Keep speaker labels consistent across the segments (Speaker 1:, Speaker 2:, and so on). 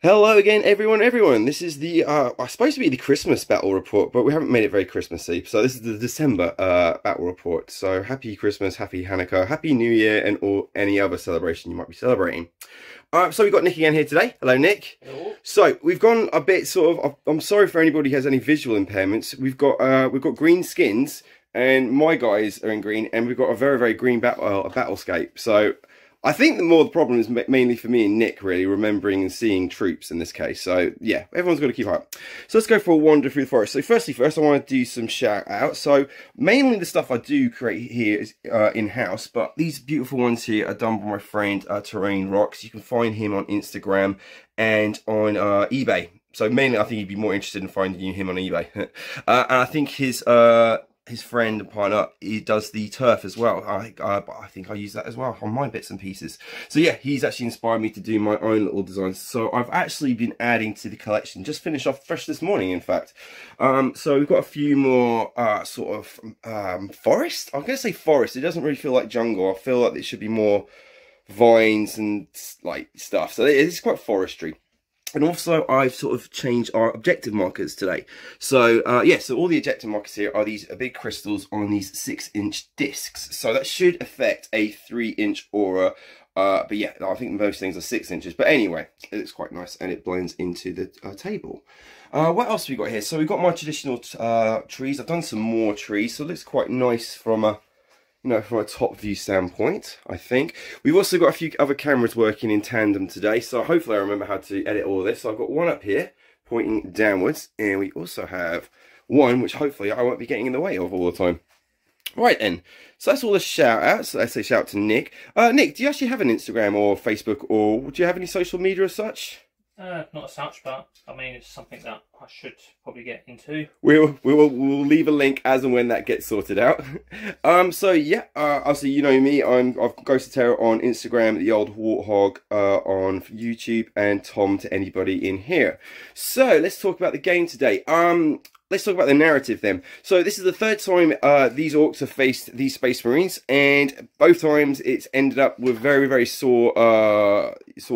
Speaker 1: Hello again, everyone. This is the, supposed to be the Christmas battle report, but we haven't made it very Christmassy. So this is the December, battle report. So happy Christmas, happy Hanukkah, happy New Year, and or any other celebration you might be celebrating. So we've got Nick again here today. Hello, Nick.
Speaker 2: Hello.
Speaker 1: So we've gone a bit I'm sorry for anybody who has any visual impairments. We've got green skins, and my guys are in green, and we've got a very green battlescape. So I think the problem is mainly for me and Nick, really, remembering and seeing troops in this case. So, yeah, everyone's got to keep up. So let's go for a wander through the forest. So first, I want to do some shout-outs. So mainly the stuff I do create here is in-house, but these beautiful ones here are done by my friend Orks. You can find him on Instagram and on eBay. So mainly, I think you'd be more interested in finding him on eBay. And I think his friend and partner, he does the turf as well. I think I use that as well on my bits and pieces. So yeah, he's actually inspired me to do my own little designs. So I've actually been adding to the collection. Just finished off fresh this morning, in fact. So we've got a few more forest. I'm gonna say forest. It doesn't really feel like jungle. I feel like it should be more vines and like stuff. So it's quite forestry. And also, I've sort of changed our objective markers today. So, yeah, so all the objective markers here are these big crystals on these 6-inch discs. So that should affect a 3-inch aura. But yeah, I think most things are 6 inches. But anyway, it looks quite nice and it blends into the table. What else have we got here? So we've got my traditional trees. I've done some more trees, so it looks quite nice from a from a top view standpoint, I think. We've also got a few other cameras working in tandem today, so hopefully I remember how to edit all of this. So I've got one up here pointing downwards, and we also have one which hopefully I won't be getting in the way of all the time. Right then, so that's all the shout outs. Let's say shout out to Nick. Nick, do you actually have an Instagram or Facebook, or do you have any social media as such?
Speaker 2: Not as such, but I mean, it's something that I should probably get into.
Speaker 1: We'll leave a link as and when that gets sorted out. So yeah, obviously you know me. I've Ghosts of Terra on Instagram, the old Warhog on YouTube, and Tom to anybody in here. So let's talk about the game today. Let's talk about the narrative then. So this is the third time these orcs have faced these space marines, and both times it's ended up with very sore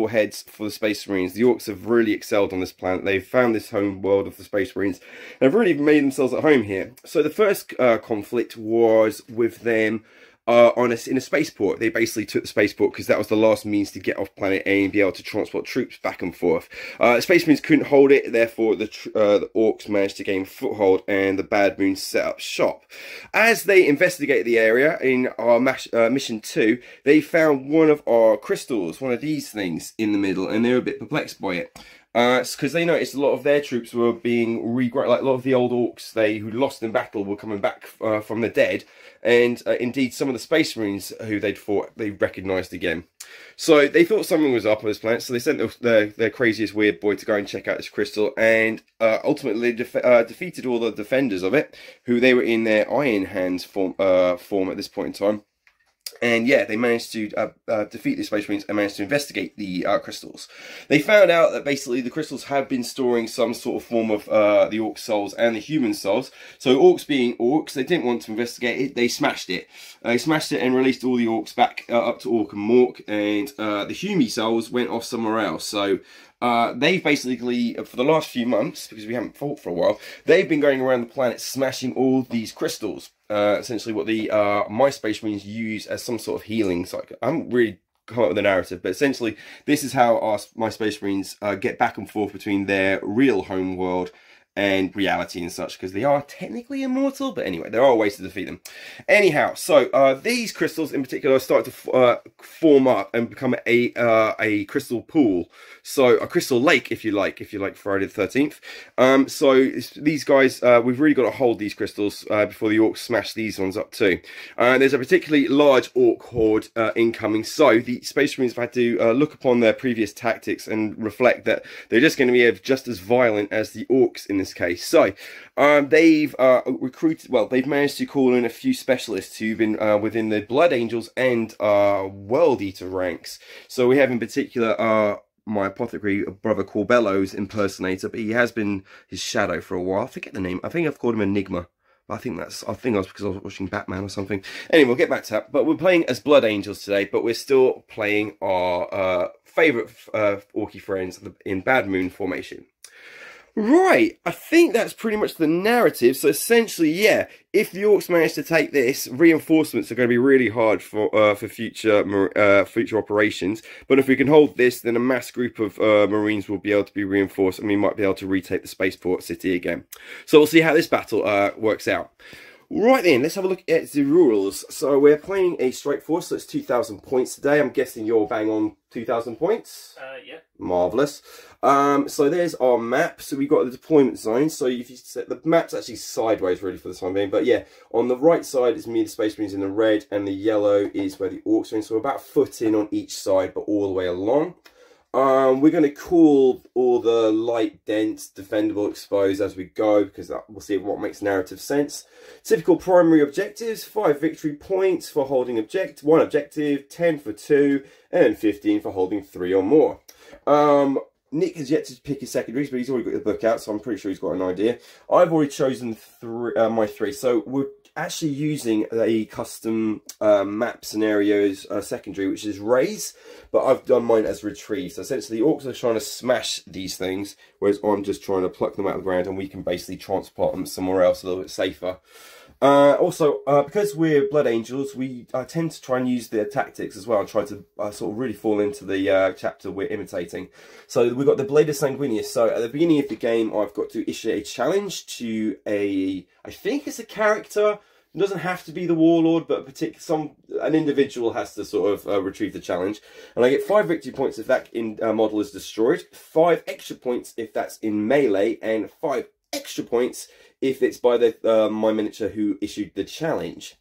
Speaker 1: heads for the space marines. The orcs have really excelled on this planet. They've found this home world of the space marines and have really made themselves at home here. So the first conflict was with them in a spaceport. They basically took the spaceport because that was the last means to get off planet A and be able to transport troops back and forth. Space Marines couldn't hold it, therefore the Orcs managed to gain foothold and the Bad Moons set up shop. As they investigated the area in our mission 2, they found one of our crystals, one of these things in the middle, and they were a bit perplexed by it. Because they noticed a lot of their troops were being regrown, like a lot of the old orcs who lost in battle were coming back from the dead, and indeed some of the space marines who they'd fought they recognised again. So they thought something was up on this planet, so they sent their craziest weird boy to go and check out this crystal, and ultimately defeated all the defenders of it, who they were in their Iron Hands form at this point in time. And yeah, they managed to defeat the Space Marines and managed to investigate the crystals. They found out that basically the crystals have been storing some sort of form of the orc souls and the human souls. So orcs being orcs, they didn't want to investigate it. They smashed it. They smashed it and released all the orcs back up to Orc and Mork. And the Humi souls went off somewhere else. So they've basically, for the last few months, because we haven't fought for a while, they've been going around the planet smashing all these crystals. Essentially what the my Space Marines use as some sort of healing cycle. I haven't really come up with a narrative, but essentially this is how my Space Marines get back and forth between their real home world and reality and such, because they are technically immortal, but anyway, there are ways to defeat them. Anyhow, so these crystals in particular start to form up and become a crystal pool, so a crystal lake, if you like Friday the 13th. So these guys, we've really got to hold these crystals before the orcs smash these ones up too. There's a particularly large orc horde incoming, so the Space Marines have had to look upon their previous tactics and reflect that they're just going to be just as violent as the orcs in this case. So they've recruited, well, they've managed to call in a few specialists who've been within the Blood Angels and World Eater ranks. So we have in particular my apothecary brother Corbello's impersonator, but he has been his shadow for a while. I forget the name. I think I've called him Enigma I think that was because I was watching Batman or something. Anyway, we'll get back to that. But we're playing as Blood Angels today, but we're still playing our favourite Orky friends in Bad Moon formation. Right, I think that's pretty much the narrative. So essentially, yeah, if the Orcs manage to take this, reinforcements are going to be really hard for future operations. But if we can hold this, then a mass group of Marines will be able to be reinforced, and we might be able to retake the spaceport city again. So we'll see how this battle works out. Right then, let's have a look at the rules. So we're playing a strike force, so it's 2,000 points today. I'm guessing you're bang on 2,000 points?
Speaker 2: Yeah.
Speaker 1: Marvellous. So there's our map. So we've got the deployment zone. So if you set the map's actually sideways really for the time being. But yeah, on the right side is me, the Space Marines in the red, and the yellow is where the Orcs are in. So we're about a foot in on each side, but all the way along. We're going to call all the light, dense, defendable, exposed as we go, because we'll see what makes narrative sense. Typical primary objectives: 5 victory points for holding 1 objective, 10 for 2, and 15 for holding 3 or more. Nick has yet to pick his secondaries, but he's already got the book out, so I'm pretty sure he's got an idea. I've already chosen my 3, so we're actually using a custom map scenarios secondary, which is raise, but I've done mine as retrieve. So essentially the Orcs are trying to smash these things, whereas I'm just trying to pluck them out of the ground, and we can basically transport them somewhere else a little bit safer. Also, because we're Blood Angels, we tend to try and use their tactics as well, and try to sort of really fall into the chapter we're imitating. So we've got the Blade of Sanguinius. So at the beginning of the game, I've got to issue a challenge to I think it's a character. It doesn't have to be the Warlord, but an individual has to sort of retrieve the challenge. And I get 5 victory points if that model is destroyed, 5 extra points if that's in melee, and 5 extra points if it's by my miniature who issued the challenge.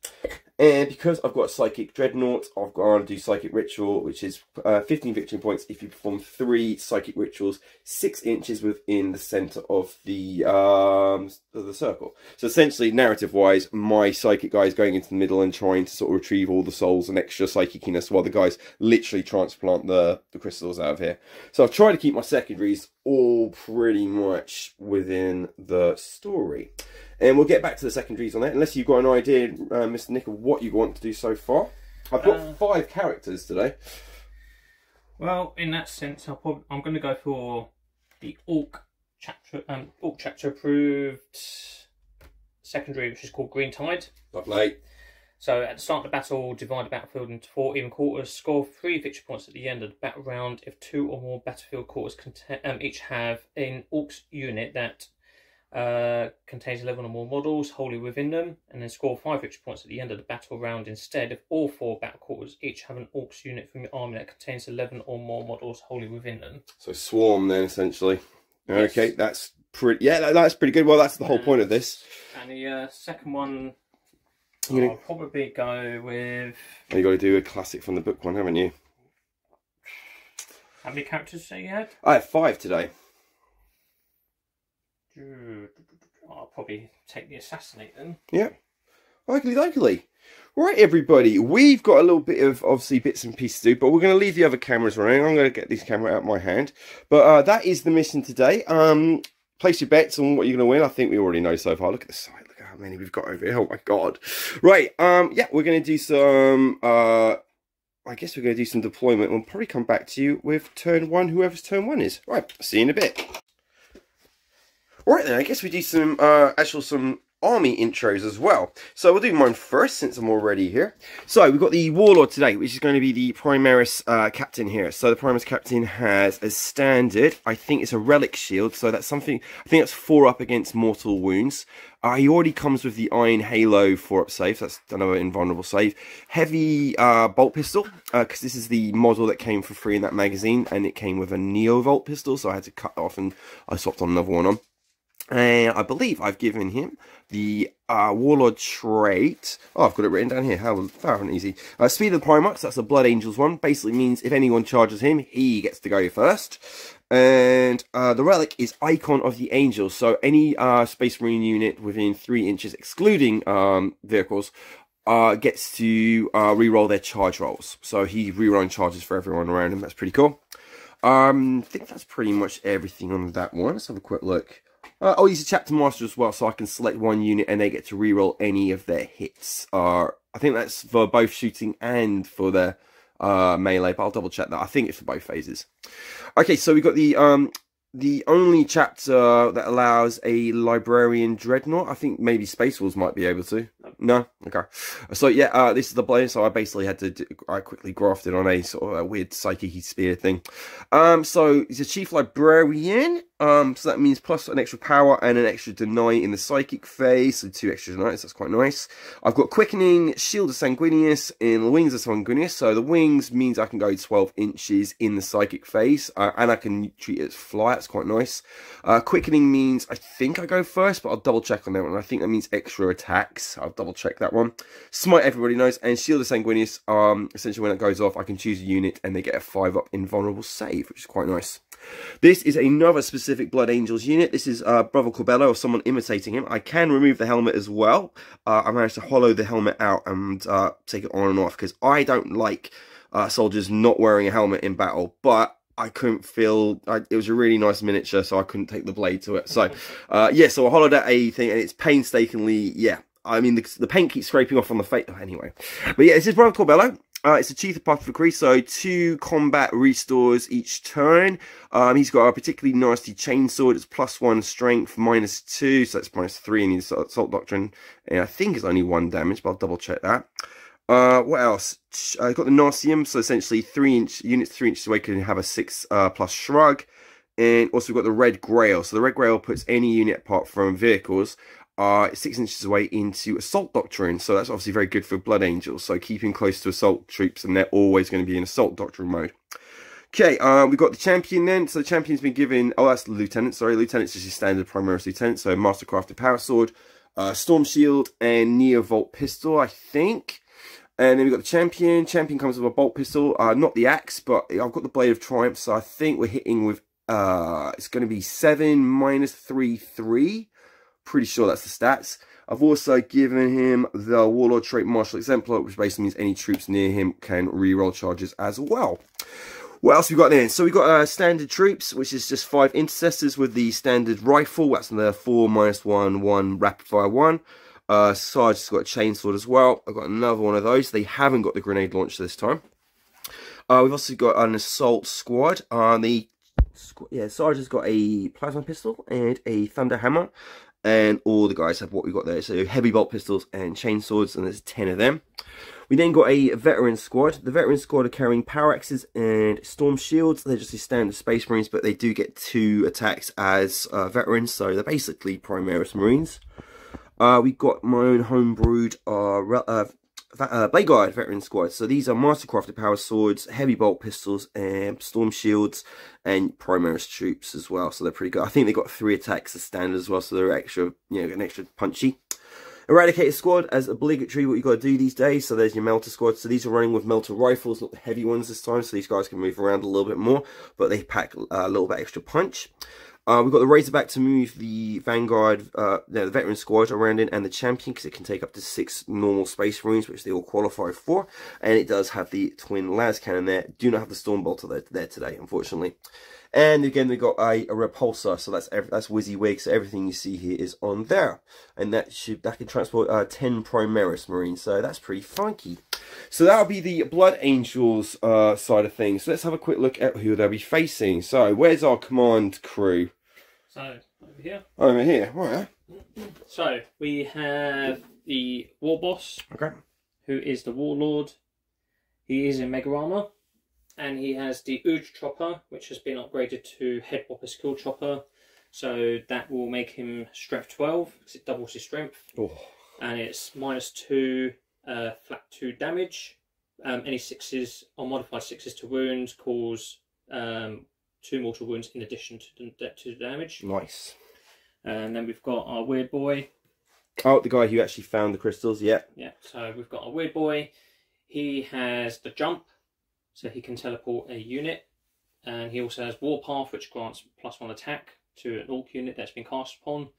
Speaker 1: And because I've got a Psychic Dreadnought, I've got to do Psychic Ritual, which is 15 victory points if you perform 3 Psychic Rituals 6 inches within the centre of the circle. So essentially, narrative-wise, my Psychic guy is going into the middle and trying to sort of retrieve all the souls and extra psychiciness, while the guys literally transplant the crystals out of here. So I've tried to keep my secondaries all pretty much within the story. And we'll get back to the secondaries on that, unless you've got an idea, Mr. Nick, of what you want to do so far. I've got 5 characters today.
Speaker 2: Well, in that sense, I'm going to go for the Orc chapter approved secondary, which is called Green Tide.
Speaker 1: Lovely.
Speaker 2: So at the start of the battle, divide the battlefield into 4 even quarters. Score 3 victory points at the end of the battle round if 2 or more battlefield quarters each have an Orcs unit that contains 11 or more models wholly within them, and then score 5 victory points at the end of the battle round instead if all 4 battle quarters each have an Orcs unit from your army that contains 11 or more models wholly within them. So
Speaker 1: swarm then, essentially.
Speaker 2: Yes.
Speaker 1: Okay, that's pretty. Yeah, that's pretty good. Well, that's the whole point of this.
Speaker 2: And the second one, I'll probably go with.
Speaker 1: You got to do a classic from the book one, haven't you?
Speaker 2: How many characters say you had?
Speaker 1: I have 5 today.
Speaker 2: I'll probably take the Assassinate then.
Speaker 1: Yeah. Likely. Right, everybody. We've got a little bit of, obviously, bits and pieces to do, but we're going to leave the other cameras running. I'm going to get this camera out of my hand. But that is the mission today. Place your bets on what you're going to win. I think we already know so far. Look at the site. Look at how many we've got over here. Oh, my God. Right. Yeah, we're going to do some... I guess we're going to do some deployment. We'll probably come back to you with turn 1, whoever's turn 1 is. Right. See you in a bit. Right then, I guess we do some some army intros as well. So we'll do mine first since I'm already here. So we've got the Warlord today, which is going to be the Primaris captain here. So the Primaris captain has as standard, I think it's a relic shield. So that's something, I think that's 4 up against mortal wounds. He already comes with the Iron Halo 4 up save. So that's another invulnerable save. Heavy bolt pistol, because this is the model that came for free in that magazine, and it came with a Neo Volt pistol. So I had to cut off and I swapped on another one on. And I believe I've given him the Warlord trait. Oh, I've got it written down here. How easy. Speed of the Primarchs, that's the Blood Angels one. Basically means if anyone charges him, he gets to go first. And the relic is Icon of the Angels. So any Space Marine unit within 3 inches, excluding vehicles, gets to re-roll their charge rolls. So he's re-rolling charges for everyone around him. That's pretty cool. I think that's pretty much everything on that one. Let's have a quick look. Oh, he's a chapter master as well, so I can select one unit and they get to reroll any of their hits. I think that's for both shooting and for their melee, but I'll double check that. I think it's for both phases. Okay, so we've got the only chapter that allows a librarian dreadnought. I think maybe Space Wolves might be able to. No? Okay. So yeah, this is the blade, so I basically had to I quickly grafted on a sort of a weird psychic spear thing. So he's a chief librarian. So that means plus an extra power and an extra deny in the psychic phase, so 2 extra denies, that's quite nice. I've got quickening, shield of sanguinius, and wings of sanguinius. So the wings means I can go 12 inches in the psychic phase, and I can treat it as fly, that's quite nice. Quickening means I think I go first, but I'll double check on that one. I think that means extra attacks. I'll double check that one. Smite, everybody knows, and shield of sanguinius, essentially when it goes off, I can choose a unit and they get a 5-up invulnerable save, which is quite nice. This is another specific Blood Angels unit. This is Brother Corbello, or someone imitating him. I can remove the helmet as well. I managed to hollow the helmet out and take it on and off, because I don't like soldiers not wearing a helmet in battle, but I couldn't feel, it was a really nice miniature, so I couldn't take the blade to it. So, yeah, so I hollowed out a thing, and it's painstakingly, yeah. I mean, the paint keeps scraping off on the face. Oh, anyway. But yeah, this is Brother Corbello. It's a Chief of Apothecary, so 2 combat restores each turn. He's got a particularly nasty chainsword. It's +1 strength, -2, so that's -3 in his Assault Doctrine. And I think it's only 1 damage, but I'll double check that. What else? I've got the Narcium, so essentially 3-inch units 3 inches away can have a 6+ shrug. And also we've got the Red Grail. So the Red Grail puts any unit apart from vehicles 6 inches away into Assault Doctrine, so that's obviously very good for Blood Angels, so keeping close to assault troops, and they're always going to be in Assault Doctrine mode. Okay, we've got the Champion then, so the Champion's been given, oh that's the Lieutenant, sorry, Lieutenant's just your standard Primaris Lieutenant, so Mastercrafted Power Sword, Storm Shield, and Neovolt Pistol, I think. And then we've got the Champion. Champion comes with a bolt pistol, not the axe, but I've got the Blade of Triumph, so I think we're hitting with, it's going to be 7 -3, 3. Pretty sure that's the stats. I've also given him the Warlord trait Martial Exemplar, which basically means any troops near him can reroll charges as well. What else we got then? So we got standard troops, which is just 5 intercessors with the standard rifle. That's the 4 -1 1 rapid fire 1. Sarge's got a chainsword as well. I've got another one of those. They haven't got the grenade launcher this time. We've also got an assault squad. Sarge has got a plasma pistol and a thunder hammer. And all the guys have what we got there. So heavy bolt pistols and chainswords, and there's 10 of them. We then got a veteran squad. The veteran squad are carrying power axes and storm shields. They're just your standard Space Marines, but they do get 2 attacks as veterans, so they're basically Primaris Marines. We've got my own homebrewed Blade Guard veteran squad. So these are Mastercrafted Power Swords, heavy bolt pistols, and storm shields, and Primaris troops as well. So they're pretty good. I think they've got 3 attacks as standard as well, so they're extra, an extra punchy. Eradicator squad as obligatory, what you got to do these days. So there's your melter squad. So these are running with melter rifles, not the heavy ones this time. So these guys can move around a little bit more, but they pack a little bit extra punch. We've got the Razorback to move the Vanguard, the veteran squad around in, and the Champion, because it can take up to 6 normal Space Marines, which they all qualify for. And it does have the twin las cannon there. Do not have the Storm Bolter there today, unfortunately. And again, we've got a repulsor, so that's WYSIWYG, so everything you see here is on there. And that can transport 10 Primaris Marines, so that's pretty funky. So that'll be the Blood Angels side of things. So let's have a quick look at who they'll be facing. So where's our command crew?
Speaker 2: So over here.
Speaker 1: Over here, right.
Speaker 2: So we have the Warboss,
Speaker 1: okay,
Speaker 2: who is the Warlord. He is in Mega Armor. And he has the Ooge Chopper, which has been upgraded to Head Whopper Skill Chopper. So that will make him Strength 12, because it doubles his strength. Oh. And it's -2, flat 2 damage. Any 6s or modified 6s to wounds cause 2 mortal wounds in addition to the damage.
Speaker 1: Nice.
Speaker 2: And then we've got our Weird Boy.
Speaker 1: Oh, the guy who actually found the crystals, yeah.
Speaker 2: Yeah, so we've got our Weird Boy. He has the jump, so he can teleport a unit. And he also has Warpath, which grants +1 attack to an Orc unit that's been cast upon.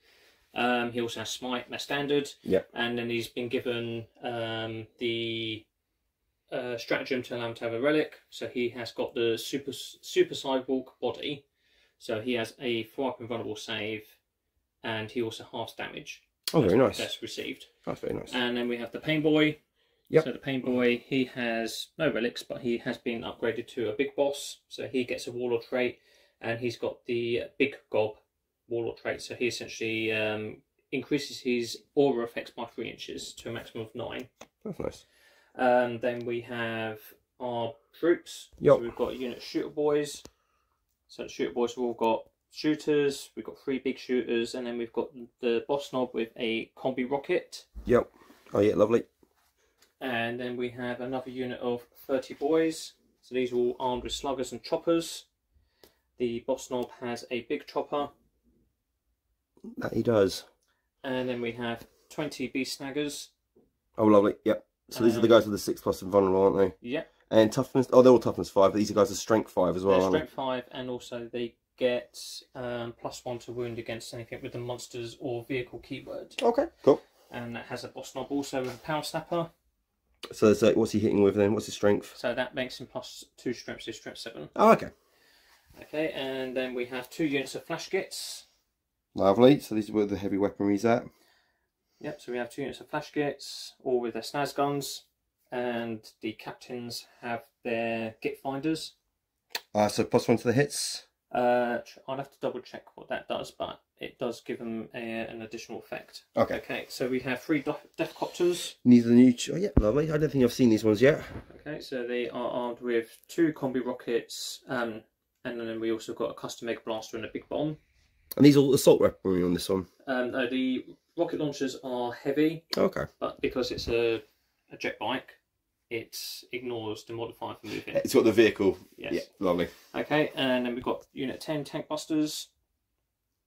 Speaker 2: He also has Smite, that's standard.
Speaker 1: Yep.
Speaker 2: And then he's been given the stratagem to allow him to have a relic. So he has got the super sidewalk body. So he has a 4-up invulnerable save, and he also halves damage.
Speaker 1: Oh, very nice.
Speaker 2: That's received.
Speaker 1: That's very nice.
Speaker 2: And then we have the Pain Boy.
Speaker 1: Yep.
Speaker 2: So the Pain Boy, he has no relics, but he has been upgraded to a big boss. So he gets a Warlord trait, and he's got the Big Gob Warlord trait. So he essentially increases his aura effects by 3 inches to a maximum of 9.
Speaker 1: That's nice.
Speaker 2: Then we have our troops.
Speaker 1: Yep.
Speaker 2: So we've got unit shooter boys. So the shooter boys have all got shooters. We've got 3 big shooters, and then we've got the boss knob with a combi rocket.
Speaker 1: Yep. Oh yeah, lovely.
Speaker 2: And then we have another unit of 30 boys. So these are all armed with sluggers and choppers. The boss knob has a big chopper.
Speaker 1: That he does.
Speaker 2: And then we have 20 beast snaggers.
Speaker 1: Oh, lovely. Yep. So these are the guys with the 6+ and vulnerable, aren't they?
Speaker 2: Yep.
Speaker 1: And toughness. Oh, they're all toughness 5, but these are guys with strength 5 as well.
Speaker 2: They're
Speaker 1: aren't
Speaker 2: strength 5, and also they get +1 to wound against anything with the monsters or vehicle keyword.
Speaker 1: Okay, cool.
Speaker 2: And that has a boss knob also with a power snapper.
Speaker 1: So it's what's he hitting with then? What's his strength?
Speaker 2: So that makes him +2 strength, so strength 7.
Speaker 1: Oh, okay.
Speaker 2: Okay, and then we have 2 units of flash gits.
Speaker 1: Lovely. So these are where the heavy weaponry's at.
Speaker 2: Yep, so we have 2 units of flash gits, all with their snaz guns, and the captains have their git finders.
Speaker 1: So +1 to the hits.
Speaker 2: I'll have to double check what that does, but it does give them an additional effect.
Speaker 1: Okay.
Speaker 2: Okay, so we have 3 death copters.
Speaker 1: These are the new. Oh yeah, lovely. I don't think I've seen these ones yet.
Speaker 2: Okay, so they are armed with 2 combi rockets, and then we also got a custom egg blaster and a big bomb.
Speaker 1: And these are all assault weaponry on this one.
Speaker 2: No, the rocket launchers are heavy.
Speaker 1: Okay.
Speaker 2: But because it's a jet bike, it ignores the modifier for moving.
Speaker 1: It's got the vehicle.
Speaker 2: Yes.
Speaker 1: Yeah, lovely.
Speaker 2: Okay, and then we've got Unit 10 tank busters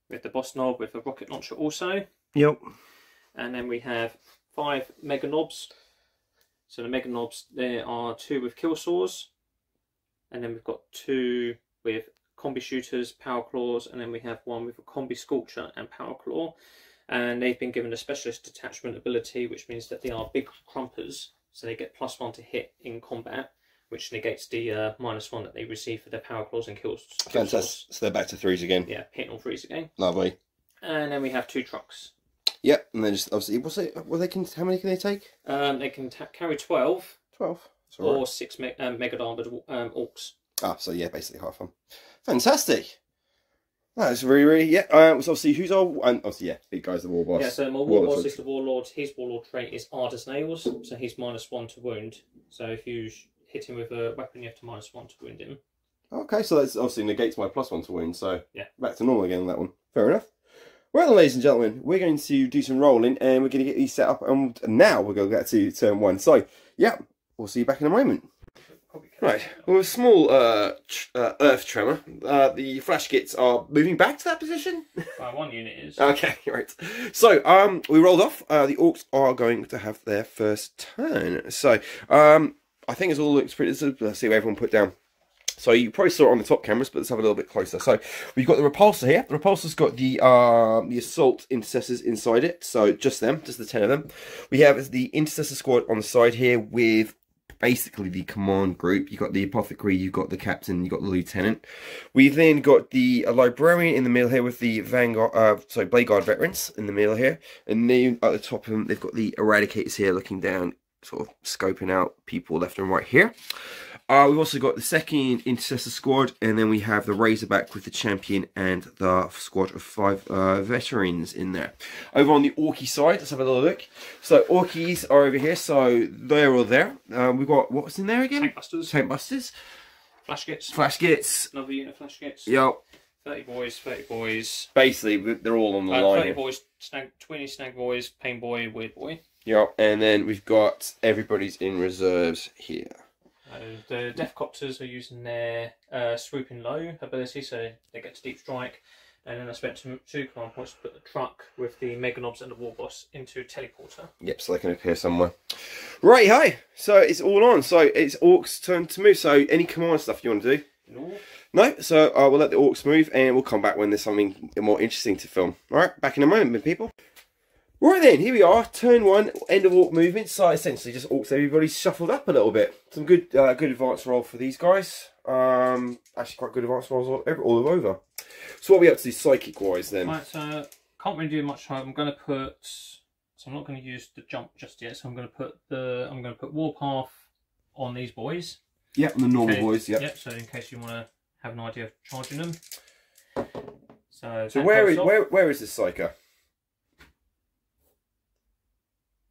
Speaker 2: with the boss knob with a rocket launcher also.
Speaker 1: Yep.
Speaker 2: And then we have 5 mega knobs. So the mega knobs, there are 2 with kill saws, and then we've got 2 with combi shooters, power claws, and then we have 1 with a combi scorcher and power claw. And they've been given a specialist detachment ability, which means that they are big crumpers. So they get +1 to hit in combat, which negates the -1 that they receive for their power claws and kills.
Speaker 1: Fantastic. So they're back to 3s again.
Speaker 2: Yeah, hitting all 3s again.
Speaker 1: Lovely.
Speaker 2: And then we have 2 trucks.
Speaker 1: Yep, and then just obviously, how many can they take?
Speaker 2: They can carry 12.
Speaker 1: 12. That's all
Speaker 2: Or
Speaker 1: right.
Speaker 2: 6 mega armored orcs.
Speaker 1: Ah, so yeah, basically half them. Fantastic. That's really, yeah. So obviously, who's our, and obviously, yeah, big guy's the Warboss.
Speaker 2: Yeah, so my Warboss is the Warlord. His Warlord trait is hard as nails, so he's -1 to wound. So if you hit him with a weapon, you have to -1 to wound him.
Speaker 1: Okay, so that's obviously negates my +1 to wound, so
Speaker 2: yeah,
Speaker 1: back to normal again on that one. Fair enough. Well, ladies and gentlemen, we're going to do some rolling, and we're going to get these set up, and now we're going to get to turn 1. So, yeah, we'll see you back in a moment. Right, well, a small earth tremor. The flash kits are moving back to that position.
Speaker 2: 1 unit is.
Speaker 1: Okay, right. So, we rolled off. The Orks are going to have their first turn. So, I think it's all looks pretty. Let's see what everyone put down. So you probably saw it on the top cameras, but let's have a little bit closer. So we've got the repulsor here. The repulsor's got the assault intercessors inside it. So just them, just the 10 of them. We have the intercessor squad on the side here with basically the command group. You've got the apothecary, you've got the captain, you've got the lieutenant. We've then got the librarian in the middle here with the vanguard, Blade Guard veterans in the middle here. And then at the top of them, they've got the eradicators here looking down, sort of scoping out people left and right here. We've also got the second intercessor squad, and then we have the Razorback with the champion and the squad of 5 veterans in there. Over on the Orky side, let's have a little look. So Orkies are over here, so they're all there. We've got, what was in there again?
Speaker 2: Tank busters.
Speaker 1: Tank busters.
Speaker 2: Flash kits.
Speaker 1: Flash kits.
Speaker 2: Another unit of flash kits.
Speaker 1: Yep.
Speaker 2: 30 boys, 30 boys.
Speaker 1: Basically, they're all on the line
Speaker 2: 30
Speaker 1: here.
Speaker 2: boys, 20 snag boys, pain boy, weird boy.
Speaker 1: Yep, and then we've got everybody's in reserves here.
Speaker 2: The Deathcopters are using their swooping low ability, so they get to deep strike. And then I spent 2 command points to put the truck with the Mega Knobs and the Warboss into a teleporter.
Speaker 1: Yep, so they can appear somewhere. Right, hey, so it's all on. So it's Orcs' turn to move. So any command stuff you want to do?
Speaker 2: No.
Speaker 1: No, so we'll let the Orcs move, and we'll come back when there's something more interesting to film. All right, back in a moment, people. Right then, here we are, turn 1, end of Orc movement. So essentially just Orcs, everybody's shuffled up a little bit. Some good good advance roll for these guys. Actually quite good advance rolls all over. So what are we up to psychic wise then?
Speaker 2: Right, so can't really do much. I'm going to put. So I'm not going to use the jump just yet. So I'm going to put Warpath on these boys.
Speaker 1: Yep, the normal boys. Yep.
Speaker 2: Yep. So in case you want to have an idea of charging them. So
Speaker 1: where is this Psyker?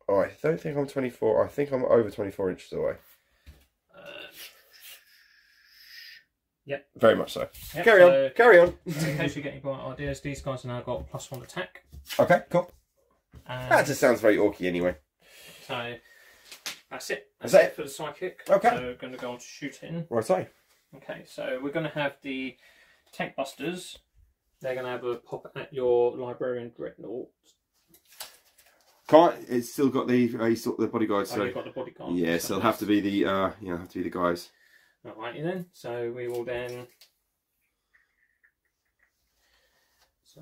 Speaker 1: Oh, I don't think I'm 24. I think I'm over 24 inches away.
Speaker 2: Yep.
Speaker 1: Very much so.
Speaker 2: Yep,
Speaker 1: Carry on.
Speaker 2: In case you get any bright ideas, these guys have now got +1 attack.
Speaker 1: Okay, cool. That just sounds very orky anyway.
Speaker 2: So that's it.
Speaker 1: That's it
Speaker 2: for the psychic.
Speaker 1: Okay.
Speaker 2: So we're going to go on to shooting.
Speaker 1: Right side.
Speaker 2: Okay, so we're going to have the tank busters. They're going to have a pop at your librarian dreadnought.
Speaker 1: It's still got the bodyguards. So
Speaker 2: you've got the bodyguard.
Speaker 1: yeah, so it'll have to be the the guys.
Speaker 2: Alrighty then. So we will then. So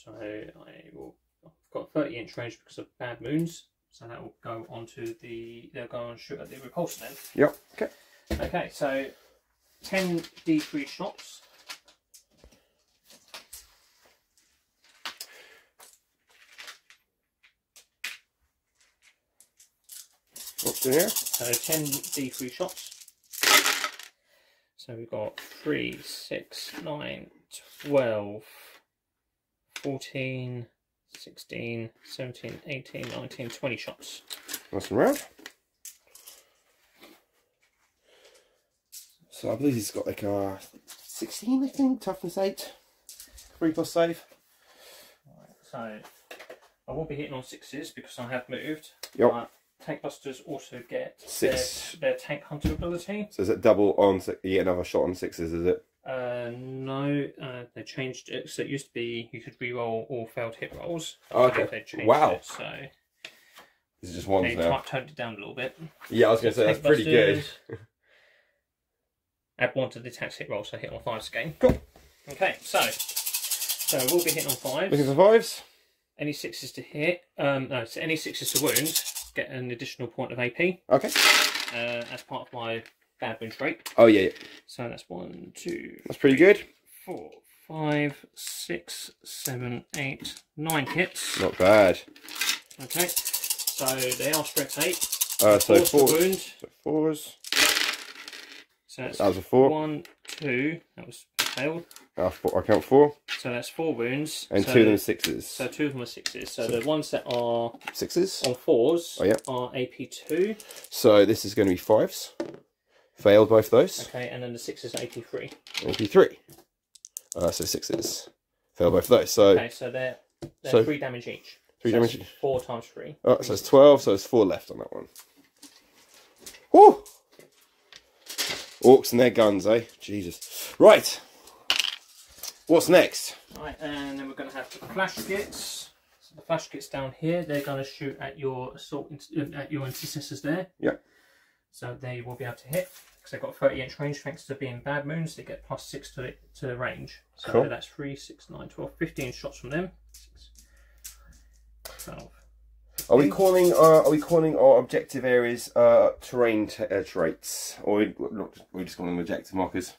Speaker 2: I've got 30-inch range because of bad moons. So that will go onto the. They'll go and shoot at the repulsor then.
Speaker 1: Yep. Okay.
Speaker 2: Okay, so 10 D3 shots.
Speaker 1: What's in here?
Speaker 2: So 10 D3 shots. So we've got 3, 6, 9, 12, 14, 16, 17, 18, 19, 20 shots.
Speaker 1: Nice and round. So I believe he's got like 16, I think, toughness 8, 3+ save.
Speaker 2: Right, so I will be hitting on 6s because I have moved.
Speaker 1: Yep.
Speaker 2: But tank busters also get
Speaker 1: 6.
Speaker 2: Their tank hunter ability.
Speaker 1: So is it double on? You get another shot on 6s, is it?
Speaker 2: No, they changed it. So it used to be you could re-roll all failed hit rolls.
Speaker 1: Oh, okay.
Speaker 2: They changed
Speaker 1: Wow.
Speaker 2: it, so
Speaker 1: This is just ones now.
Speaker 2: Toned it down a little bit.
Speaker 1: Yeah, I was going to say that's pretty good.
Speaker 2: Add 1 to the attack's hit roll, so hit on 5s again.
Speaker 1: Cool.
Speaker 2: Okay, so we'll be hitting on 5s.
Speaker 1: Looking for 5s.
Speaker 2: Any 6s to hit. No, so any 6s to wound get an additional point of AP.
Speaker 1: Okay.
Speaker 2: As part of my bad wound rate.
Speaker 1: Oh yeah.
Speaker 2: So that's 1, 2.
Speaker 1: That's pretty good.
Speaker 2: 4, 5, 6, 7, 8, 9 hits.
Speaker 1: Not bad.
Speaker 2: Okay. So they are strength 8.
Speaker 1: So 4
Speaker 2: wounds.
Speaker 1: So 4s.
Speaker 2: So that's
Speaker 1: that was a 4.
Speaker 2: 1, 2. That was failed.
Speaker 1: I count 4.
Speaker 2: So that's 4 wounds.
Speaker 1: And 2 of them are 6s.
Speaker 2: So 2 of them are 6s. So the ones that are
Speaker 1: 6s
Speaker 2: on 4s
Speaker 1: yeah.
Speaker 2: are AP2.
Speaker 1: So this is going to be 5s. Failed both those.
Speaker 2: Okay, and then the 6s are AP3.
Speaker 1: AP3. So 6s. Failed both those. So
Speaker 2: okay, so they're 3 damage each.
Speaker 1: 3
Speaker 2: so
Speaker 1: damage.
Speaker 2: 4 times 3.
Speaker 1: Oh, so it's 12. So there's 4 left on that one. Woo! Orcs and their guns, eh? Jesus. Right. What's next?
Speaker 2: Right, and then we're going to have the flash kits. So the flash kits down here, they're going to shoot at your assault, at your intercessors there.
Speaker 1: Yeah.
Speaker 2: So they will be able to hit because they've got 30-inch range thanks to being bad moons. They get +6 to the range. So
Speaker 1: cool.
Speaker 2: That's 3, 6, 9, 12, 15 shots from them. 6, 12.
Speaker 1: Are we calling our objective areas terrain traits, or we just call them objective markers?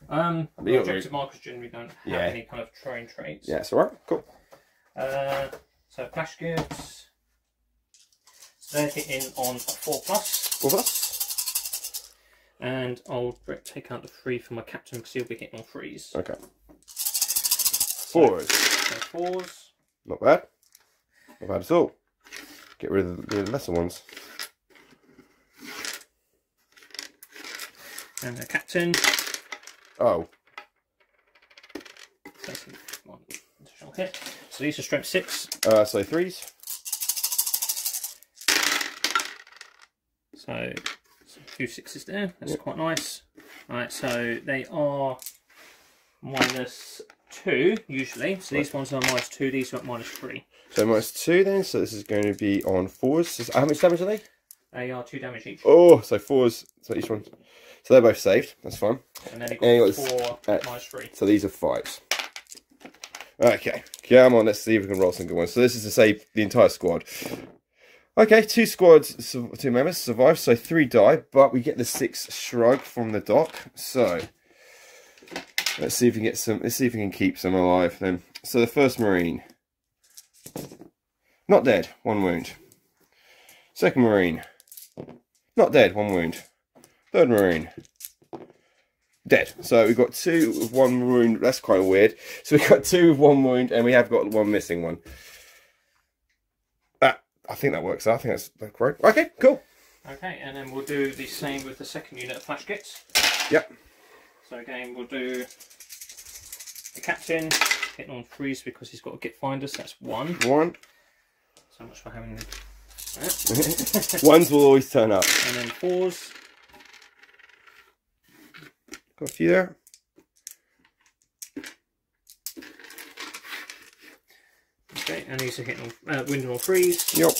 Speaker 2: The objective markers generally don't have any kind of terrain traits.
Speaker 1: Yeah, it's alright. Cool.
Speaker 2: So flash goods. So they're hitting on 4+.
Speaker 1: 4+.
Speaker 2: And I'll take out the 3 for my captain because he'll be hitting on 3s.
Speaker 1: Okay. 4s.
Speaker 2: So 4s.
Speaker 1: Not bad. Not bad at all. Get rid of the lesser ones.
Speaker 2: And the captain.
Speaker 1: Oh.
Speaker 2: That's one additional hit. So these are strength 6.
Speaker 1: So 3s.
Speaker 2: So a few 6s there. That's quite nice. Alright, so they are -2 usually. So these ones are -2, these are at -3.
Speaker 1: So -2 then, so this is going to be on 4s. So how much damage are they?
Speaker 2: They are 2 damage each.
Speaker 1: Oh, so 4s, so each one. So they're both saved, that's fine.
Speaker 2: And then you've got 4 -3.
Speaker 1: So these are 5s. Okay, come on, let's see if we can roll some good ones. So this is to save the entire squad. Okay, 2 squads, 2 members survive, so 3 die, but we get the 6 shrug from the dock. So let's see if we can get some. Let's see if we can keep some alive then. So the first Marine. Not dead, 1 wound. Second Marine. Not dead, 1 wound. Third Marine. Dead. So we've got 2 with 1 wound. That's quite weird. So we've got 2 with 1 wound, and we have got 1 missing one. I think that works. I think that's correct. Okay, cool.
Speaker 2: Okay, and then we'll do the same with the second unit of flash kits.
Speaker 1: Yep.
Speaker 2: So again, we'll do the captain hitting on 3s because he's got to get finders. That's 1.
Speaker 1: 1.
Speaker 2: So much for having.
Speaker 1: Ones will always turn up.
Speaker 2: And then 4s.
Speaker 1: Got a few there.
Speaker 2: Okay, and these are hitting on winding on 3s.
Speaker 1: Yep.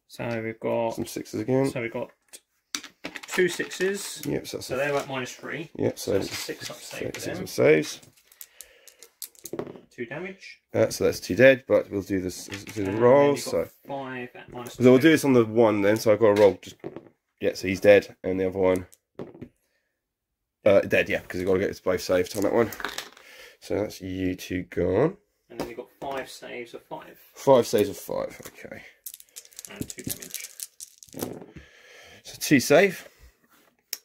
Speaker 2: So we've got
Speaker 1: some 6s again.
Speaker 2: So we've got 2 6s.
Speaker 1: Yep.
Speaker 2: So they're at -3.
Speaker 1: Yep. So
Speaker 2: that's a 6 up save for them.
Speaker 1: Saves.
Speaker 2: 2 damage.
Speaker 1: So that's 2 dead, but we'll do this. Do the rolls. So
Speaker 2: 5 at -2.
Speaker 1: So we'll do this on the 1 then. So I've got to roll. Just yeah. So he's dead, and the other one dead. Yeah, because we've got to get us both saved on that one. So that's you 2 gone.
Speaker 2: And then you've got 5 saves of 5.
Speaker 1: 5 saves of 5. Okay.
Speaker 2: And 2 damage.
Speaker 1: So 2 save.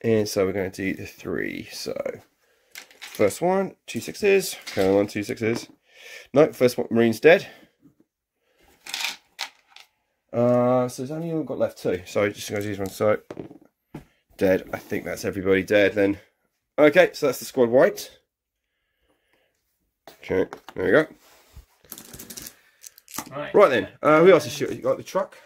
Speaker 1: And so we're going to do the 3. So first one, 2 6s. Okay, 1, 2 6s. No, first one, Marine's dead. So there's only one got left 2. So just going to use one. So dead. I think that's everybody dead then. Okay, so that's the squad white. Okay, there we go. Right then, who else is shooting? You got the truck?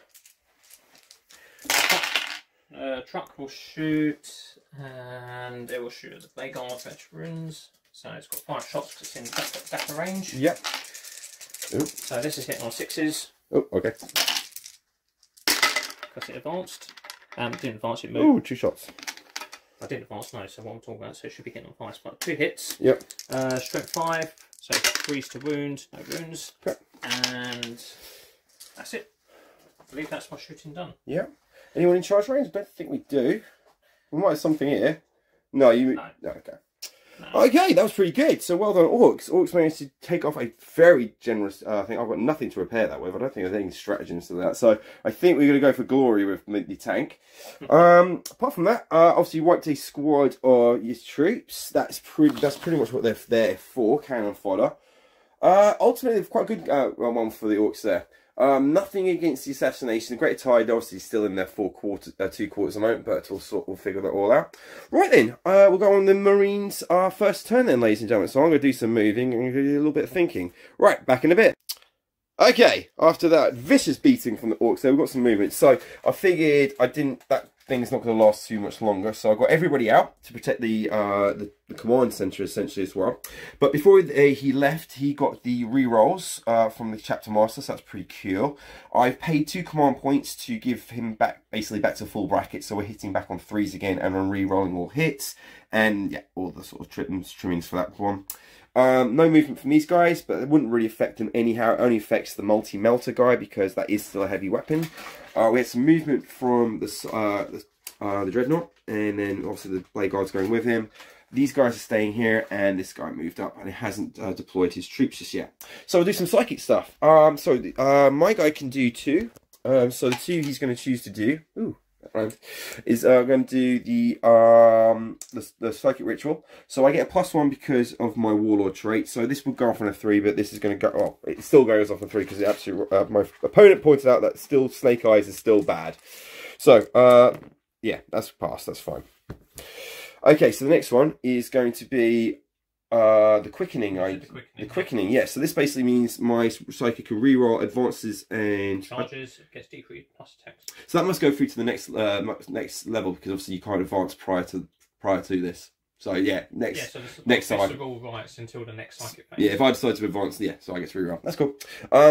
Speaker 2: Truck will shoot, and it will shoot at the Bladeguard veterans. So it's got 5 shots because it's in dapper range.
Speaker 1: Yep. Ooh.
Speaker 2: So this is hitting on 6s.
Speaker 1: Oh, okay.
Speaker 2: Because it advanced. Didn't advance, it moved.
Speaker 1: Ooh, 2 shots.
Speaker 2: I didn't advance, no, so what I'm talking about, so it should be hitting on 5s, but 2 hits.
Speaker 1: Yep.
Speaker 2: Strength 5, so 3s to wound, no wounds.
Speaker 1: Okay.
Speaker 2: And that's it. I believe that's my shooting done.
Speaker 1: Yeah. Anyone in charge range? I don't think we do. We might have something here. No, you... No. Okay. No. Okay, that was pretty good. So well done, Orks. Orks managed to take off a very generous... thing. I've got nothing to repair that with. I don't think there's any stratagems to that. So I think we're going to go for glory with the tank. Apart from that, obviously you wiped a squad of your troops. That's pretty much what they're there for, cannon fodder. Ultimately, quite a good one for the Orks there. Nothing against the assassination. The Great Tide obviously still in their 2 quarters at the moment, but we'll figure that all out. Right then, we'll go on the Marines' first turn then, ladies and gentlemen. So I'm going to do some moving and do a little bit of thinking. Right, back in a bit. Okay, after that vicious beating from the Orks there, we've got some movement. So I figured that thing's not going to last too much longer, so I got everybody out to protect the command center essentially as well. But before he left, he got the rerolls from the chapter master, so that's pretty cool. I've paid 2 command points to give him basically back to full bracket, so we're hitting back on 3s again and on rerolling all hits, and yeah, all the sort of trimmings for that one. No movement from these guys, but it wouldn't really affect them anyhow. It only affects the multi-melter guy because that is still a heavy weapon. We had some movement from the Dreadnought, and then obviously the Blade Guard's going with him. These guys are staying here, and this guy moved up, and he hasn't deployed his troops just yet. So we'll do some psychic stuff. My guy can do 2. So the 2 he's going to choose to do. Ooh. Is going to do the psychic ritual. So I get a +1 because of my warlord trait. So this would go off on a 3, but this is going to go. Oh, it still goes off on 3 because it absolutely. My opponent pointed out that still Snake Eyes is still bad. So yeah, that's passed. That's fine. Okay, so the next one is going to be the quickening. The quickening. Yeah. So this basically means my psychic can reroll advances and
Speaker 2: charges. It gets decreased plus attacks.
Speaker 1: So that must go through to the next level because obviously you can't advance prior to this. So yeah, next time.
Speaker 2: All rights until the next psychic phase.
Speaker 1: Yeah, if I decide to advance, yeah, so I get to reroll. That's cool.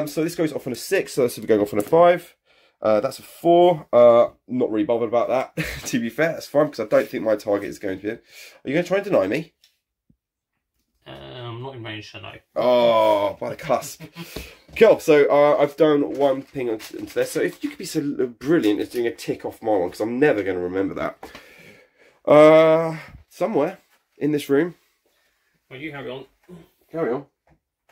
Speaker 1: So this goes off on a 6. So this will be going off on a 5. That's a 4. Not really bothered about that. To be fair, that's fine because I don't think my target is going to be it. Are you going to try and deny me?
Speaker 2: I'm not in range, so no.
Speaker 1: Oh, by the cusp. Cool. So I've done one thing into this. So if you could be so brilliant as doing a tick off my one, because I'm never going to remember that. Somewhere in this room
Speaker 2: Well, you carry on.
Speaker 1: Carry on.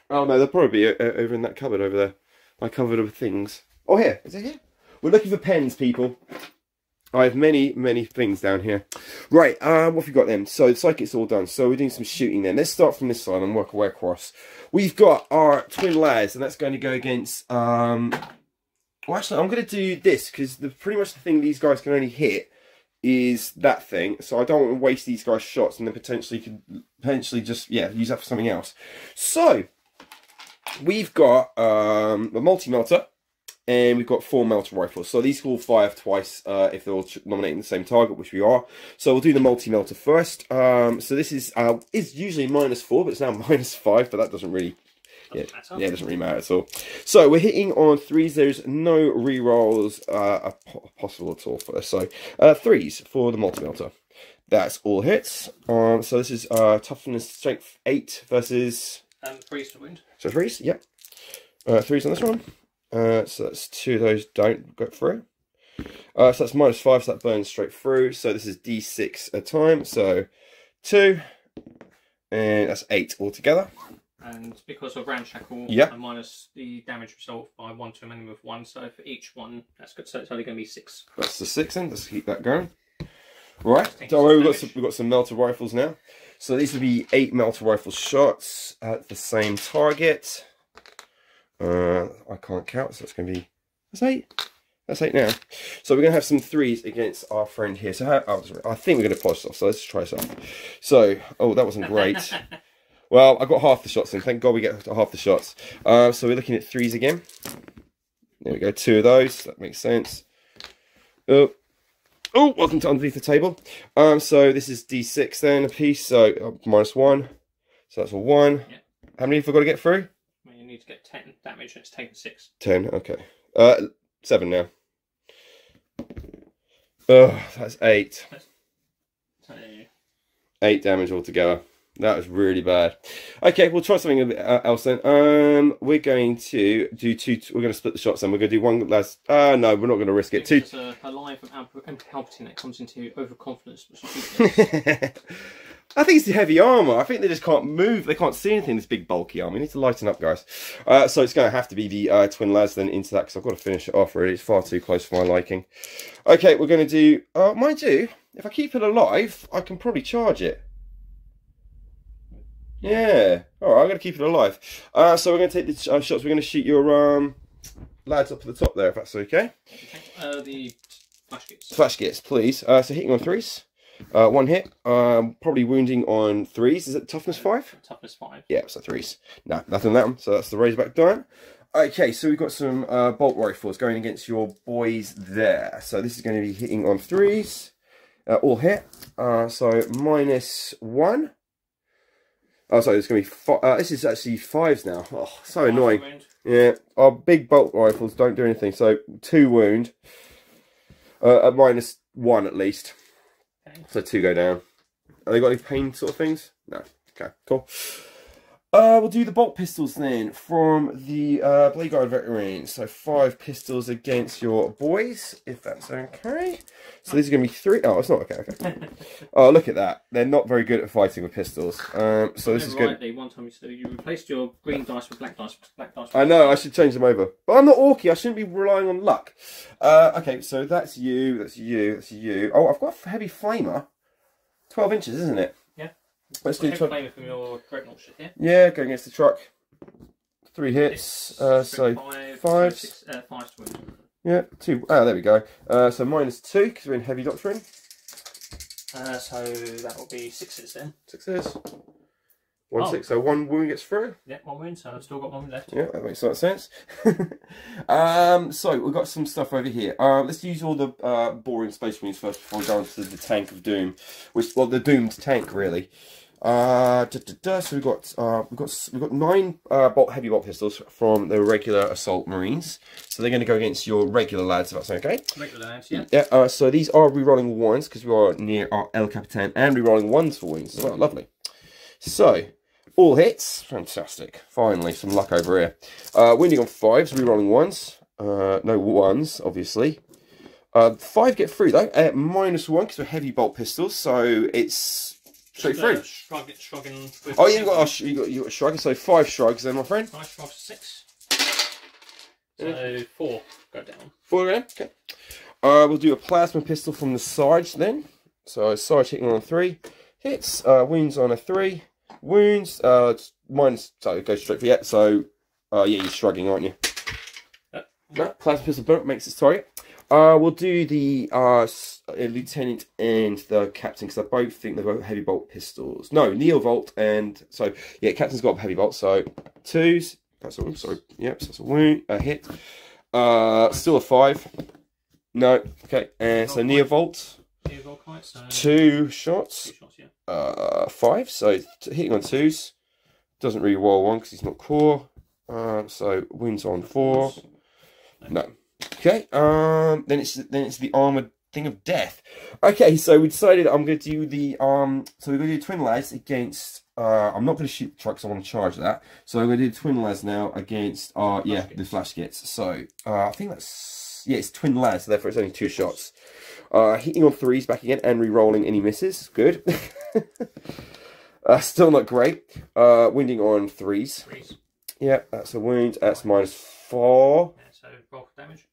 Speaker 1: Oh no, they'll probably be over in that cupboard over there. My cupboard of things. Oh, here. Is it here? We're looking for pens, people. I have many, many things down here. Right, what have we got then? So, it's like it's all done. So, we're doing some shooting then. Let's start from this side and work our way across. We've got our twin lads, and that's going to go against... Well, actually, I'm going to do this, because pretty much the thing these guys can only hit is that thing. So, I don't want to waste these guys' shots, and then potentially just, yeah, use that for something else. So, we've got a multi-melter. And we've got 4 melter rifles. So these will fire twice if they're all nominating the same target, which we are. So we'll do the multi-melter first. So this is usually -4, but it's now -5, but that doesn't really... Yeah, it doesn't really matter at all. So we're hitting on 3s. There's no re-rolls possible at all for this. So 3s for the multi-melter. That's all hits. So this is toughness strength 8 versus...
Speaker 2: 3s to wound.
Speaker 1: So 3s, yep. 3s on this one. So that's 2 of those don't go through. So that's -5, so that burns straight through. So this is D6 a time. So 2, and that's 8 altogether.
Speaker 2: And because of ramshackle,
Speaker 1: yep.
Speaker 2: I minus the damage result by 1 to a minimum of 1. So for each one, that's good. So it's only going to be 6.
Speaker 1: That's the 6 then. Let's keep that going. Right. Don't worry, we've got some melter rifles now. So these would be 8 melter rifle shots at the same target. I can't count, so it's going to be... That's 8. That's 8 now. So we're going to have some 3s against our friend here. So I think we're going to polish off, so let's try some. So, oh, that wasn't great. Well, I got half the shots in. Thank God we get half the shots. So we're looking at 3s again. There we go, 2 of those. That makes sense. Oh, welcome to underneath the table. So this is D6 then a piece. So -1. So that's a 1. Yep. How many have I got to get through?
Speaker 2: You need to get 10 damage, and it's taken 6.
Speaker 1: 10, okay. 7 now. Oh, that's 8. 8 damage altogether. That was really bad. Okay, we'll try something a bit else then. We're going to do 2. We're going to split the shots then. We're going to do 1 last. No, we're not going to risk it. 2.
Speaker 2: There's a line from Palpatine that comes into overconfidence.
Speaker 1: I think it's the heavy armor. I think they just can't move. They can't see anything. This big bulky armor. You need to lighten up, guys. So it's going to have to be the twin lads then into that because I've got to finish it off. Really, it's far too close for my liking. Okay, we're going to do. Mind you, if I keep it alive, I can probably charge it. Yeah. All right, I'm going to keep it alive. So we're going to take the shots. We're going to shoot your lads up at the top there, if that's okay.
Speaker 2: The flash gits.
Speaker 1: Flash gits, please. So hitting on 3s. 1 hit. Probably wounding on 3s. Is it toughness 5?
Speaker 2: Toughness 5.
Speaker 1: Yeah, so 3s. No, nothing on that one. So that's the Razorback done. Okay, so we've got some bolt rifles going against your boys there. So this is going to be hitting on 3s. All hit. So -1. Oh, sorry, it's going to be... this is actually 5s now. Oh, so annoying. Yeah, our big bolt rifles don't do anything. So 2 wound. At -1 at least. Okay. So 2 go down. Have they got any pain sort of things? No. Okay, cool. We'll do the bolt pistols then from the Blade Guard veterans. So 5 pistols against your boys, if that's okay. So these are going to be 3. Oh, it's not okay. Okay. Oh, look at that. They're not very good at fighting with pistols. So this is good.
Speaker 2: One time you replaced your green dice with black dice.
Speaker 1: I know. I should change them over. But I'm not Orky. I shouldn't be relying on luck. Okay, so that's you. That's you. That's you. Oh, I've got a heavy flamer. 12 inches, isn't it? Let's do
Speaker 2: from your dreadnought shit here.
Speaker 1: Yeah, going against the truck. 3 hits. So 5s.
Speaker 2: 5 to win.
Speaker 1: Yeah, 2. Ah, there we go. So -2 because we're in heavy doctrine.
Speaker 2: So that will be 6 hits then.
Speaker 1: 6 hits. 1 6. So 1 wound gets through.
Speaker 2: Yeah, 1 wound. So I've still got 1 left.
Speaker 1: Yeah, that makes a lot of sense. So we've got some stuff over here. Let's use all the boring space marines first before we go on to the tank of doom, well, the doomed tank really. So we've got 9 heavy bolt pistols from the regular assault marines. So they're going to go against your regular lads, if that's okay.
Speaker 2: Regular lads, yeah.
Speaker 1: Yeah. So these are rerolling 1s because we are near our El Capitan, and rerolling 1s for wounds as well. Lovely. So all hits, fantastic. Finally, some luck over here. Wounding on 5s, rerolling 1s. No 1s, obviously. 5 get through though at -1 because we're heavy bolt pistols, so it's straight through.
Speaker 2: Shrugging.
Speaker 1: Oh, you got a shrug. So 5 shrugs then, my friend.
Speaker 2: 5 shrugs, 6. So 4 go down.
Speaker 1: 4 go down. Okay. We'll do a plasma pistol from the Sarge then. So Sarge hitting on 3 hits. Wounds on a 3. Wounds. Minus. So it goes straight for yet. So yeah, you're shrugging, aren't you? No, plasma pistol bullet makes its target. We'll do the lieutenant and the captain because I both think they're both heavy bolt pistols. No, Neovolt and so yeah, captain's got a heavy bolt. So 2s. That's a sorry. Yep, so that's a wound, a hit. Still a 5. No. Okay, and so Neovolt.
Speaker 2: Neovolt, so
Speaker 1: 2 shots. 2 shots,
Speaker 2: yeah.
Speaker 1: 5. So hitting on 2s. Doesn't really roll 1 because he's not core. So wounds on 4. No. Okay. Then it's the armored thing of death. Okay, so we decided I'm going to do the so we're going to do twin lads against. I'm not going to shoot the trucks. I want to charge that. So I'm going to do twin lads now against. Yeah, the flash gets. So I think that's it's twin lads. So therefore it's only 2 shots. Hitting on 3s back again and re-rolling any misses. Good. Still not great. Wounding on 3s. 3s. Yeah, that's a wound. That's -4.
Speaker 2: Yeah, so roll for damage.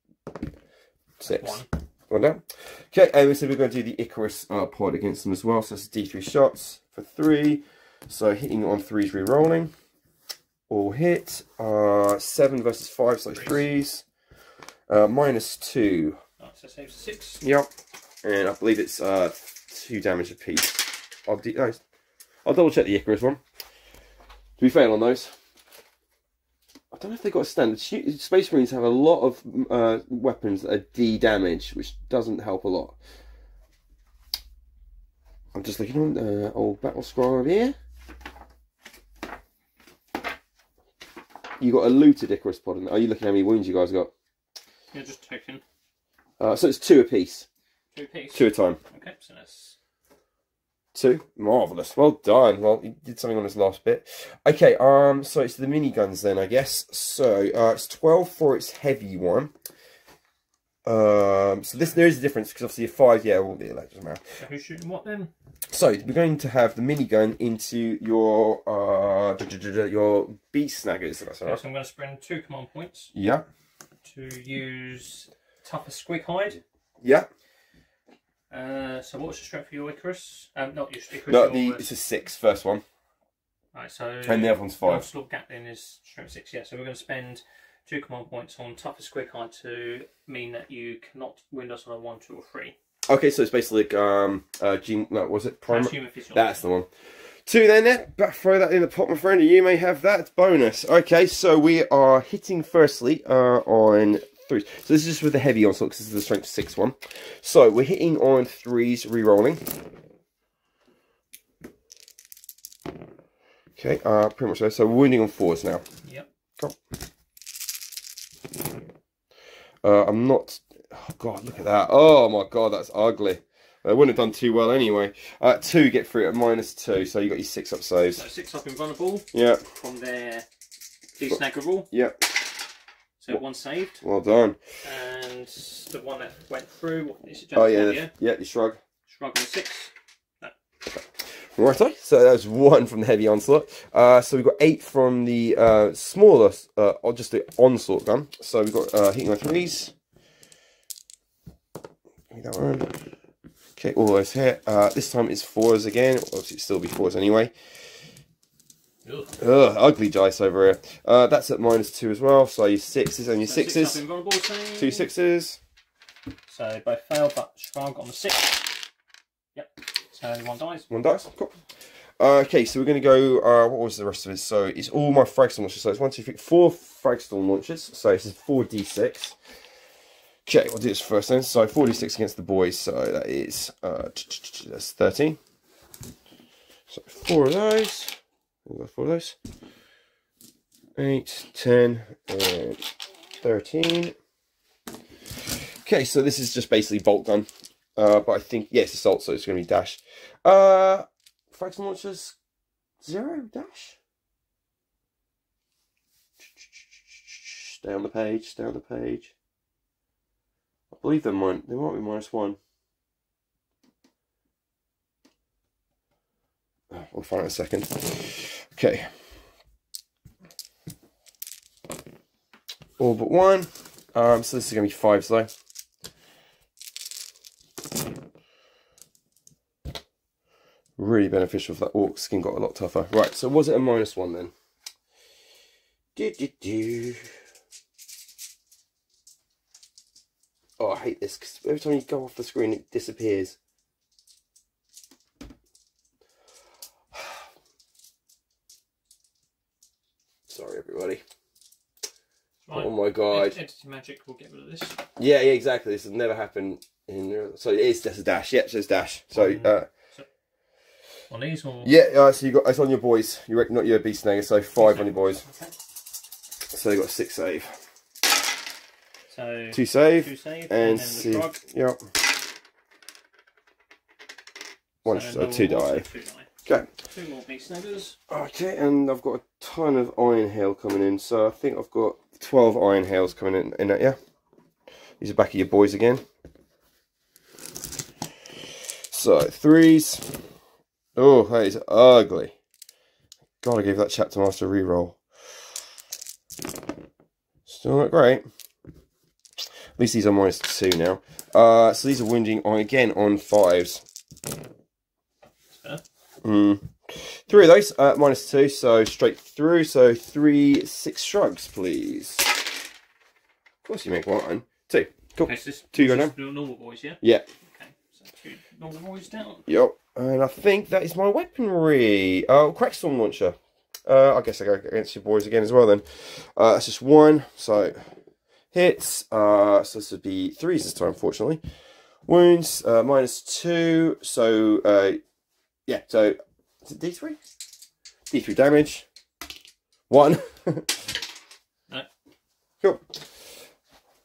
Speaker 1: 6. 1 down. Okay, and so we're going to do the Icarus pod against them as well. So that's D3 shots for 3. So hitting on 3s, re-rolling. All hit. 7 versus 5, so 3s. -2.
Speaker 2: Oh, so saves 6.
Speaker 1: Yep. And I believe it's 2 damage apiece. I'll double check the Icarus one. To be fair on those. I don't know if they've got a standard. Space Marines have a lot of weapons that are D damage, which doesn't help a lot. I'm just looking on old battle scroll over here. You got a looted Icarus pod. Are you looking at how many wounds you guys got?
Speaker 2: Yeah, just checking.
Speaker 1: So it's 2 apiece.
Speaker 2: 2 apiece.
Speaker 1: 2 at a time.
Speaker 2: Okay, so that's
Speaker 1: 2. Marvellous. Well done. Well, he did something on his last bit. Okay, so it's the miniguns then, I guess. So it's 12 for its heavy one. So there is a difference because obviously a 5, yeah, well, that doesn't matter.
Speaker 2: So who's shooting what then?
Speaker 1: So we're going to have the minigun into your beast snaggers. That's all right.
Speaker 2: So I'm going to spend 2 command points.
Speaker 1: Yeah.
Speaker 2: To use tougher squig hide.
Speaker 1: Yeah.
Speaker 2: So what was the strength for your Icarus? Not your Icarus.
Speaker 1: No, it's a 6, first one.
Speaker 2: Right, so
Speaker 1: and the other one's 5.
Speaker 2: Slot gap then is strength 6. Yeah, so we're going to spend 2 command points on tougher squig hide to mean that you cannot wound us on a 1, 2, or 3.
Speaker 1: Okay, so it's basically like was it primal? That's the one. 2 then there. Throw that in the pot, my friend, and you may have that bonus. Okay, so we are hitting firstly on 3s. So this is just with the heavy onslaught because this is the strength 6 one. So we're hitting on 3s, re-rolling. Okay, pretty much so. So we're wounding on 4s now.
Speaker 2: Yep.
Speaker 1: Cool. I'm not. Oh god, look at that. Oh my god, that's ugly. I wouldn't have done too well anyway. 2 get through at -2, so you got your 6 up saves.
Speaker 2: So 6 up invulnerable.
Speaker 1: Yeah.
Speaker 2: From their desnaggable.
Speaker 1: Yep.
Speaker 2: So 1 saved.
Speaker 1: Well done.
Speaker 2: And the one that went through. Is it
Speaker 1: oh yeah, yeah, you shrug.
Speaker 2: Shrug on 6. No.
Speaker 1: Righto. So that was 1 from the heavy onslaught. So we've got 8 from the smaller, or just the onslaught gun. So we've got hitting on 3s. Give me that one. Okay, all those hit. This time it's 4s again. Obviously, it'll still be 4s anyway. Ugh, ugly dice over here. That's at -2 as well. So your 6s and your 6s. 2 6s.
Speaker 2: So both fail, but shrug on the 6. Yep. So 1 dies.
Speaker 1: 1 dice. Cool. Okay, so we're going to go. What was the rest of it? So it's all my Fragstorm launchers. So it's 1, 2, 3, 4 Fragstorm launchers. So this is 4d6. Okay, we'll do this first then. So 4d6 against the boys. So that is that's 13. So 4 of those. We'll go 4 of those. 8, 10, and 13. Okay, so this is just basically bolt gun. But I think yes, assault. So it's going to be dash. Fraction launchers 0 dash. Stay on the page. Stay on the page. I believe they might be -1. We'll find it in a second. Okay. All but one. So this is going to be 5s though. Really beneficial if that orc skin got a lot tougher. Right, so was it a -1 then? Oh, I hate this because every time you go off the screen it disappears. Sorry everybody. Right. Oh my god.
Speaker 2: Entity magic will get rid of this.
Speaker 1: Yeah, exactly. This has never happened in... So it is just a dash. Yep, so it's dash. So,
Speaker 2: on these or...
Speaker 1: Yeah, so you got... It's on your boys. You reckon not your beast snagger, so 5 on your boys. Okay. So they got a 6 save.
Speaker 2: So
Speaker 1: 2 save.
Speaker 2: 2 save.
Speaker 1: And see... Yep. One, so 2 die.
Speaker 2: 2 die.
Speaker 1: Okay.
Speaker 2: 2 more beast snaggers.
Speaker 1: Okay, and I've got a ton of iron hail coming in, so I think I've got 12 iron hails coming in that, yeah? These are back at your boys again. So, 3s. Oh, that is ugly. God, I gave that chapter master a reroll. Still not great. At least these are -2 now. So these are wounding on again on 5s. 3 of those, -2, so straight through. So 3 6 shrugs, please. Of course, you make 1. 2. Cool.
Speaker 2: Okay, so
Speaker 1: 2 go down.
Speaker 2: Normal boys, yeah?
Speaker 1: Yeah.
Speaker 2: Okay, so 2 normal boys down.
Speaker 1: Yep. And I think that is my weaponry. Oh, Crackstorm launcher. I guess I go against your boys again as well then. That's just 1. So hits. So this would be 3s this time, unfortunately. Wounds, -2. So yeah, so is it D3? D3 damage. 1.
Speaker 2: No.
Speaker 1: Cool.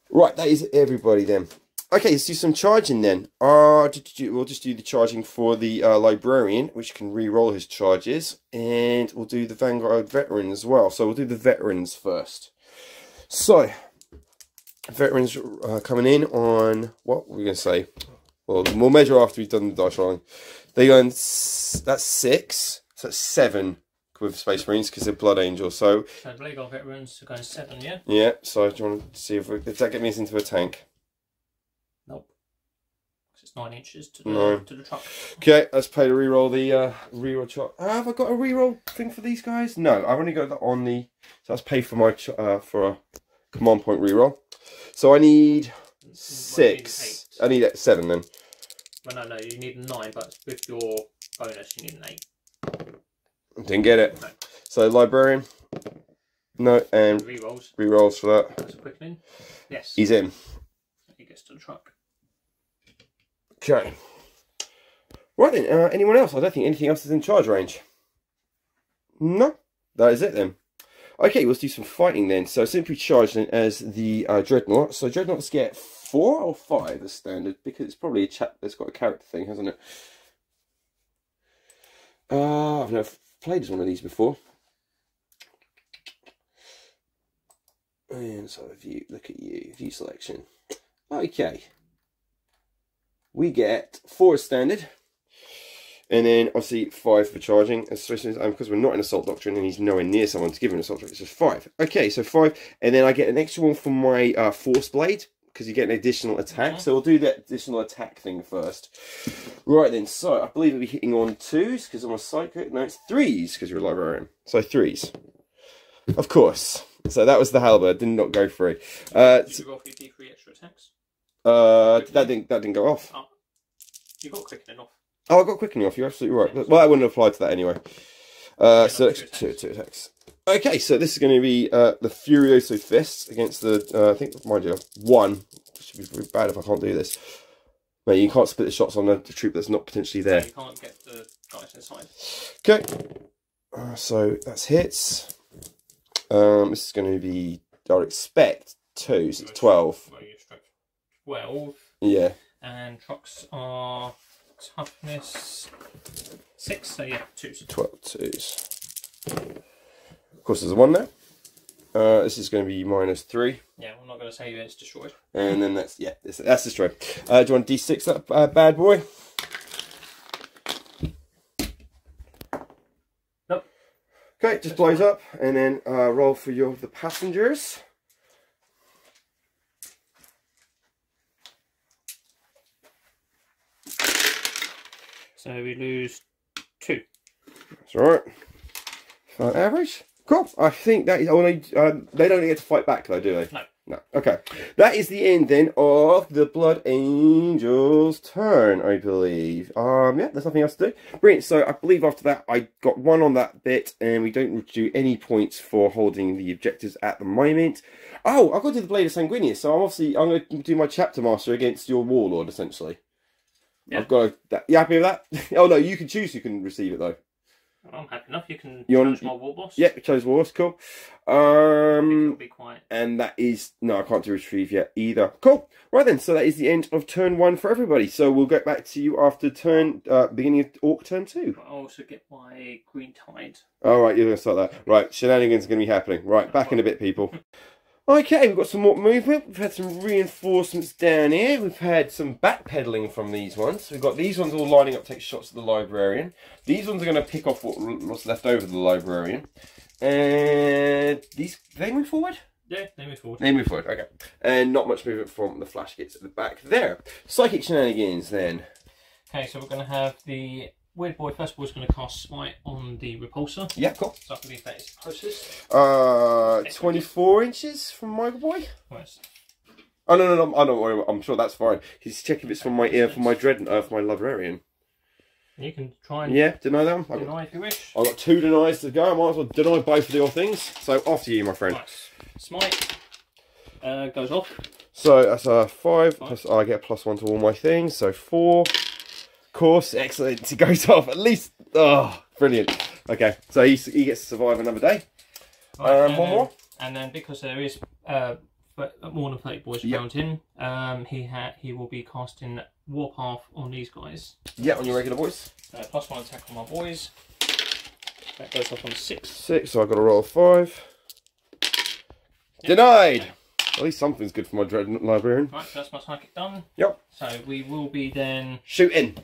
Speaker 1: Right, that is everybody then. Okay, let's do some charging then. We'll just do the charging for the librarian, which can re-roll his charges, and we'll do the Vanguard veteran as well. So we'll do the veterans first. So veterans coming in on what we're going to say. Well, we'll measure after we've done the dice rolling. They go in, that's 6, so that's 7 with Space Marines because they're Blood Angels. So
Speaker 2: the Vanguard veterans are going 7, yeah?
Speaker 1: Yeah, so do you want to see if that gets me into a tank?
Speaker 2: Nope. It's 9 inches to the truck.
Speaker 1: Okay, let's play to reroll the reroll chart. Have I got a reroll thing for these guys? No, I've only got that on the. So let's pay for my for a command point reroll. So I need 6. I need 7 then.
Speaker 2: Well, no, you need 9, but with your bonus, you need an 8.
Speaker 1: Didn't get it.
Speaker 2: No.
Speaker 1: So librarian. No, and rerolls for that.
Speaker 2: That's a quickening. Yes.
Speaker 1: He's in.
Speaker 2: He gets to the truck.
Speaker 1: Okay. Right then, anyone else? I don't think anything else is in charge range. No, that is it then. Okay, let's do some fighting then. So simply charge then as the Dreadnought. So Dreadnoughts get 4 or 5 as standard, because it's probably a chap that's got a character thing, hasn't it? I've never played as one of these before. And so view, look at you, view selection. Okay. We get 4 as standard. And then obviously 5 for charging, especially because we're not in Assault Doctrine and he's nowhere near someone to give him an Assault Doctrine. It's just 5. Okay, so 5. And then I get an extra one for my Force Blade, because you get an additional attack. So we'll do that additional attack thing first. Right then, so I believe it'll be hitting on 2s because I'm a Psychic. No, it's 3s because you're a Librarian. So 3s. Of course. So that was the Halberd, did not go through.
Speaker 2: Did you go off your D3 extra attacks?
Speaker 1: That didn't go off.
Speaker 2: Oh. You got quickening off.
Speaker 1: Oh, I got quickening off. You're absolutely right. Well, that wouldn't apply to that anyway. So 2 attacks. Okay, so this is going to be the Furioso Fists against the. I think, mind you, 1. It should be very bad if I can't do this. Mate, you can't split the shots on the troop that's not potentially there.
Speaker 2: So you can't get the guys inside.
Speaker 1: Okay. So that's hits. This is going to be. I would expect 2, so it's 12.
Speaker 2: Well, you struck 12.
Speaker 1: Yeah.
Speaker 2: And trucks are toughness 6, so yeah, 2s.
Speaker 1: 12 2s. Of course, there's a 1 there. This is going to be -3.
Speaker 2: Yeah, I'm not going to say it's destroyed.
Speaker 1: And then that's that's destroyed. Do you want D6 that bad boy? Okay, it just blows up, and then roll for the passengers.
Speaker 2: So we lose 2.
Speaker 1: That's alright. Average. Cool. I think that is. Oh, they don't get to fight back though, do they?
Speaker 2: No.
Speaker 1: No. Okay. That is the end then of the Blood Angel's turn, I believe. Yeah, there's nothing else to do. Brilliant. So I believe after that I got 1 on that bit, and we don't do any points for holding the objectives at the moment. Oh, I've got to do the Blade of Sanguinius, so I'm going to do my chapter master against your warlord essentially. Yeah. I've got that. You happy with that? Oh no, you can choose who can receive it though.
Speaker 2: I'm happy enough. You can choose my Warboss.
Speaker 1: Yeah, chose Warboss. Cool.
Speaker 2: It'll be quiet.
Speaker 1: And that is no, I can't do retrieve yet either. Cool. Right then, so that is the end of turn 1 for everybody. So we'll get back to you after beginning of Orc turn 2.
Speaker 2: I'll also get my Green Tide.
Speaker 1: All right, you're gonna start that. Right, shenanigans are gonna be happening. Right, back in a bit, people. Okay, we've got some more movement. We've had some reinforcements down here. We've had some backpedaling from these ones. We've got these ones all lining up to take shots at the librarian. These ones are going to pick off what's left over the librarian. And these, they move forward?
Speaker 2: Yeah, they move forward.
Speaker 1: They move forward, okay. And not much movement from the flash gets at the back there. Psychic shenanigans then.
Speaker 2: Okay, so we're going to have the Weird Boy. First boy is going to cast Smite on the repulsor.
Speaker 1: Yeah, cool.
Speaker 2: So I believe that is closest.
Speaker 1: 24 inches from my boy.
Speaker 2: Where's...
Speaker 1: Oh no, I don't worry. I'm sure that's fine. He's checking if it's from my ear, from my dread, for my librarian.
Speaker 2: You can try and
Speaker 1: deny them.
Speaker 2: Deny if you wish.
Speaker 1: I've got 2 denies to go. I might as well deny both of your things. So after you, my friend.
Speaker 2: Right. Smite goes off.
Speaker 1: So that's a 5. Plus, I get a +1 to all my things. So 4. Of course, excellent. He goes off at least. Oh, brilliant. Okay, so he gets to survive another day.
Speaker 2: Right,
Speaker 1: one more.
Speaker 2: And then because there is more than 30 boys around him, he will be casting Warpath on these guys.
Speaker 1: Yeah, on your regular boys.
Speaker 2: +1 attack on my boys. That goes off on 6. 6.
Speaker 1: So I've got to roll 5. Yep. Denied. At least something's good for my dread librarian.
Speaker 2: Right, so that's my psychic done.
Speaker 1: Yep.
Speaker 2: So we will be then
Speaker 1: shooting.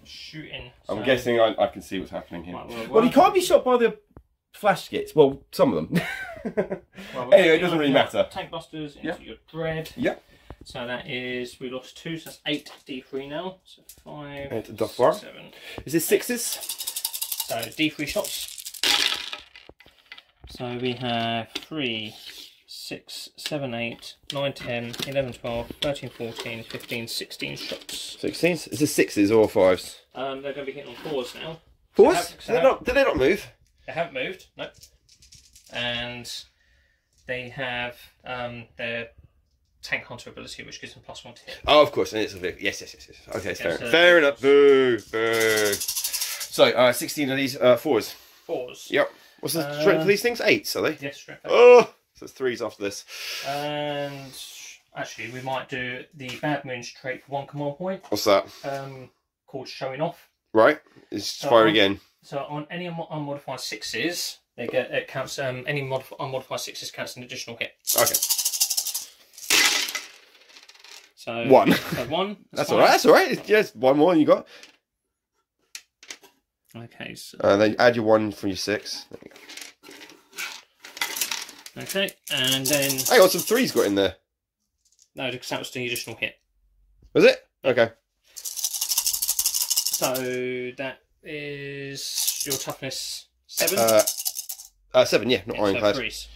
Speaker 2: I'm
Speaker 1: guessing I can see what's happening here. Right, well, he can't be shot by the flash skits. Well, some of them. Anyway, it doesn't really matter.
Speaker 2: Tank busters into your dread.
Speaker 1: Yep.
Speaker 2: So that is, we lost 2, so that's 8 D3 now. So 5,
Speaker 1: 8
Speaker 2: 7.
Speaker 1: Is this 6s?
Speaker 2: So D3 shots. So we have 3, 6, 7, 8, 9, 10, 11, 12, 13, 14, 15, 16 shots.
Speaker 1: 16s? Is this 6s or 5s?
Speaker 2: They're going to be hitting on 4s now.
Speaker 1: 4s? Did they not move?
Speaker 2: They haven't moved, no. And they have their Tank Hunter ability, which gives them +1 to hit.
Speaker 1: Oh, of course, and it's a vehicle. Yes. Okay, it's fair. Fair enough. Boo. So, 16 of these 4s.
Speaker 2: 4s.
Speaker 1: Yep. What's the strength of these things? 8s, are they?
Speaker 2: Yes, strength 8.
Speaker 1: Oh! So it's 3s after this.
Speaker 2: And actually, we might do the Bad Moon's trait for 1 command point.
Speaker 1: What's that?
Speaker 2: Called Showing Off.
Speaker 1: Right. It's fire again.
Speaker 2: So on any unmodified 6s, they get it counts. Any unmodified 6s counts an additional hit.
Speaker 1: Okay.
Speaker 2: So
Speaker 1: 1.
Speaker 2: So 1.
Speaker 1: That's all right. That's all right. Just 1 more you got.
Speaker 2: Okay. So
Speaker 1: then add your 1 from your 6. There you go.
Speaker 2: Okay, and then...
Speaker 1: Hey, what some 3s got in there?
Speaker 2: No, because that was the additional hit.
Speaker 1: Was it? Okay.
Speaker 2: So that is your toughness 7?
Speaker 1: 7, yeah, not ironclad.
Speaker 2: 3s.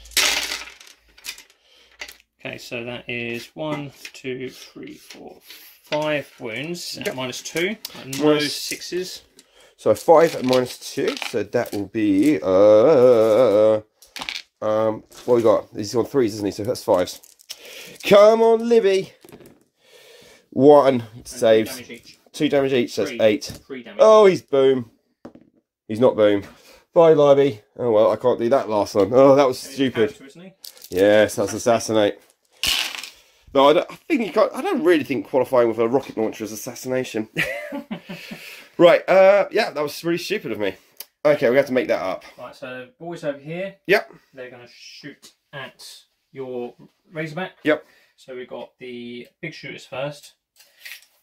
Speaker 2: Okay, so that is 1, 2, 3, 4, 5 wounds at -2. And no 6s.
Speaker 1: So 5 at -2, so that will be... what we got? He's on 3s, isn't he? So that's 5s. Come on, Libby. 1 saved. 2 damage each. So that's 8.
Speaker 2: 3 damage.
Speaker 1: Oh, he's boom. He's not boom. Bye, Libby. Oh well, I can't do that last one. Oh, that was stupid. Yes, that's assassinate. No, I think you can't. I don't really think qualifying with a rocket launcher is assassination. Right. Yeah, that was really stupid of me. Okay, we have to make that up.
Speaker 2: Right, so boys over here.
Speaker 1: Yep.
Speaker 2: They're going to shoot at your Razorback.
Speaker 1: Yep.
Speaker 2: So we've got the big shooters first.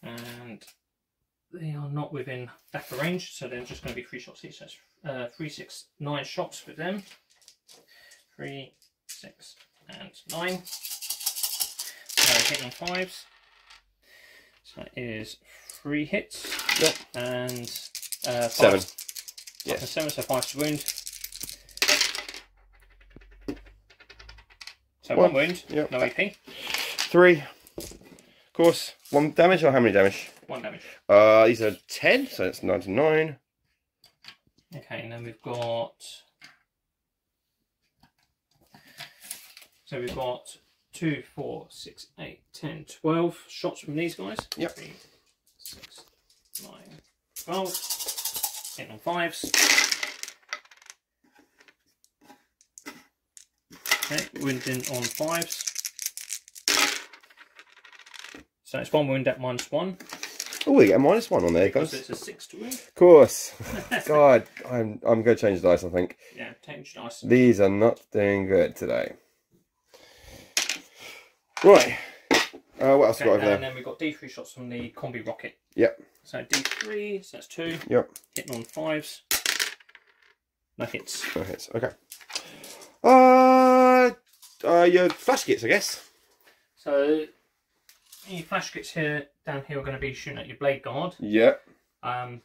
Speaker 2: And they are not within backer range, so they're just going to be 3 shots each. So that's 3, 6, 9 shots with them. 3, 6, and 9. So hitting on 5s. So that is 3 hits.
Speaker 1: Yep.
Speaker 2: And
Speaker 1: 7.
Speaker 2: Yes. 7, so 5 to wound. So 1 wound,
Speaker 1: yep.
Speaker 2: no AP.
Speaker 1: 3. Of course, 1 damage, or how many damage?
Speaker 2: 1 damage.
Speaker 1: These are 10, so it's 99.
Speaker 2: Okay, and then we've got... So we've got 2, 4, 6, 8, 10, 12 shots from these guys.
Speaker 1: Yep.
Speaker 2: 3, 6, 9, 12. Hitting on 5s. Okay, wounding on 5s. So it's 1 wound at -1.
Speaker 1: Oh, we get a -1 on there,
Speaker 2: because
Speaker 1: guys.
Speaker 2: it's a 6 to wound.
Speaker 1: Of course. God, I'm going to change the dice, I think.
Speaker 2: Yeah, change dice.
Speaker 1: These are not doing good today. Right. What else got over there?
Speaker 2: And then we've got D3 shots from the combi rocket.
Speaker 1: Yep.
Speaker 2: So D3, so that's 2.
Speaker 1: Yep.
Speaker 2: Hitting on 5s. No hits.
Speaker 1: No hits. Okay. Your flash kits, I guess.
Speaker 2: So your flash kits here down here are going to be shooting at your blade guard.
Speaker 1: Yep.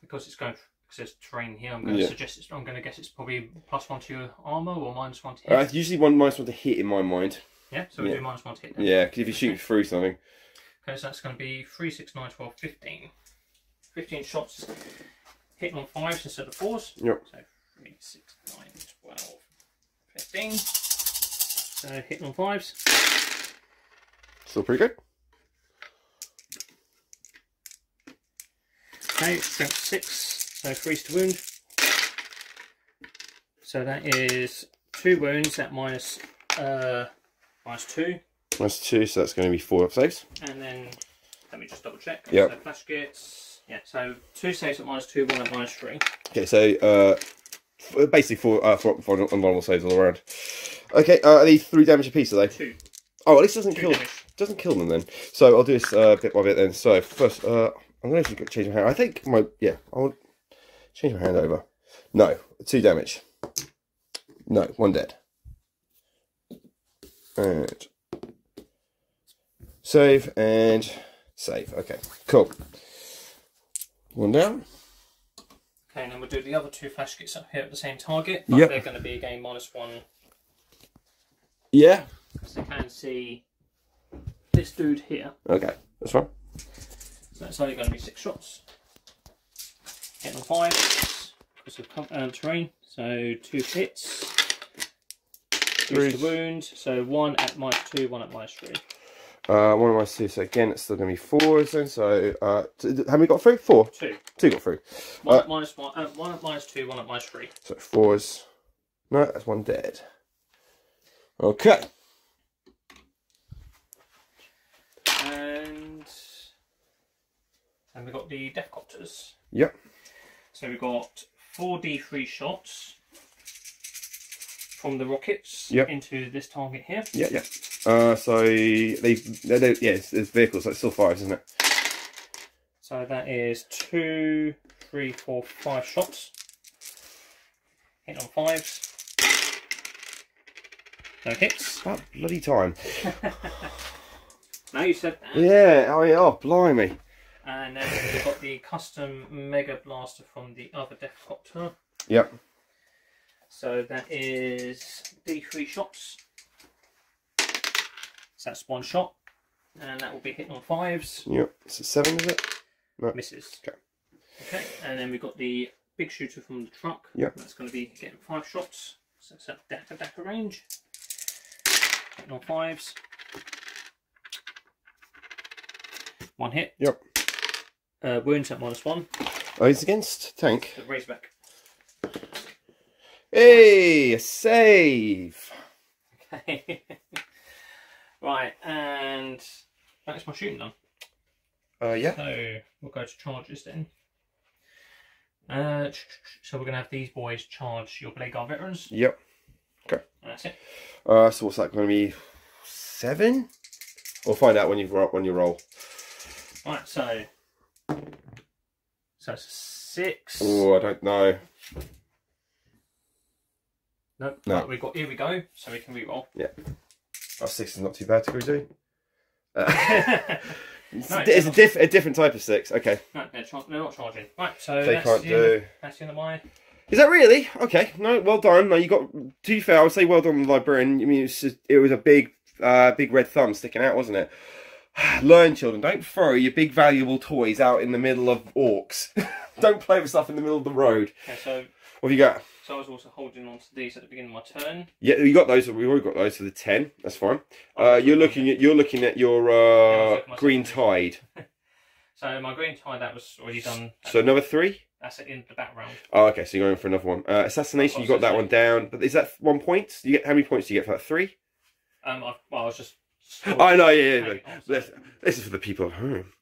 Speaker 2: Because it's going because there's terrain here. I'm going to suggest it's. I'm going to guess it's probably +1 to your armor or -1 to hit.
Speaker 1: It's usually -1 to hit in my mind.
Speaker 2: Yeah. So we do -1 to hit. Then.
Speaker 1: Yeah, because if you shoot through something.
Speaker 2: Okay, so that's going to be 3, 6, 9, 12, 15. 15 shots hitting on 5s instead of 4s.
Speaker 1: Yep.
Speaker 2: So 3, 6, 9, 12, 15. So hitting on 5s.
Speaker 1: Still pretty good.
Speaker 2: Okay, strength 6, so 3 to wound. So that is 2 wounds at -2.
Speaker 1: -2, so that's going to be 4 saves.
Speaker 2: And then, let me just double check.
Speaker 1: Yep.
Speaker 2: So flash kits, yeah, so 2 saves at -2, 1 at -3.
Speaker 1: Okay, so basically 4 normal saves all around. Okay, are these 3 damage apiece, are they?
Speaker 2: 2.
Speaker 1: Oh, at least it doesn't
Speaker 2: Damage.
Speaker 1: kill them then. So I'll do this bit by bit then. So first, I'm going to change my hand. I think I'll change my hand over. No, 2 damage. No, 1 dead. And save and save. Okay, cool. 1 down.
Speaker 2: Okay, and then we'll do the other 2 flash kits up here at the same target, but they're going to be again -1.
Speaker 1: Yeah.
Speaker 2: Because they can see this dude here.
Speaker 1: Okay, that's fine.
Speaker 2: So it's only going to be 6 shots. Hitting on 5s because of terrain. So 2 hits. 3 to wound. So 1 at -2, 1 at -3.
Speaker 1: 1 of my 2. So again, it's still going to be 4s then. So how many got through? 4.
Speaker 2: 2.
Speaker 1: 2 got through.
Speaker 2: 1 at -1, 1 at -2, 1 at -3.
Speaker 1: So 4s. No, that's 1 dead. Okay.
Speaker 2: And we've got the Deathcopters.
Speaker 1: Yep.
Speaker 2: So we've got 4 D3 shots from the rockets into this target here.
Speaker 1: Yeah, yeah. So it's vehicles, so it's still 5s, isn't it?
Speaker 2: So that is 2, 3, 4, 5 shots. Hitting on 5s. No hits.
Speaker 1: About bloody time.
Speaker 2: Now you said that.
Speaker 1: Yeah, oh blimey.
Speaker 2: And then we've got the custom Mega Blaster from the other Deathcopter.
Speaker 1: Yep.
Speaker 2: So that is D3 shots. So that's 1 shot. And that will be hitting on 5s.
Speaker 1: Yep. Is it 7, is it? No.
Speaker 2: Misses.
Speaker 1: Okay.
Speaker 2: Okay, and then we've got the big shooter from the truck.
Speaker 1: Yep.
Speaker 2: That's going to be getting 5 shots. So it's at Dapper range. Hitting on 5s. 1 hit.
Speaker 1: Yep.
Speaker 2: Wounds at -1.
Speaker 1: Oh, he's against tank.
Speaker 2: The Razorback.
Speaker 1: Hey, a save.
Speaker 2: Okay. Right, and that's my shooting done.
Speaker 1: Yeah.
Speaker 2: So we'll go to charges then. So we're going to have these boys charge your Blade Guard veterans.
Speaker 1: Yep. Okay.
Speaker 2: And that's it.
Speaker 1: So what's that going to be? 7? We'll find out when you roll.
Speaker 2: Right, so it's 6.
Speaker 1: Oh, I don't know.
Speaker 2: Nope.
Speaker 1: No.
Speaker 2: Right, here we go, so we can reroll.
Speaker 1: Yeah. Oh, 6 is not too bad to go do.
Speaker 2: No,
Speaker 1: It's a different type of 6. Okay.
Speaker 2: No, they're not charging. Right, so
Speaker 1: They can't do.
Speaker 2: That's the end of my.
Speaker 1: Is that really? Okay. No, well done. No, you got. To be fair, I would say well done, the librarian. I mean, it was a big red thumb sticking out, wasn't it? Learn, children. Don't throw your big valuable toys out in the middle of orcs. Don't play with stuff in the middle of the road.
Speaker 2: Okay, so
Speaker 1: what have you got?
Speaker 2: So I was also holding on to these at the beginning of my turn.
Speaker 1: Yeah, you got those. We've already got those for the 10. That's fine. You're looking at your green tide.
Speaker 2: So my green tide, that was already done.
Speaker 1: So another 3.
Speaker 2: That's it in the back round.
Speaker 1: Oh, okay. So you're going for another one. Assassination. You got that one down. But is that 1 point? You get how many points do you get for that? 3?
Speaker 2: Well, I was just.
Speaker 1: I know. Yeah. This is for the people at home.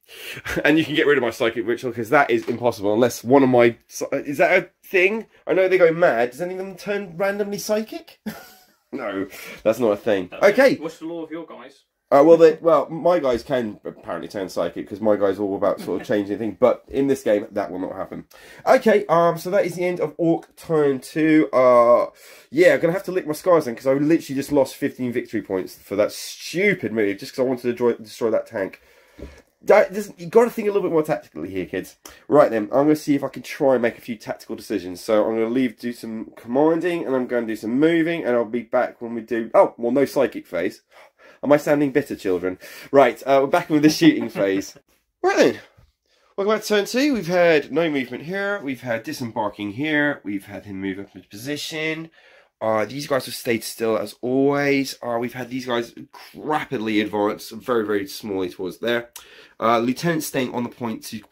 Speaker 1: And you can get rid of my psychic ritual because that is impossible unless one of my... Is that a thing? I know they go mad. Does any of them turn randomly psychic? No, that's not a thing. Okay.
Speaker 2: What's the law of your guys?
Speaker 1: Well, my guys can apparently turn psychic because my guys are all about sort of changing things. But in this game, that will not happen. Okay, so that is the end of Orc turn 2. Yeah, I'm going to have to lick my scars then because I literally just lost 15 victory points for that stupid move just because I wanted to destroy that tank. You've got to think a little bit more tactically here, kids. Right then, I'm going to see if I can try and make a few tactical decisions. So I'm going to do some commanding, and I'm going to do some moving, and I'll be back when we do... Oh, well, no psychic phase. Am I sounding bitter, children? Right, we're back with the shooting phase. Right then, welcome back to turn 2. We've had no movement here. We've had disembarking here. We've had him move up into position. These guys have stayed still as always. We've had these guys rapidly advance very, very smallly towards there. Lieutenant staying on the point to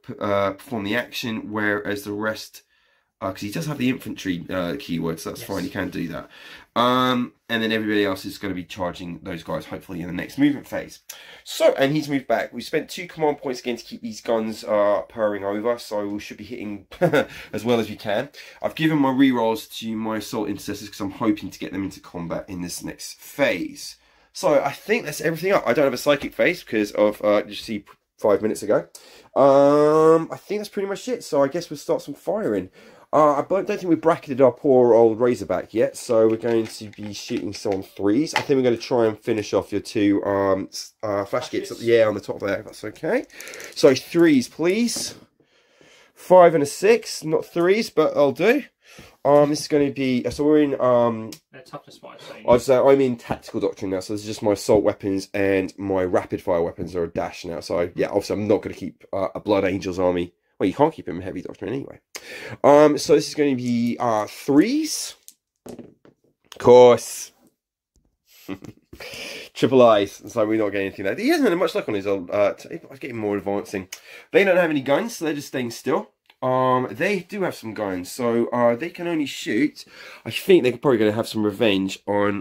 Speaker 1: perform the action, whereas the rest, because he does have the infantry keyword, so that's fine, he can do that. And then everybody else is going to be charging those guys, hopefully, in the next movement phase. So, and he's moved back. We spent 2 command points again to keep these guns purring over, so we should be hitting as well as we can. I've given my rerolls to my assault intercessors because I'm hoping to get them into combat in this next phase. So, I think that's everything up. I don't have a psychic phase because of, you see 5 minutes ago. I think that's pretty much it, so I guess we'll start some firing. I don't think we've bracketed our poor old Razorback yet, so we're going to be shooting some 3s. I think we're going to try and finish off your 2 flash kits, yeah, on the top there, if that's okay. So 3s, please. 5 and a 6, not 3s, but I'll do. This is going to be, so we're in,
Speaker 2: toughness wise,
Speaker 1: I'm in tactical doctrine now, so this is just my assault weapons and my rapid fire weapons are a dash now, so yeah, obviously I'm not going to keep a Blood Angels army. Well, you can't keep him in heavy doctrine anyway. So this is going to be 3s. Of course. Triple eyes. So we're not getting anything there. He hasn't had much luck on his old... I was getting more advancing. They don't have any guns, so they're just staying still. They do have some guns, so they can only shoot. I think they're probably going to have some revenge on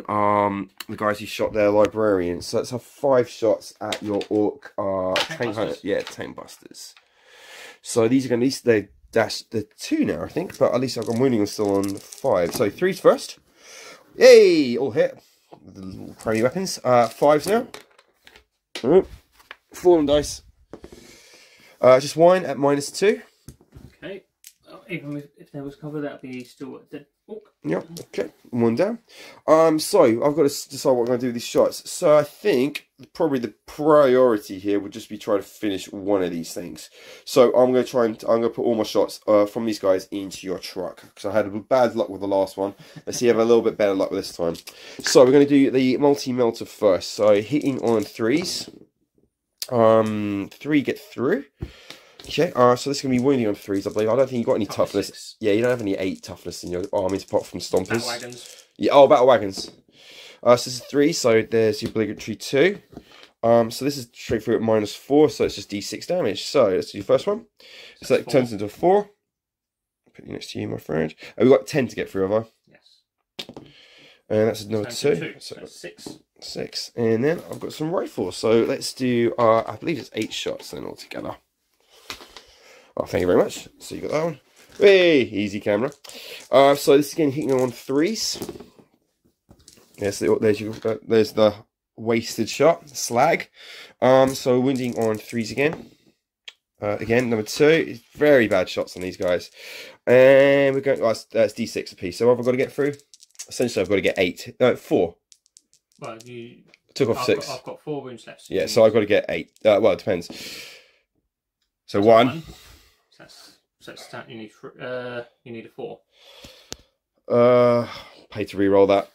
Speaker 1: the guys who shot their librarians. So let's have 5 shots at your orc tank hunter. Yeah, tank busters. So these are going to be, dash the 2 now, I think, but at least I've got wounding still on 5. So 3s first. Yay! All hit. The little crony weapons. 5s now. Oh, fallen dice. Just wine at -2.
Speaker 2: Okay. Even if there was cover, that'd be still a dead orc.
Speaker 1: Yep. Okay. 1 down. So I've got to decide what I'm going to do with these shots. So I think probably the priority here would just be trying to finish one of these things. So I'm going to put all my shots from these guys into your truck because I had bad luck with the last one. Let's see if I have a little bit better luck with this time. So we're going to do the multi-melter first. So hitting on 3s. 3 get through. Okay, so this is going to be wounding on 3s, I believe. I don't think you've got any toughness. 6. Yeah, you don't have any 8 toughness in your armies apart from stompers.
Speaker 2: Battle wagons.
Speaker 1: Yeah, oh, battle wagons. So this is 3, so there's your obligatory 2. So this is straight through at -4, so it's just d6 damage. So let's do your first one. So that turns into a 4. Put you next to you, my friend. We've got 10 to get through, have I?
Speaker 2: Yes.
Speaker 1: And that's another 2.
Speaker 2: So 6.
Speaker 1: 6. And then I've got some rifles. So let's do, I believe it's 8 shots then altogether. Oh, thank you very much. So you got that one. Hey, easy camera. So this is again hitting on 3s. Yes, there's the wasted shot, slag. So wounding on 3s again. Again, number 2. Very bad shots on these guys. And we're going. Oh, that's d6 apiece. So what have I got to get through? essentially I've got to get 8. No, 4.
Speaker 2: Well, you
Speaker 1: took off 6.
Speaker 2: I've got 4 wounds left. So
Speaker 1: yeah, so I've got to get 8. Well, it depends. So 1.
Speaker 2: So that's you need you need a 4.
Speaker 1: Pay to re-roll that.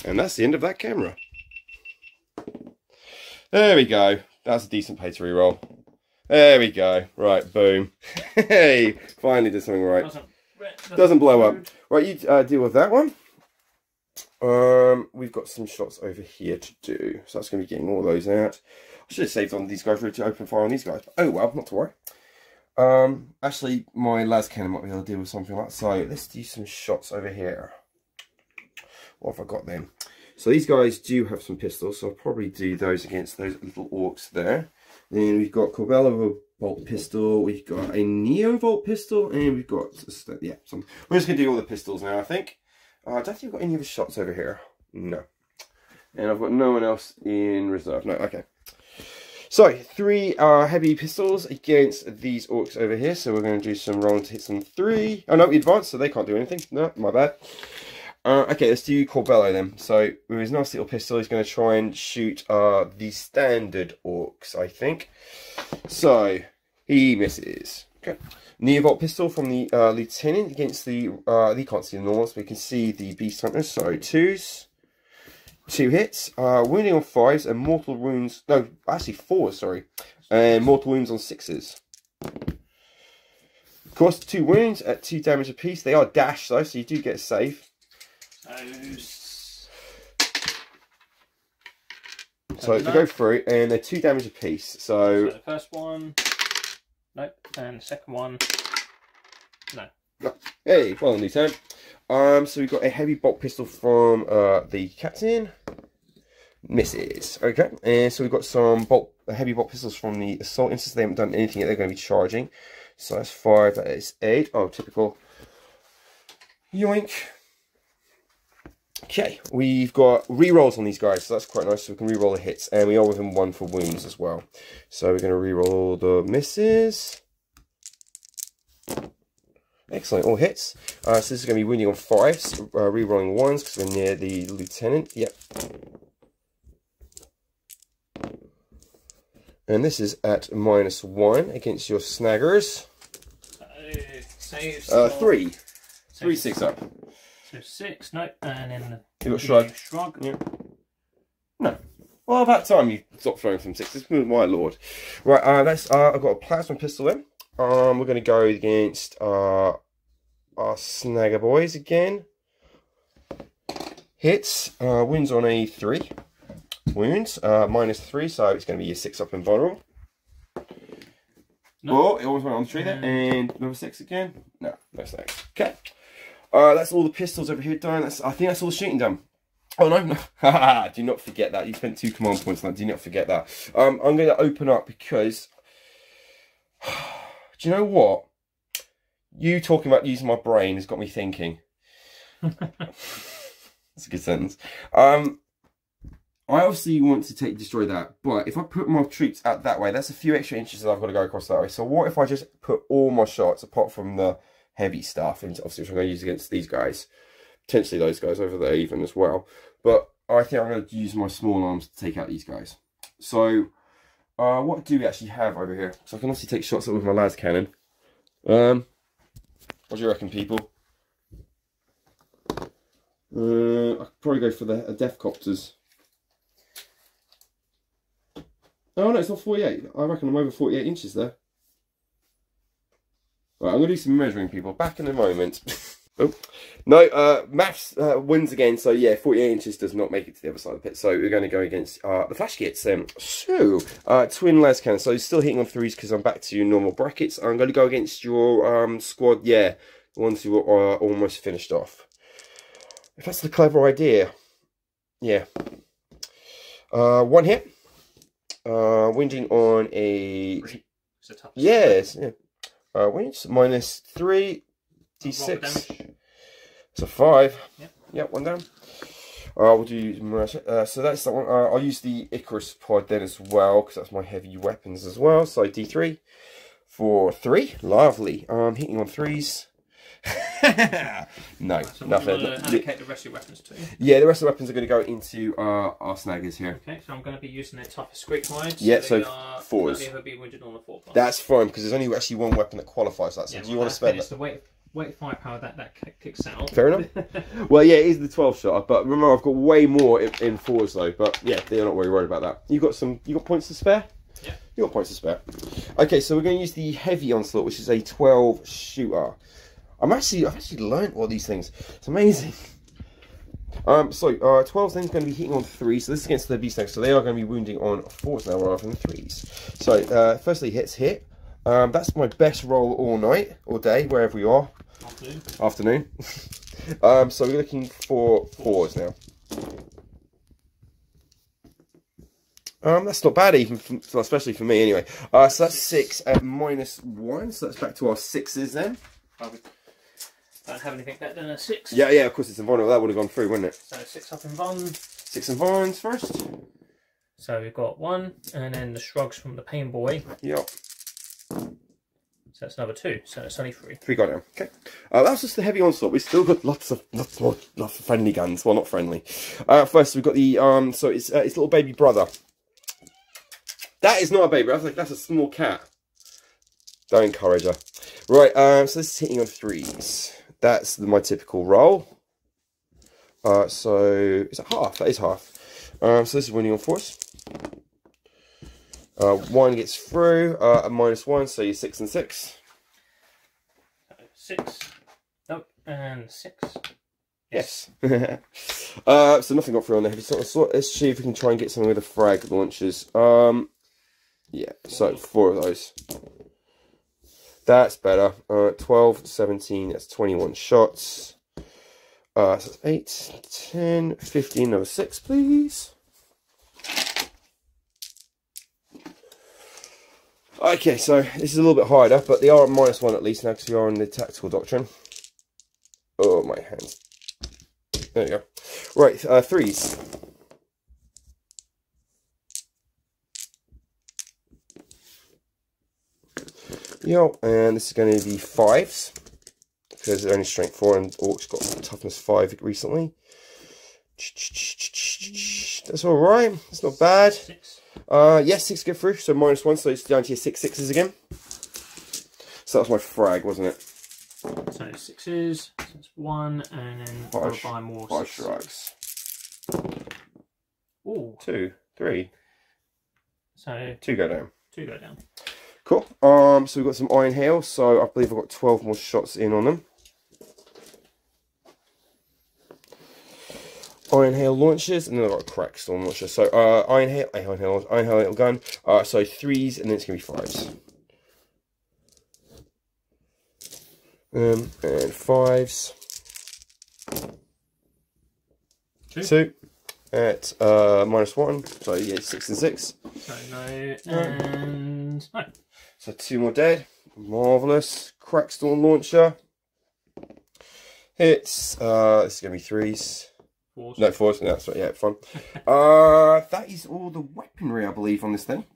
Speaker 1: And that's the end of that camera. There we go. That's a decent pay to re-roll. There we go. Right, boom. Hey, finally did something right. Doesn't blow up. Right, you deal with that one. We've got some shots over here to do. So that's going to be getting all those out. I should have saved on these guys to open fire on these guys. But oh well, not to worry. Actually, my las cannon might be able to deal with something like that. So let's do some shots over here. What have I got then? So these guys do have some pistols, so I'll probably do those against those little orcs there. Then we've got Corbella Bolt pistol, we've got a Neo Volt pistol, and we've got, yeah, some. We're just going to do all the pistols now, I think. I don't think we've got any other shots over here. No. And I've got no one else in reserve. No, okay. So, 3 heavy pistols against these orcs over here. So we're going to do some rolling to hit some 3. Oh no, we advanced, so they can't do anything. No, my bad. Okay, let's do Corbello then. So, with his nice little pistol, he's going to try and shoot the standard orcs, I think. So, he misses. Okay. Neovolt pistol from the lieutenant against the, he can't see the normals, but we can see the beast hunters. So, 2s. 2 hits. Wounding on 5s and mortal wounds, no, actually 4s, sorry. And mortal wounds on 6s. Of course, 2 wounds at 2 damage apiece. They are dashed though, so you do get a save. So they go through, and they're 2 damage apiece. So
Speaker 2: the first one, nope, and the second one, no.
Speaker 1: Hey, well done, Lieutenant. So we've got a heavy bolt pistol from the captain. Misses. Okay, and so we've got some heavy bolt pistols from the assault instance. They haven't done anything yet. They're going to be charging. So that's 5. That is 8. Oh, typical. Yoink. Okay, we've got re-rolls on these guys, so that's quite nice. So we can re-roll the hits, and we are within 1 for wounds as well. So we're going to re-roll all the misses. Excellent, all hits. So this is going to be wounding on 5s, re-rolling 1s because we're near the lieutenant. Yep. And this is at -1 against your snaggers. 3. 3, 6 up.
Speaker 2: So 6, nope, and then
Speaker 1: you got shrug.
Speaker 2: Shrug.
Speaker 1: Yeah. No. Well, about time you stopped throwing from 6s. My lord. Right, I've got a plasma pistol in. We're going to go against our snagger boys again. Hits. Wounds on a 3. Wounds. -3, so it's going to be a 6 up and vulnerable. No. Oh, it almost went on the tree there. And another 6 again. No snags. Okay. That's all the pistols over here done. I think that's all the shooting done. Oh, no. Haha, do not forget that. You spent 2 command points on that. Do not forget that. I'm going to open up because... Do you know what? You talking about using my brain has got me thinking. That's a good sentence. I obviously want to destroy that, but if I put my troops out that way, that's a few extra inches that I've got to go across that way. So what if I just put all my shots, apart from the heavy stuff, and obviously which I'm going to use against these guys, potentially those guys over there even as well. But I think I'm going to use my small arms to take out these guys. So what do we actually have over here? So I can obviously take shots with my las cannon. What do you reckon, people? I could probably go for the death copters. Oh no, it's not 48. I reckon I'm over 48 inches there. Right, I'm going to do some measuring, people. Back in a moment. Oh. No, maths wins again. So yeah, 48 inches does not make it to the other side of the pit. So we're going to go against the flash kits. So, twin las cannon. So still hitting on 3s because I'm back to normal brackets. I'm going to go against your squad. Yeah, the ones who are almost finished off. If that's the clever idea. Yeah. 1 hit. Winging on a... Yes, yeah. Wings, -3, d6. So 5. Yep, 1 down. We'll do... so that's that one. I'll use the Icarus pod then as well, because that's my heavy weapons as well. So d3 for 3. Lovely. Hitting on 3s. No,
Speaker 2: So
Speaker 1: nothing.
Speaker 2: I'm going to allocate the rest of your weapons to.
Speaker 1: Yeah, the rest of the weapons are going to go into our snaggers here.
Speaker 2: Okay, so I'm going to be using their toughest squeak hides.
Speaker 1: Yeah, so
Speaker 2: fours.
Speaker 1: fours.
Speaker 2: Ever be wounded on the 4 class.
Speaker 1: That's fine because there's only actually one weapon that qualifies that. So do you want to spend
Speaker 2: it? The weight firepower that kicks out.
Speaker 1: Fair enough. Well, yeah, it is the 12 shot, but remember I've got way more in fours though. But yeah, they're not really worried about that. You got points to spare?
Speaker 2: Yeah.
Speaker 1: You got points to spare. Okay, so we're going to use the heavy onslaught, which is a 12 shooter. I've actually learned all these things. It's amazing. So 12's then going to be hitting on 3s. So this is against the beast next. So they are going to be wounding on 4s now rather than 3s. So firstly, hit. That's my best roll all night, all day, wherever we are. Afternoon. So we're looking for 4s now. That's not bad, especially for me anyway. So that's 6 at -1. So that's back to our 6s then.
Speaker 2: Don't have anything better than a 6.
Speaker 1: Yeah, of course it's invulnerable. That would have gone through, wouldn't it?
Speaker 2: So 6 up in Von.
Speaker 1: 6 invulns first.
Speaker 2: So we've got 1, and then the shrugs from the pain boy.
Speaker 1: Yep.
Speaker 2: So that's another 2. So it's only 3.
Speaker 1: 3 got down. Okay. That's just the heavy onslaught. We've still got lots of friendly guns. Well, not friendly. First we've got the so it's little baby brother. That is not a baby. That's a small cat. Don't encourage her. Right. So this is hitting on 3s. That's my typical roll. So is it half? That is half. So this is winning on 4s. 1 gets through at -1, so you're 6 and 6.
Speaker 2: 6. Nope, and 6.
Speaker 1: Yes. So nothing got through on the heavy onslaught. Let's see if we can try and get something with the frag launchers. Yeah. So 4 of those. That's better. 12, 17, that's 21 shots. So that's 8, 10, 15, another 6, please. Okay, so this is a little bit harder, but they are at -1 at least now because we are on the tactical doctrine. Oh, my hands. There you go. Right, 3s. Yep, and this is going to be 5s because they're only strength 4 and Orcs got toughness 5 recently. That's all right. It's not bad.
Speaker 2: 6.
Speaker 1: Yes, 6 get through, so -1, so it's down to your 6 6s again. So that was my frag, wasn't it?
Speaker 2: So 6s, so it's 1, and then followed by more
Speaker 1: 5
Speaker 2: 6.
Speaker 1: shrugs.
Speaker 2: Ooh.
Speaker 1: 2, 3.
Speaker 2: So
Speaker 1: 2 go down.
Speaker 2: 2 go down.
Speaker 1: Cool. So we've got some iron hail, so I believe I've got 12 more shots in on them. Iron hail launchers, and then I've got a crack storm launcher. So iron hail gun. So 3s, and then it's gonna be 5s. And 5s. 2 at -1. So yeah, 6 and 6.
Speaker 2: So no and no.
Speaker 1: So 2 more dead. Marvellous. Crackstorm launcher. Hits. This is going to be 3s.
Speaker 2: 4s.
Speaker 1: No, 4s. No, that's right. Yeah, fun. That is all the weaponry, I believe, on this thing.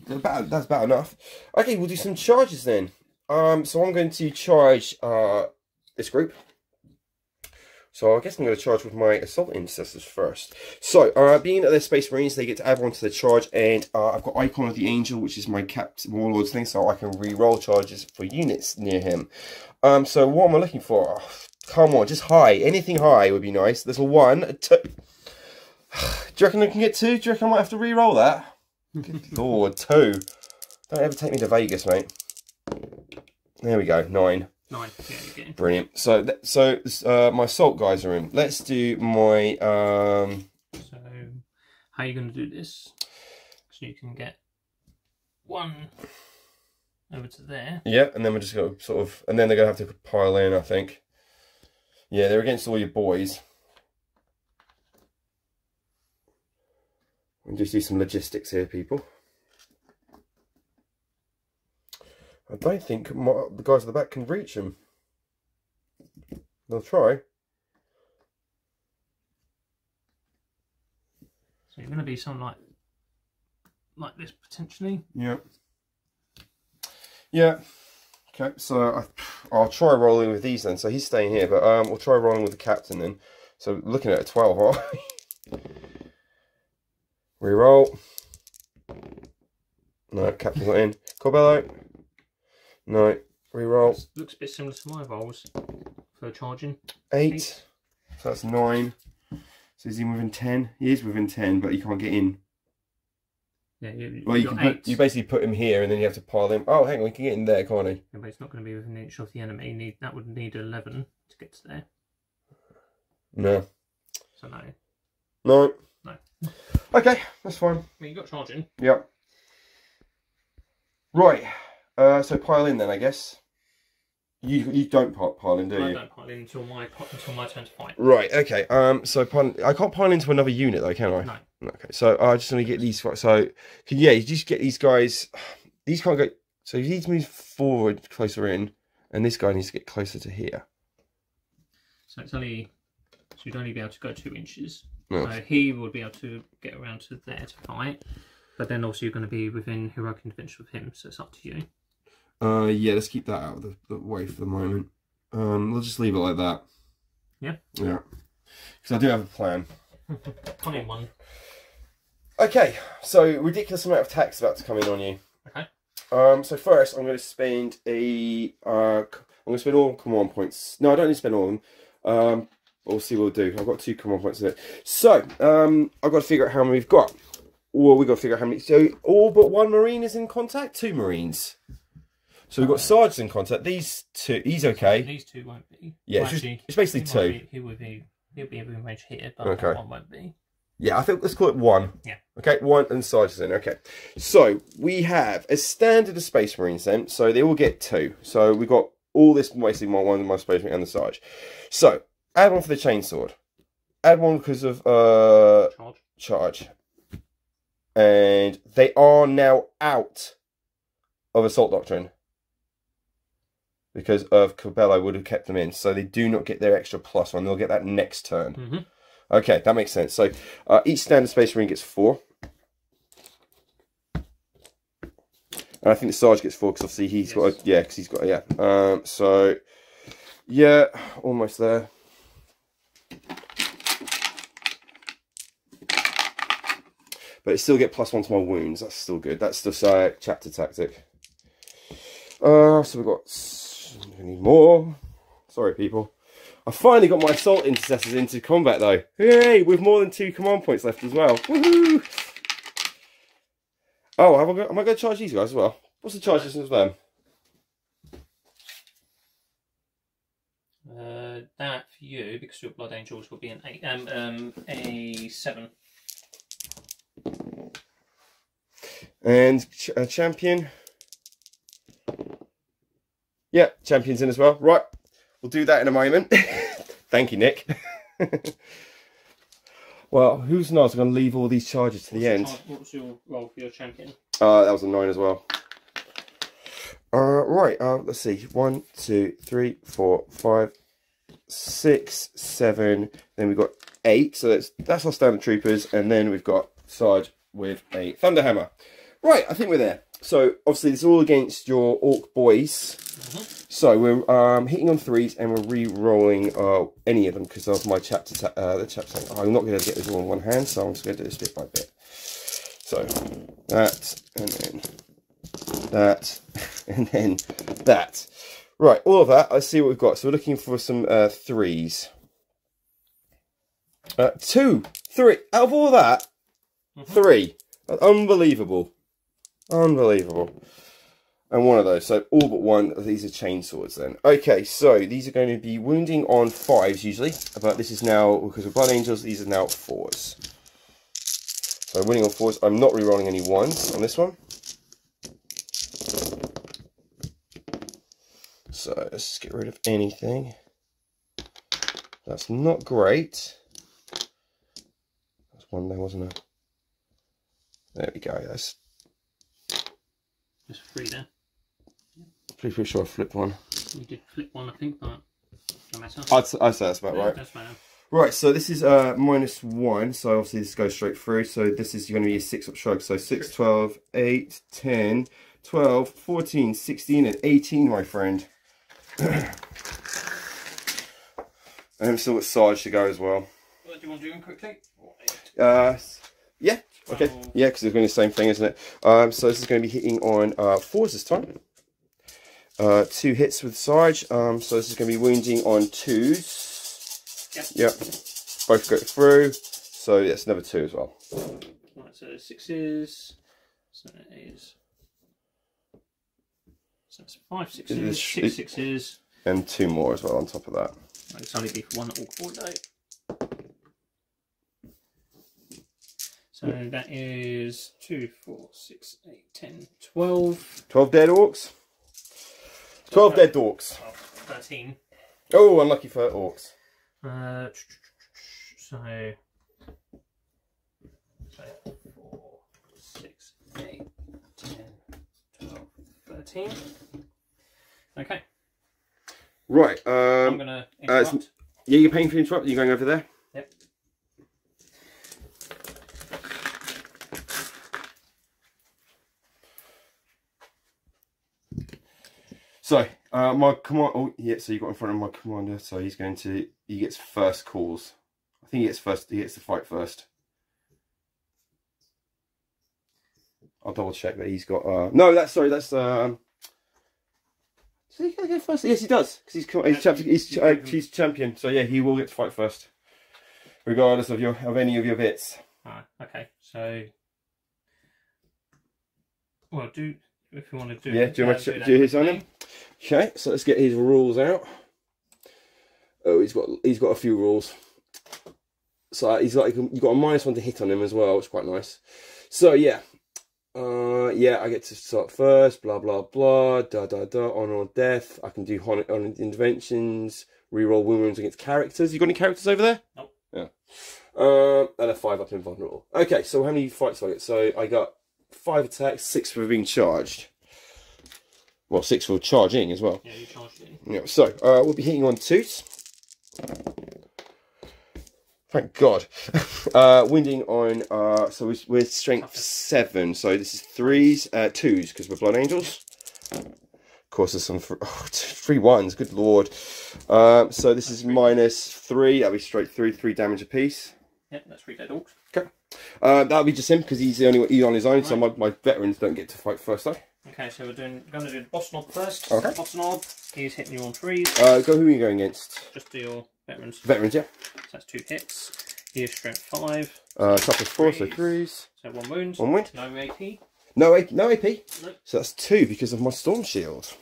Speaker 1: That's about enough. Okay, we'll do some charges then. So I'm going to charge this group. So I guess I'm going to charge with my assault intercessors first. So being that they're Space Marines, they get to add one to the charge, and I've got Icon of the Angel, which is my Captain Warlord's thing, so I can re-roll charges for units near him. So what am I looking for? Oh, come on, just high. Anything high would be nice. There's a 1, a 2. Do you reckon I can get 2? Do you reckon I might have to re-roll that? Good Lord, 2. Don't ever take me to Vegas, mate. There we go, 9.
Speaker 2: 9. Yeah, you're getting.
Speaker 1: Brilliant. So my assault guys are in. Let's do my.
Speaker 2: So how are you going to do this? So you can get 1 over to there.
Speaker 1: Yeah, and then we're just going to sort of, and then they're going to have to pile in, I think. Yeah, they're against all your boys. And just do some logistics here, people. I don't think the guys at the back can reach them. They'll try.
Speaker 2: So you're going to be something like this potentially.
Speaker 1: Yeah. Yeah. Okay. So I'll try rolling with these then. So he's staying here, but we'll try rolling with the captain then. So looking at a 12, aren't we? Reroll. No, captain's not in. Corbello. No. Reroll.
Speaker 2: Looks a bit similar to my rolls for charging.
Speaker 1: 8. So that's 9. So is he within 10? He is within 10, but he can't get in.
Speaker 2: Yeah,
Speaker 1: well, you basically put him here, and then you have to pile him. Oh, hang on, he can get in there, can't he?
Speaker 2: Yeah, but it's not going to be within an inch of the enemy. That would need 11 to get to there.
Speaker 1: No.
Speaker 2: So no.
Speaker 1: No.
Speaker 2: No.
Speaker 1: Okay, that's fine.
Speaker 2: I mean, you got charging.
Speaker 1: Yep. Right. So pile in then, I guess. You don't pile in, do you?
Speaker 2: I don't pile in until my turn to fight.
Speaker 1: Right. Okay. So I can't pile into another unit though, can I?
Speaker 2: No.
Speaker 1: Okay. So I just want to get these. So you just get these guys. These can't go. So he needs to move forward closer in, and this guy needs to get closer to here.
Speaker 2: So it's only. So you'd only be able to go 2 inches.
Speaker 1: No.
Speaker 2: So he would be able to get around to there to fight, but then also you're going to be within heroic intervention with him. So it's up to you.
Speaker 1: Yeah, let's keep that out of the way for the moment. We'll just leave it like that.
Speaker 2: Yeah?
Speaker 1: Yeah. Because I do have a plan.
Speaker 2: Cunning one.
Speaker 1: Okay, so ridiculous amount of tax about to come in on you.
Speaker 2: Okay.
Speaker 1: So first, I'm going to spend I'm going to spend all command points. No, I don't need to spend all of them. We'll see what we'll do. I've got 2 command points in it. So, I've got to figure out how many we've got. Well, we've got to figure out how many. So, all but 1 Marine is in contact? 2 Marines. So we've got Sarge in contact. These 2, he's okay.
Speaker 2: These 2 won't be.
Speaker 1: Yeah, well, it's basically 2.
Speaker 2: He'll be in range here, but
Speaker 1: okay.
Speaker 2: 1 won't be.
Speaker 1: Yeah, I think let's call it 1.
Speaker 2: Yeah.
Speaker 1: Okay, 1 and Sarge is in. Okay. So we have as standard of Space Marines then. So they all get 2. So we've got all this basically one of my Space Marine and the Sarge. So add 1 for the Chainsword. Add 1 because of charge. And they are now out of Assault Doctrine. Because of Corbello would have kept them in. So they do not get their extra +1. They'll get that next turn.
Speaker 2: Mm-hmm.
Speaker 1: Okay, that makes sense. So each standard Space Marine gets 4. And I think the Sarge gets 4 because obviously he's got... Yeah, because he's got... Yeah. So, yeah, almost there. But it still get +1 to my wounds. That's still good. That's just chapter tactic. So we've got... I need more. Sorry, people. I finally got my assault intercessors into combat, though. Yay! With more than 2 command points left as well. Woohoo! Oh, am I going to charge these guys as well? What's the charge distance of them?
Speaker 2: That for you, because your Blood Angels will be an 8. A 7.
Speaker 1: And champion. Yeah, champion's in as well. Right, we'll do that in a moment. Thank you, Nick. Well, who's not going to leave all these charges to the end?
Speaker 2: What was your roll for your champion?
Speaker 1: That was a 9 as well. Right, let's see. 1, 2, 3, 4, 5, 6, 7. Then we've got 8. So that's our standard troopers. And then we've got Sarge with a Thunderhammer. Right, I think we're there. So obviously this is all against your Orc boys. So we're hitting on 3s and we're re-rolling any of them because of my chapter. The chapter. I'm not going to get this all in one hand, so I'm just going to do this bit by bit. So that and then that and then that. Right, all of that. Let's see what we've got. So we're looking for some 3s. 2, 3. Out of all that, 3. That's unbelievable. Unbelievable. And 1 of those. So all but 1 of these are chainswords then. Okay, so these are going to be wounding on 5s usually. But this is now, because of Blood Angels, these are now 4s. So winning on 4s. I'm not re-rolling any 1s on this one. So let's just get rid of anything. That's not great. That's 1 there, wasn't it? There we go. That's
Speaker 2: just 3 there.
Speaker 1: Pretty sure I flipped 1.
Speaker 2: You did flip 1, I think, but no matter.
Speaker 1: I'd say that's about right.
Speaker 2: That's fine.
Speaker 1: Right, so this is -1, so obviously this goes straight through. So this is going to be a 6-up shrug. So 6, 12, 8, 10, 12, 14, 16, and 18, my friend. And we've still got Sarge to go as well.
Speaker 2: What do you want to do them quickly?
Speaker 1: Yeah. Okay. Yeah, because it's going to be the same thing, isn't it? So this is going to be hitting on 4s this time. 2 hits with Sarge. So this is going to be wounding on 2s. Yep. Both go through. So yes, another 2 as well.
Speaker 2: Right, so 6s. So that is. So that's 5 6s, 6 6s.
Speaker 1: And 2 more as well on top of that.
Speaker 2: It's only be for one orc all day. So that is 2, 4, 6, 8, 10, 12.
Speaker 1: 12 dead orcs. 12 dead orcs.
Speaker 2: 13.
Speaker 1: Oh, unlucky for orcs.
Speaker 2: So 4, 6, 8, 10, 12, 13. Okay.
Speaker 1: Right.
Speaker 2: I'm going to interrupt.
Speaker 1: Yeah, you're paying for the interrupt. You're going over there?
Speaker 2: Yep.
Speaker 1: So, my command. Oh, yeah. So you got in front of my commander. So he's going to. He gets first calls. I think he gets first. He gets to fight first. I'll double check that he's got. No, that's sorry. That's. Does he go first? Yes, he does. Because he's champion. So yeah, he will get to fight first, regardless of any of your bits.
Speaker 2: Okay. So. Well, if you want to do.
Speaker 1: Yeah. Do you want to do his on him? Okay. So let's get his rules out. Oh, he's got a few rules. So he's like you've got a -1 to hit on him as well, which is quite nice. So yeah. Yeah, I get to start first, blah blah blah, honor or death. I can do honor interventions, reroll wounds against characters. You got any characters over there?
Speaker 2: Nope.
Speaker 1: Yeah. And a 5 up invulnerable. Okay, so how many fights do I get? So I got 5 attacks, 6 for being charged. Well, 6 for charging as well.
Speaker 2: Yeah, you charged in.
Speaker 1: Yeah. So we'll be hitting on 2s. Thank God. Winding on, so we're strength 7, so this is 3s, 2s, because we're Blood Angels. Of course, there's some 3 1s, good lord. So this is -3, that'll be straight through, 3 damage apiece.
Speaker 2: Yep, that's 3 dead orcs.
Speaker 1: Okay. That'll be just him, because he's the only one on his own, right. So my veterans don't get to fight first, though.
Speaker 2: Okay, so we're going to do the boss knob first.
Speaker 1: Okay.
Speaker 2: Boss knob, he's hitting you on 3s.
Speaker 1: Who are you going against?
Speaker 2: Just do your veterans.
Speaker 1: Veterans, yeah.
Speaker 2: So that's 2 hits. He is strength 5.
Speaker 1: Top of 4, so 3s.
Speaker 2: So 1 wound.
Speaker 1: 1 wound.
Speaker 2: No AP.
Speaker 1: No AP. Nope. So that's 2 because of my storm shield.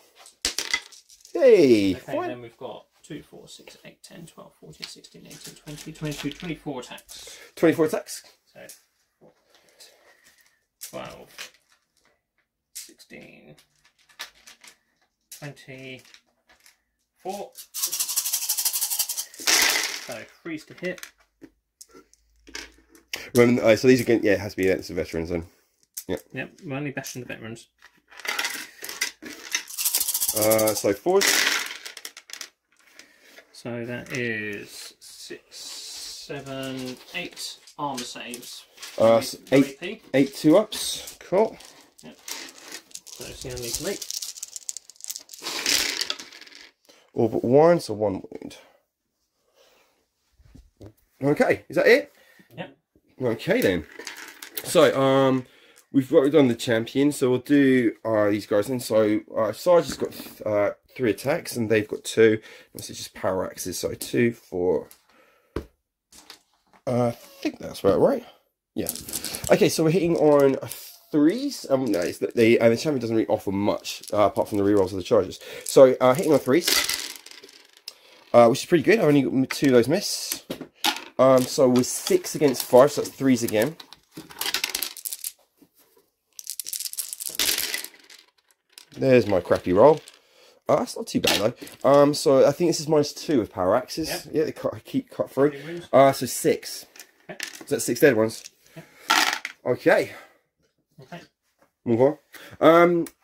Speaker 1: Hey!
Speaker 2: Okay, fine. Then we've got 2, 4, 6, 8, 10, 12, 14, 16, 18, 20, 22, 24 attacks.
Speaker 1: 24 attacks?
Speaker 2: So 4, 12, 16, 24. So 3s to hit.
Speaker 1: Remember, so these are going, yeah, it has to be against the veterans then. Yep.
Speaker 2: Yep, we're only bashing the veterans.
Speaker 1: So 4s.
Speaker 2: So that is 6, 7, 8 armor saves.
Speaker 1: 8 2-ups. Cool.
Speaker 2: Yep. So see how many to make.
Speaker 1: All but 1, so 1 wound. Okay, is that it?
Speaker 2: Yep.
Speaker 1: Okay then. So we've already done the champion, so we'll do these guys then. So Sarge has got 3 attacks and they've got 2. This is just power axes, so 2, 4. I think that's about right. Yeah. Okay, so we're hitting on 3s. No, the champion doesn't really offer much apart from the rerolls of the charges. So hitting on 3s, which is pretty good. I've only got 2 of those miss. So we're 6 against 5, so that's 3s again. There's my crappy roll. That's not too bad though. So I think this is -2 with power axes. Yep. Yeah, they keep cut through. So 6. Okay. So that's 6 dead ones. Yep. Okay.
Speaker 2: Okay.
Speaker 1: Move on.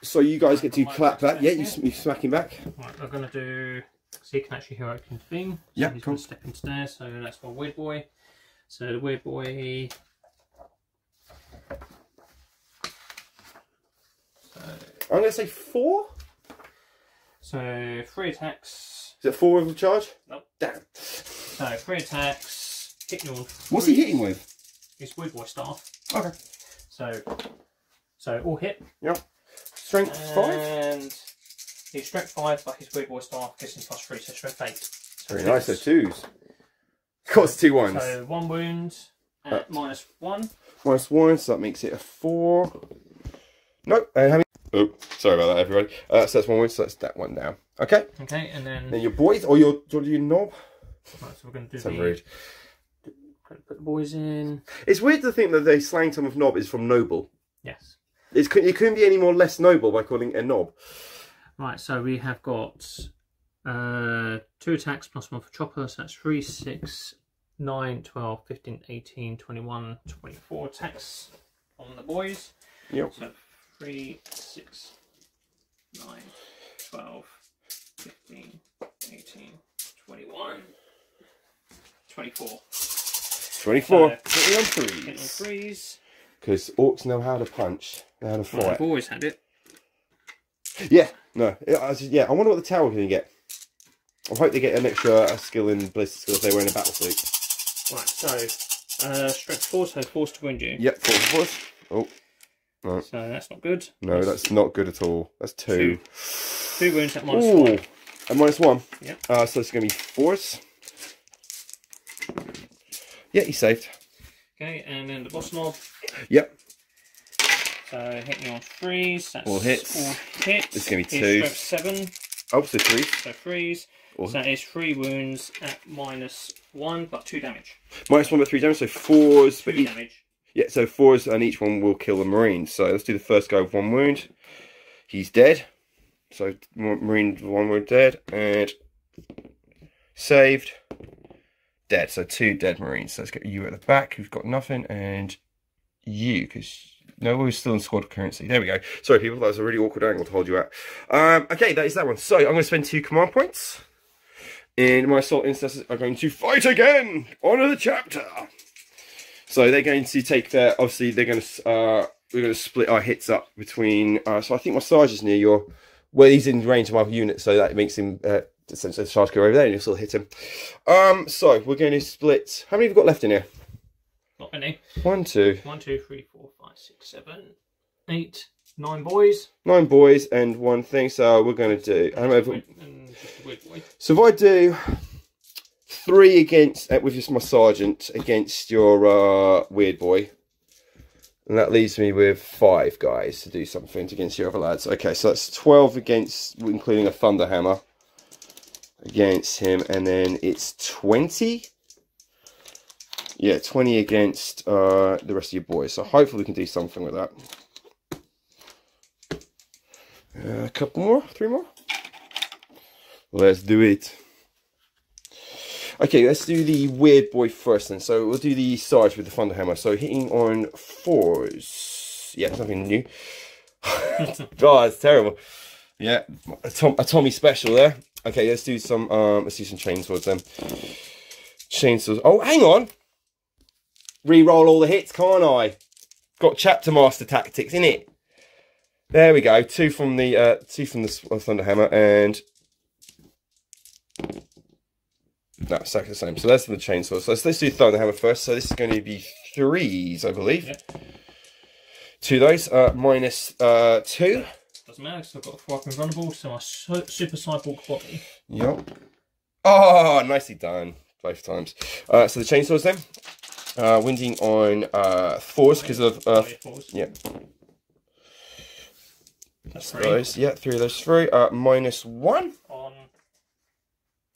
Speaker 1: So you guys get to clap that. Yeah, you smack him back.
Speaker 2: Right, we're going to do. So you can actually hear open thing. So
Speaker 1: yeah,
Speaker 2: he's
Speaker 1: cool.
Speaker 2: going to step into there. So that's for Weird Boy. So the Weird Boy. So,
Speaker 1: I'm going to say 4.
Speaker 2: So 3 attacks.
Speaker 1: Is it 4 with a charge?
Speaker 2: Nope.
Speaker 1: Damn.
Speaker 2: So 3 attacks. Hitting on 3.
Speaker 1: What's he hitting with?
Speaker 2: His Weird Boy staff.
Speaker 1: Okay.
Speaker 2: So all hit.
Speaker 1: Yep. Strength 5.
Speaker 2: And he's strength 5, but his Weird Boy staff gives him +3, so strength 8. So
Speaker 1: Very nice. So 2s. Costs 2 1s.
Speaker 2: So 1 wound at -1.
Speaker 1: -1, so that makes it a 4. Nope. And how many? Oh, sorry about that, everybody. So that's 1 wound, so that's that one down. Okay.
Speaker 2: Okay, and then
Speaker 1: your boys, or your, do you knob?
Speaker 2: Right, so we're going to do
Speaker 1: So rude.
Speaker 2: Put the boys in.
Speaker 1: It's weird to think that the slang term of knob is from noble.
Speaker 2: Yes.
Speaker 1: It couldn't be any more less noble by calling it a knob.
Speaker 2: Right, so we have got 2 attacks +1 for chopper, so that's 3, 6, 9, 12, 15, 18, 21, 24 attacks on the boys.
Speaker 1: Yep.
Speaker 2: So 3, 6, 9, 12, 15, 18, 21, 24.
Speaker 1: 24.
Speaker 2: So,
Speaker 1: Hitting on
Speaker 2: hitting on
Speaker 1: 3s.
Speaker 2: 3s.
Speaker 1: Because orcs know how to punch, know how to fight.
Speaker 2: Well, I've always had it.
Speaker 1: Yeah, no. Yeah, I wonder what the tower can get. I hope they get an extra skill in ballistic skill if they were in a battle suit.
Speaker 2: Right, so strength 4, so forced to wound you.
Speaker 1: Yep, 4 for 4. Oh, no.
Speaker 2: So that's not good.
Speaker 1: No, that's not good at all. That's 2.
Speaker 2: 2 wounds at -1.
Speaker 1: Ooh, at -1.
Speaker 2: Yep.
Speaker 1: So it's going to be 4s. Yeah, he saved.
Speaker 2: Okay, and then the boss knob.
Speaker 1: Yep.
Speaker 2: So hitting on 3s. That's
Speaker 1: all hits.
Speaker 2: All hits.
Speaker 1: This is going to be
Speaker 2: His
Speaker 1: 2.
Speaker 2: strength 7.
Speaker 1: Oh, so 3s.
Speaker 2: So 3s.
Speaker 1: Awesome.
Speaker 2: So that is 3 wounds at -1, but 2 damage.
Speaker 1: -1 but 3 damage, so 4s.
Speaker 2: 2 damage.
Speaker 1: Yeah, so 4s and each one will kill the Marine. So let's do the first guy with 1 wound. He's dead. So Marine 1 wound dead. And saved. Dead. So 2 dead Marines. So let's get you at the back who've got nothing. And you, because no, we're still in squad currency. There we go. Sorry people, that was a really awkward angle to hold you at. Okay, that is that one. So I'm going to spend 2 command points. And my assault instances are going to fight again. Honor the chapter. So they're going to take their, obviously they're going to, we're going to split our hits up between, so I think my Sarge is near your, well he's in range of my unit, so that makes him, essentially the Sarge go over there and you'll still hit him. So we're going to split, how many have we got left in here?
Speaker 2: Not many.
Speaker 1: 1, 2.
Speaker 2: 1, 2, 3, 4, 5, 6, 7, 8, 9 boys.
Speaker 1: 9 boys and 1 thing, so we're going to do, I don't know if,
Speaker 2: And just a weird boy.
Speaker 1: so if I do 3 against, with just my sergeant, against your weird boy. And that leaves me with 5 guys to do something against your other lads. Okay, so that's 12 against, including a Thunderhammer, against him. And then it's 20. Yeah, 20 against the rest of your boys. So hopefully we can do something with that. A couple more? 3 more? Let's do it. Okay, let's do the weird boy first then. So we'll do the Sarge with the Thunderhammer. So hitting on 4s. Yeah, nothing new. God, it's terrible. Yeah, a Tommy special there. Okay, let's do some chainswords then. Chainsaws. Oh, hang on. Re-roll all the hits, can't I? Got chapter master tactics in it. There we go. 2 from the Thunderhammer and. No, exactly the same. So that's the chainsaw. So let's do Thunderhammer first. So this is going to be 3s, I believe. Yep. 2 of those. -2.
Speaker 2: Doesn't matter, because I've got a 4 up and vulnerable, so my super cyborg body.
Speaker 1: Yep. Oh, nicely done. Both times. So the chainsaws then. Winding on 4s because of... yeah.
Speaker 2: That's
Speaker 1: 3. Those. Yeah, 3 of those through. -1.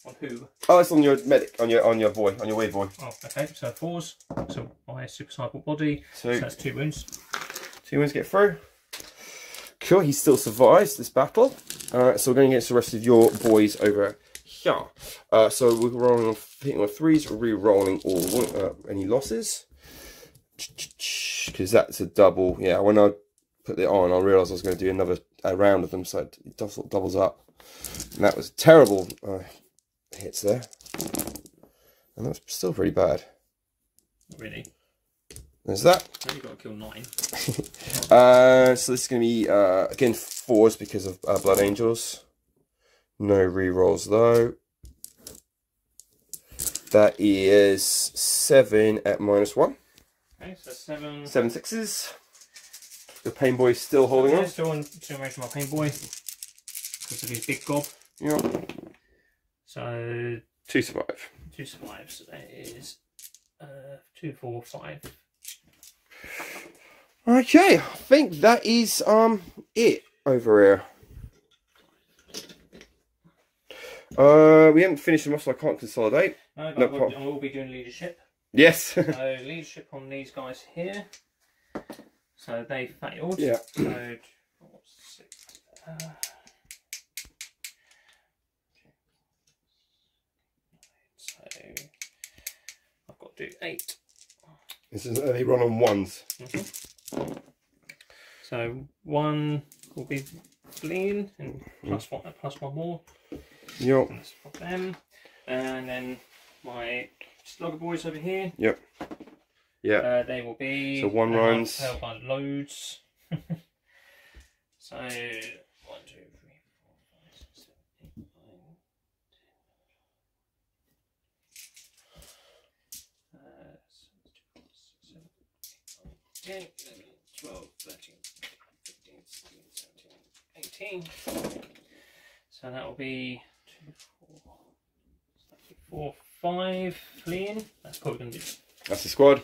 Speaker 2: On who?
Speaker 1: Oh, it's on your medic, on your boy, on your weird boy.
Speaker 2: Oh, okay. So 4s. So my super cyborg body.
Speaker 1: 2.
Speaker 2: So that's 2 wounds.
Speaker 1: 2 wounds get through. Cool. He still survives this battle. So we're going against the rest of your boys over here. So we're rolling on hitting on 3s, re-rolling all any losses because that's a double. Yeah, when I put it on, I realised I was going to do another round of them, so it doubles up. And that was terrible. Hits there, and that's still pretty bad.
Speaker 2: Not really.
Speaker 1: There's that.
Speaker 2: Now you've got to kill 9.
Speaker 1: So this is going to be again 4s because of Blood Angels. No rerolls though. That is 7 at -1.
Speaker 2: Okay, so 7.
Speaker 1: 7 sixes. The pain boy's still holding on.
Speaker 2: Still on generation my pain boy because of his big gob.
Speaker 1: Yep.
Speaker 2: So
Speaker 1: 2 survive.
Speaker 2: 2 survive. So that is 2, 4, 5.
Speaker 1: Okay, I think that is it over here. We haven't finished them off, so I can't consolidate.
Speaker 2: No, but I will be doing leadership.
Speaker 1: Yes.
Speaker 2: So leadership on these guys here. So they failed.
Speaker 1: Yeah.
Speaker 2: So 4, 6. So I've got to do 8.
Speaker 1: This is they run on 1s.
Speaker 2: So 1 will be fleeing and plus one more.
Speaker 1: Yep.
Speaker 2: That's for them. And then my slugger boys over here.
Speaker 1: Yep. Yeah.
Speaker 2: They will be.
Speaker 1: So 1 runs.
Speaker 2: Held by loads. So 1, 2, 3, 4, 5, 6, 7, 8, 9, 10, 12, 13, 15, 16, 17, 18. So that will be 2, 4, 5 fleeing. That's probably going to be.
Speaker 1: That's the squad.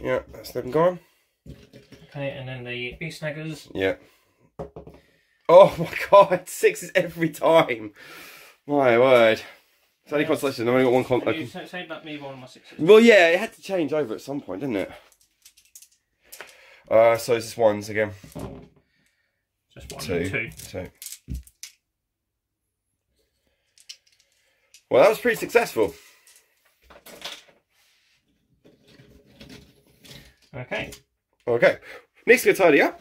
Speaker 1: Yeah, that's them gone.
Speaker 2: Okay, and then the beast snaggers.
Speaker 1: Yeah. Oh my god, 6s every time. My word. It's only consolation. I've only got 1
Speaker 2: You say about me one of my 6s.
Speaker 1: Well, yeah, it had to change over at some point, didn't it? So it's just 1s again.
Speaker 2: Just 1
Speaker 1: 2.
Speaker 2: and 2.
Speaker 1: 2. Well, that was pretty successful.
Speaker 2: Okay.
Speaker 1: Okay. Nick's going to tidy up.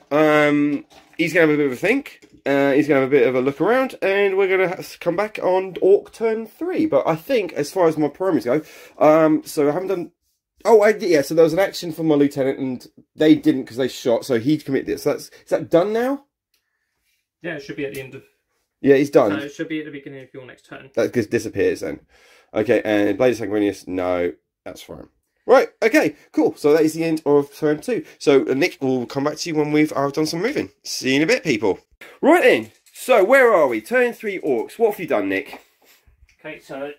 Speaker 1: He's going to have a bit of a think. He's going to have a bit of a look around. And we're going to come back on Orc turn 3. But I think, as far as my primaries go, so I haven't done... Oh, yeah, so there was an action from my lieutenant, and they didn't because they shot, so he'd commit this. So is that done now?
Speaker 2: Yeah, it should be at the end of...
Speaker 1: Yeah, he's done.
Speaker 2: So it should be at the beginning of your next turn.
Speaker 1: That just disappears then. Okay, and Blade of Sanguinius, no, that's fine. Right, okay, cool. So that is the end of turn 2. So Nick will come back to you when I've done some moving. See you in a bit, people. Right then, so where are we? Turn 3 Orcs. What have you done, Nick?
Speaker 2: Okay, so...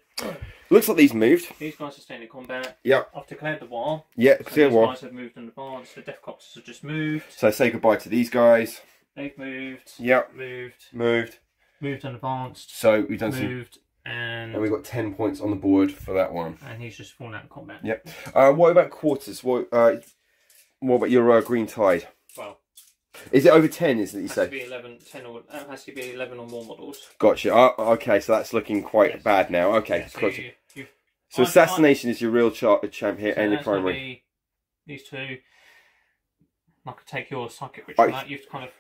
Speaker 1: Looks like these moved.
Speaker 2: These guys are staying in combat.
Speaker 1: Yep.
Speaker 2: I've declared the war.
Speaker 1: Yeah,
Speaker 2: so
Speaker 1: clear
Speaker 2: these
Speaker 1: war.
Speaker 2: guys have moved in advance. The Death Copters have just moved.
Speaker 1: So say goodbye to these guys.
Speaker 2: They've moved.
Speaker 1: Yep.
Speaker 2: Moved and advanced.
Speaker 1: So we've done
Speaker 2: moved and
Speaker 1: we've got 10 points on the board for that one.
Speaker 2: And he's just fallen out of combat.
Speaker 1: Yep. What about quarters? What about your Green Tide?
Speaker 2: Well,
Speaker 1: is it over 10? Is it you say?
Speaker 2: Has to be 11, 10 or has to be 11 or more models.
Speaker 1: Gotcha. Okay, so that's looking quite bad now. Okay.
Speaker 2: Yeah,
Speaker 1: so assassination is your real champ here,
Speaker 2: so
Speaker 1: and your primary.
Speaker 2: These two. I could take your psychic ritual out. You've kind of.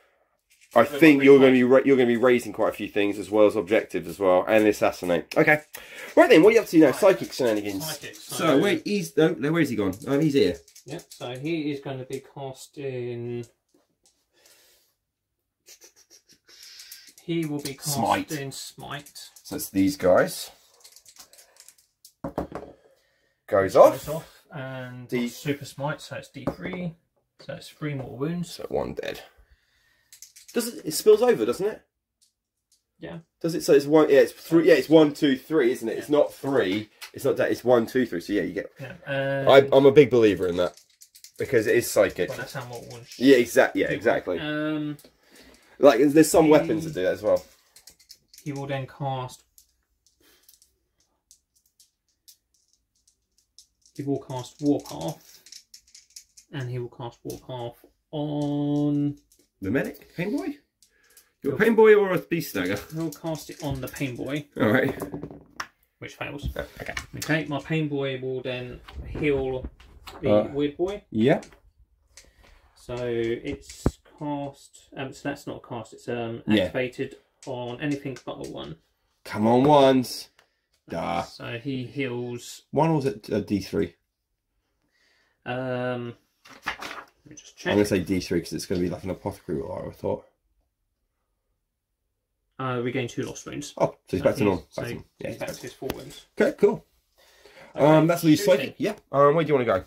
Speaker 1: I think you're going to be raising quite a few things as well as objectives as well, and assassinate. Okay, right then. What are you up to now? Psychic shenanigans. So wait, where is he gone? He's here.
Speaker 2: Yep. So he is going to be casting. He will be casting Smite.
Speaker 1: So it's these guys. Goes off.
Speaker 2: And Super Smite, so it's D3. So it's 3 more wounds.
Speaker 1: So 1 dead. It spills over, doesn't it?
Speaker 2: Yeah.
Speaker 1: Does it? So it's 1. Yeah, it's 3. Yeah, it's 1, 2, 3, isn't it? Yeah. It's not 3. It's not that. It's 1, 2, 3. So yeah, you get.
Speaker 2: Yeah.
Speaker 1: I'm a big believer in that because it is psychic.
Speaker 2: Well, that's how more wounds.
Speaker 1: Yeah, exactly. Yeah, exactly. Like there's some weapons that do that as well.
Speaker 2: He will then cast. He will cast Warpath, and he will cast Warpath on
Speaker 1: the medic, Pain Boy. You're a Pain Boy or a Beast Snagger?
Speaker 2: He'll cast it on the Pain Boy.
Speaker 1: All right.
Speaker 2: Which fails.
Speaker 1: Oh, okay.
Speaker 2: Okay. My Pain Boy will then heal the Weird Boy.
Speaker 1: Yeah.
Speaker 2: So it's cast. So that's not cast. It's activated on anything but a 1.
Speaker 1: Come on, ones. Duh.
Speaker 2: So he heals.
Speaker 1: 1 or is it D3?
Speaker 2: We just check.
Speaker 1: I'm going to say D3 because it's going to be like an apothecary war, I thought.
Speaker 2: We gain 2 lost wounds.
Speaker 1: Oh, so he's back to normal.
Speaker 2: So he's back to his 4 wounds.
Speaker 1: Okay, cool.
Speaker 2: Okay,
Speaker 1: that's what you psychic. Yeah. Where do you want to go?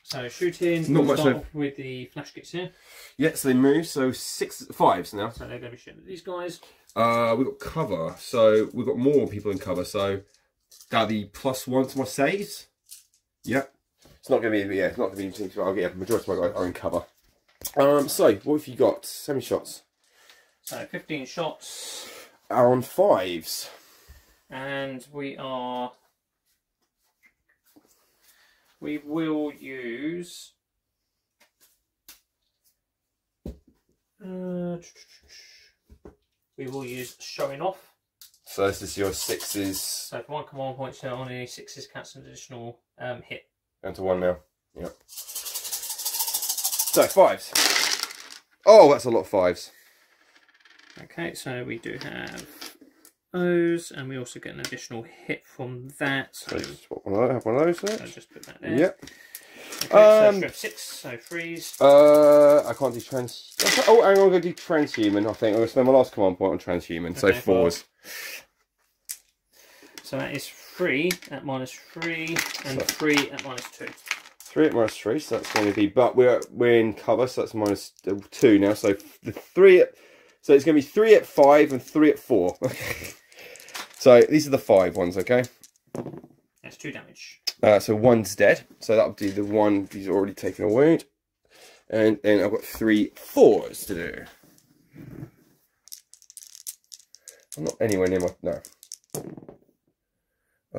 Speaker 2: So shooting.
Speaker 1: Not
Speaker 2: We'll
Speaker 1: much
Speaker 2: start off with the flash kits here.
Speaker 1: Yeah, so they move. So 5s now.
Speaker 2: So they're going to be shooting at these guys.
Speaker 1: We've got cover. So we've got more people in cover. So that'll be +1 to my saves. Yeah. It's not going to be. Yeah, it's not going to be. I'll get a majority of my guys are in cover. So what have you got? 7 shots.
Speaker 2: So 15 shots.
Speaker 1: On 5s.
Speaker 2: And we will use showing off.
Speaker 1: So this is your 6s.
Speaker 2: So for 1 command point, so on any 6s, cast an additional hit.
Speaker 1: Down to 1 now. Yep. So 5s. Oh, that's a lot of 5s.
Speaker 2: Okay, so we do have those, and we also get an additional hit from that. So
Speaker 1: just have one of those there.
Speaker 2: So just put that there.
Speaker 1: Yep.
Speaker 2: Okay, so strip 6, so freeze.
Speaker 1: I can't do trans. Oh, hang on, I'm going to do transhuman. I think I'm going to spend my last command point on transhuman. So
Speaker 2: Okay,
Speaker 1: 4s.
Speaker 2: So that is 3 at -3, and 3 at -2.
Speaker 1: 3 at -3, so that's going to be. But we're in cover, so that's -2 now. So the 3 at. So it's going to be 3 at 5 and 3 at 4. So these are the 5 ones, okay?
Speaker 2: That's 2 damage.
Speaker 1: So 1's dead. So that'll be the one he's already taken a wound. And then I've got 3 4s to do. I'm not anywhere near my... No.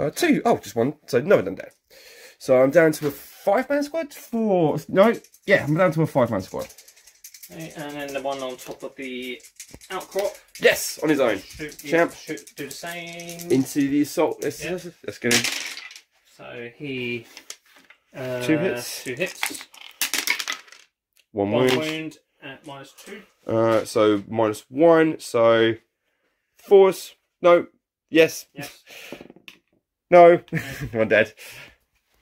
Speaker 1: 2. Oh, just 1. So none of them dead. So I'm down to a 5-man squad? 4... No. Yeah, I'm down to a 5-man squad.
Speaker 2: Okay, and then the one on top of the outcrop.
Speaker 1: Yes, on his own. Champ.
Speaker 2: Do the same.
Speaker 1: Into the assault. Let's get him.
Speaker 2: So he...
Speaker 1: 2 hits.
Speaker 2: 2 hits.
Speaker 1: 1
Speaker 2: 1
Speaker 1: wound.
Speaker 2: wound at -2.
Speaker 1: So -1. So 4s. No. Yes.
Speaker 2: Yes.
Speaker 1: No. I'm dead.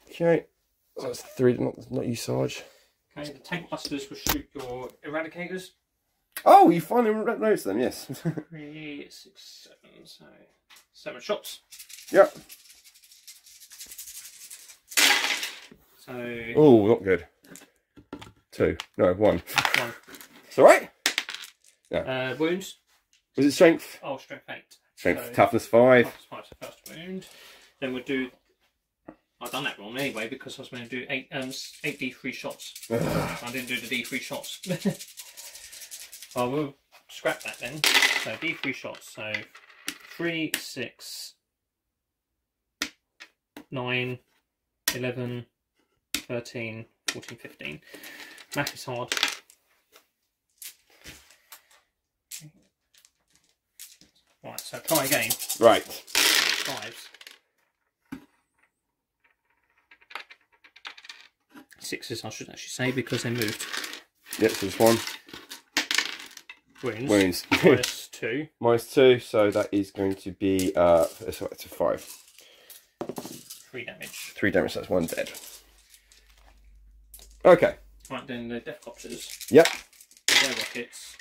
Speaker 1: Okay. So that's 3. Not you, Sarge.
Speaker 2: Okay, the tank busters will shoot your eradicators.
Speaker 1: Oh, you finally noticed them. Yes.
Speaker 2: 3, 6, 7. So 7 shots.
Speaker 1: Yep.
Speaker 2: So.
Speaker 1: Oh, not good. 2. No, 1.
Speaker 2: 1.
Speaker 1: It's all right. Yeah.
Speaker 2: Wounds.
Speaker 1: Was it strength?
Speaker 2: Oh, strength 8.
Speaker 1: Strength,
Speaker 2: So,
Speaker 1: toughness 5.
Speaker 2: toughness 5 is the first wound. Then we'll do. I've done that wrong anyway because I was going to do 8 D3 shots. I didn't do the D3 shots. Well, we'll scrap that then. So D3 shots. So 3, 6, 9, 11, 13, 14, 15. Math is hard. Right, so try again.
Speaker 1: Right.
Speaker 2: 5s. 6s, I should actually say, because they moved.
Speaker 1: Yep, so just 1.
Speaker 2: Wounds.
Speaker 1: Wounds.
Speaker 2: -2.
Speaker 1: -2, so that is going to be it's a 5.
Speaker 2: 3 damage.
Speaker 1: 3 damage, that's 1 dead. Okay.
Speaker 2: Right, then the Death Copters.
Speaker 1: Yep.
Speaker 2: Their rockets.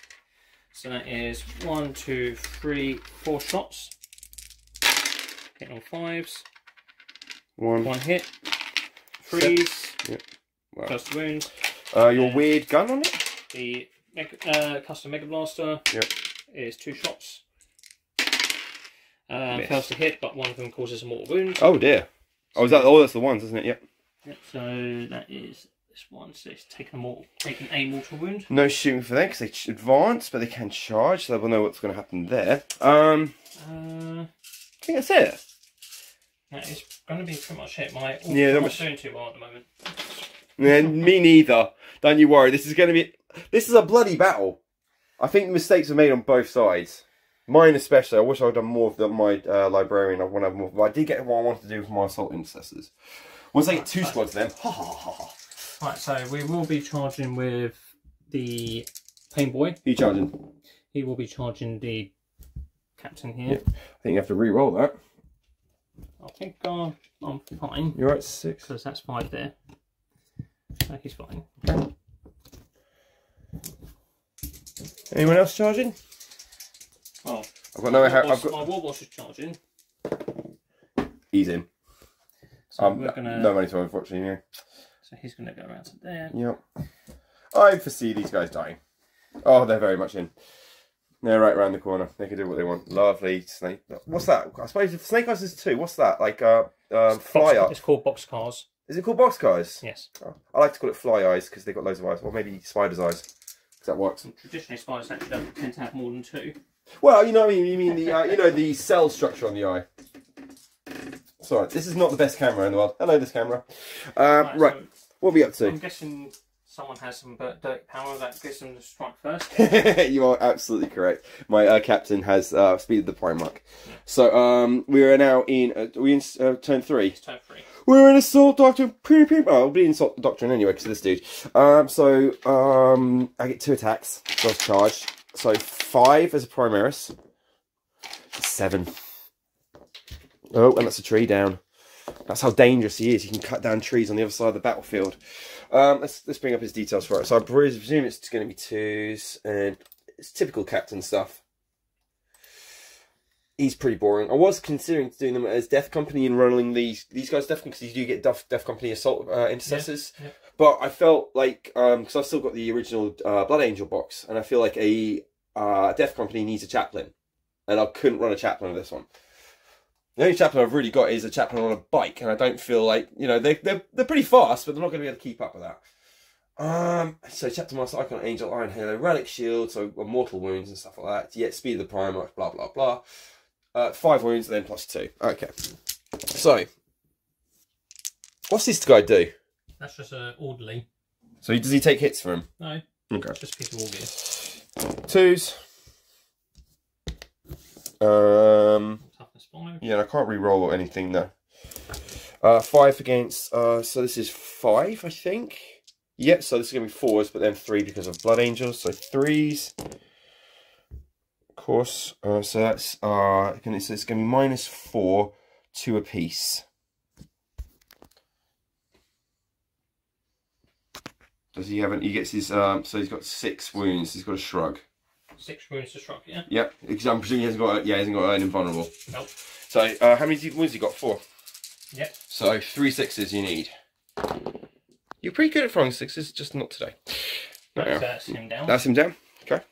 Speaker 2: So that is 1, 2, 3, 4 shots. Hitting on 5s.
Speaker 1: 1
Speaker 2: hit. Freeze.
Speaker 1: Yep. Wow.
Speaker 2: First wound.
Speaker 1: Your weird gun on it?
Speaker 2: The custom Mega Blaster is 2 shots. Fails to hit, but one of them causes a mortal wound.
Speaker 1: Oh dear. Oh, is that? Oh, that's the ones, isn't it? Yep.
Speaker 2: Yep. So that is this one. So it's taking a mortal wound.
Speaker 1: No shooting for them because they advance, but they can charge, so we'll know what's going to happen there. I think that's it.
Speaker 2: That is going to be pretty much it. I'm not doing too well at the moment.
Speaker 1: Yeah, me neither. Don't you worry. This is going to be. This is a bloody battle. I think mistakes are made on both sides. Mine especially. I wish I'd done more of my librarian. I want to have more. But I did get what I wanted to do with my assault intercessors. Once I get 2 squads, then ha ha ha ha.
Speaker 2: Right, so we will be charging with the Pain Boy.
Speaker 1: Who you charging?
Speaker 2: He will be charging the captain here.
Speaker 1: Yep. I think you have to re-roll that.
Speaker 2: I think I'm fine.
Speaker 1: You're right, 6.
Speaker 2: Because that's 5 there. So he's fine.
Speaker 1: Okay. Anyone else charging?
Speaker 2: Well,
Speaker 1: I've got no idea how.
Speaker 2: my Warboss is charging.
Speaker 1: He's in.
Speaker 2: So we're gonna.
Speaker 1: No money to him, unfortunately. Yeah.
Speaker 2: So he's gonna go around to there.
Speaker 1: Yep. I foresee these guys dying. Oh, they're very much in. They're right around the corner. They can do what they want. Lovely snake. What's that? I suppose if Snake Eyes is 2, what's that? Like fly up.
Speaker 2: It's called boxcars.
Speaker 1: Is it called boxcars?
Speaker 2: Yes.
Speaker 1: Oh, I like to call it fly eyes because they've got loads of eyes. Or maybe spider's eyes. Because that works.
Speaker 2: And traditionally, spiders actually don't tend to have more than 2.
Speaker 1: Well, you know what I mean. You mean the you know the cell structure on the eye. Sorry, this is not the best camera in the world. Hello, this camera. Right. So what are we up to?
Speaker 2: I'm guessing someone has some dirty power that gives them to strike first.
Speaker 1: You are absolutely correct. My captain has speed of the Primarch. So we are now in. Are we in turn 3?
Speaker 2: It's turn 3.
Speaker 1: We're in Assault Doctrine. Oh, we'll be in Assault Doctrine anyway because of this dude. So I get 2 attacks. First charge. So 5 as a Primaris. 7. Oh, and that's a tree down. That's how dangerous he is. He can cut down trees on the other side of the battlefield. Let's bring up his details for it. So I presume it's going to be 2s, and it's typical captain stuff. He's pretty boring. I was considering doing them as Death Company and running these guys Death Company, because you do get Death Company Assault Intercessors. Yeah, yeah. But I felt like, because I've still got the original Blood Angel box, and I feel like a Death Company needs a chaplain. And I couldn't run a chaplain with this one. The only chaplain I've really got is a chaplain on a bike, and I don't feel like, you know, they're pretty fast, but they're not going to be able to keep up with that. So Chapter Master, Icon, Angel, Iron Halo, Relic Shield, so mortal wounds and stuff like that. Yeah, speed of the Primarch, blah blah blah. 5 wounds, and then +2. Okay. So, what's this guy do?
Speaker 2: That's just an orderly.
Speaker 1: So does he take hits for him?
Speaker 2: No.
Speaker 1: Okay.
Speaker 2: It's just a piece of war gear.
Speaker 1: 2s.
Speaker 2: Toughness 5.
Speaker 1: Yeah, I can't re-roll or anything though. 5 against. So this is 5, I think. Yep. So this is gonna be 4s, but then 3 because of Blood Angels. So 3s. Of course. So that's it's gonna be -4, 2 apiece. Does he have? He gets his. So he's got 6 wounds. He's got a shrug.
Speaker 2: 6 wounds to shrug, yeah.
Speaker 1: Yep. Because I'm presuming he hasn't got. Yeah, he hasn't got an invulnerable.
Speaker 2: Nope.
Speaker 1: So how many wounds he got? 4.
Speaker 2: Yep.
Speaker 1: So 3 6s you need. You're pretty good at throwing 6s, just not today.
Speaker 2: That's him down.
Speaker 1: That's him down. Okay.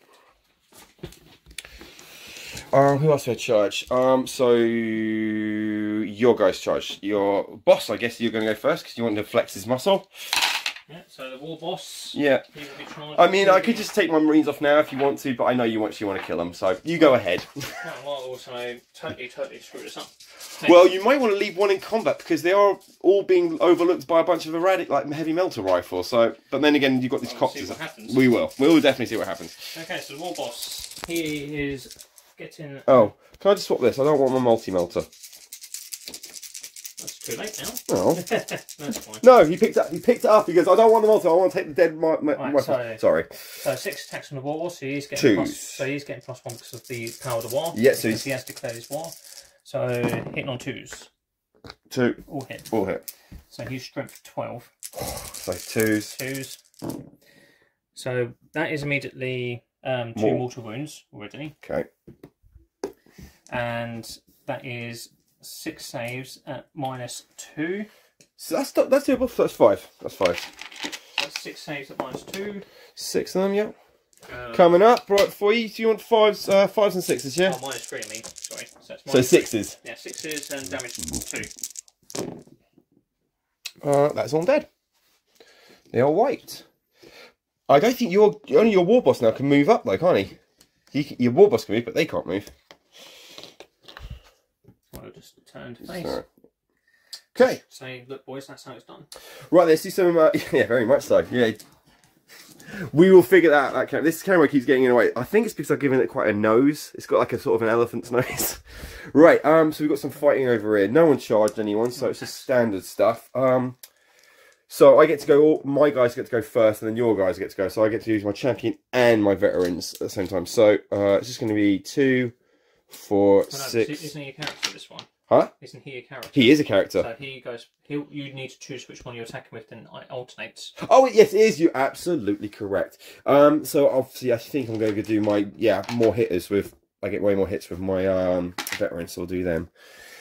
Speaker 1: Who else do I charge? So your guys charge. Your boss, I guess you're going to go first because you want to flex his muscle.
Speaker 2: Yeah, so the Warboss.
Speaker 1: Yeah. I mean, I could just take my Marines off now if you want to, but I know you actually want to kill them, so you go ahead.
Speaker 2: Well, also totally screw this up.
Speaker 1: Well, you might want to leave one in combat because they are all being overlooked by a bunch of erratic, like heavy melter rifles. So, but then again, you've got these copters. We will definitely see what happens.
Speaker 2: Okay, so the Warboss, he is getting.
Speaker 1: Oh, can I just swap this? I don't want my multi melter.
Speaker 2: That's too late now.
Speaker 1: Oh.
Speaker 2: That's fine.
Speaker 1: No, he picked it up. He goes, I don't want the multi. I want to take the dead.
Speaker 2: Right,
Speaker 1: sorry.
Speaker 2: So 6 attacks from the Warboss. So he's getting
Speaker 1: 2s.
Speaker 2: so he's getting +1 because of the power of the war.
Speaker 1: Yeah, so
Speaker 2: he has declared his war. So hitting on 2s.
Speaker 1: 2.
Speaker 2: All hit.
Speaker 1: All hit.
Speaker 2: So he's strength 12.
Speaker 1: So 2s.
Speaker 2: 2s. So that is immediately 2 mortal wounds already.
Speaker 1: Okay.
Speaker 2: And that is 6 saves at -2.
Speaker 1: So that's doable. So that's 5. That's 5.
Speaker 2: That's 6 saves at -2.
Speaker 1: 6 of them, yeah. Coming up right for you. Do you want 5s and 6s? Yeah.
Speaker 2: Oh, -3. I mean, sorry.
Speaker 1: So 6s.
Speaker 2: Yeah, 6s and damage 2.
Speaker 1: That's all dead. They are wiped. I don't think only your Warboss now can move up, though, can't he? Your Warboss can move, but they can't move.
Speaker 2: I'll just turn to face.
Speaker 1: Sorry. Okay.
Speaker 2: Say, look, boys, that's how it's done.
Speaker 1: Right, let's do some. Yeah, very much so. Yeah. We will figure that out. This camera keeps getting in the way. I think it's because I've given it quite a nose. It's got like a sort of an elephant's nose. Right, so we've got some fighting over here. No one charged anyone, so it's just standard stuff. So I get to go, my guys get to go first, and then your guys get to go. So I get to use my champion and my veterans at the same time. So it's just going to be 2, 4,
Speaker 2: Oh, no,
Speaker 1: 6.
Speaker 2: Isn't he a character, this one?
Speaker 1: Huh?
Speaker 2: Isn't he a character?
Speaker 1: He is a character.
Speaker 2: So he goes. You need to choose which one you're attacking with, then it alternates.
Speaker 1: Oh yes, it is. You're absolutely correct. So obviously, I think I'm going to do my more hitters with. I get way more hits with my veterans, so I'll do them.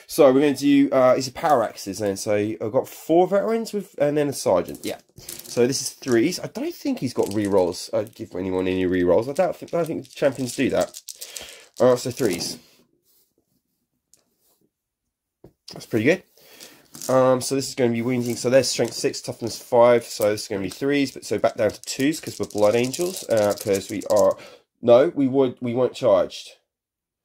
Speaker 1: So we're going to do it's a power axes then. So I've got 4 veterans with, and then a sergeant. Yeah. So this is 3s. I don't think he's got rerolls. I'd give anyone any rerolls. I don't think champions do that. So 3s. That's pretty good. So this is going to be wounding. So there's strength 6, toughness 5. So this is going to be 3s, but so back down to 2s because we're blood angels. Because we are we weren't charged.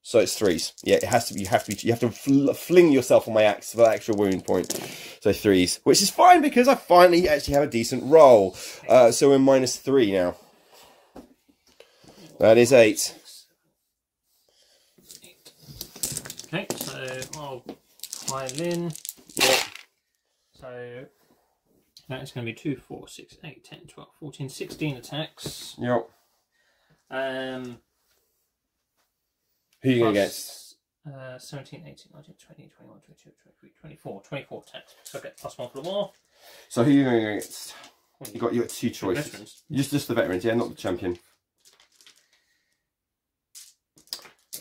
Speaker 1: So it's 3s. Yeah, it has to be. You have to fling yourself on my axe for that extra wound point. So 3s, which is fine because I finally actually have a decent roll. So we're -3 now. That is 8.
Speaker 2: Okay, so I'll pile in.
Speaker 1: Yep.
Speaker 2: So that is going to be 2, 4, 6, 8, 10, 12, 14, 16 attacks.
Speaker 1: Yep. Who are you going against?
Speaker 2: 17, 18, 19, 20, 21, 22, 23, 24. 24 attacks. So I get +1 for the war.
Speaker 1: So who are you going against? You got 2 choices.
Speaker 2: Veterans.
Speaker 1: Just the veterans, yeah, not the champion.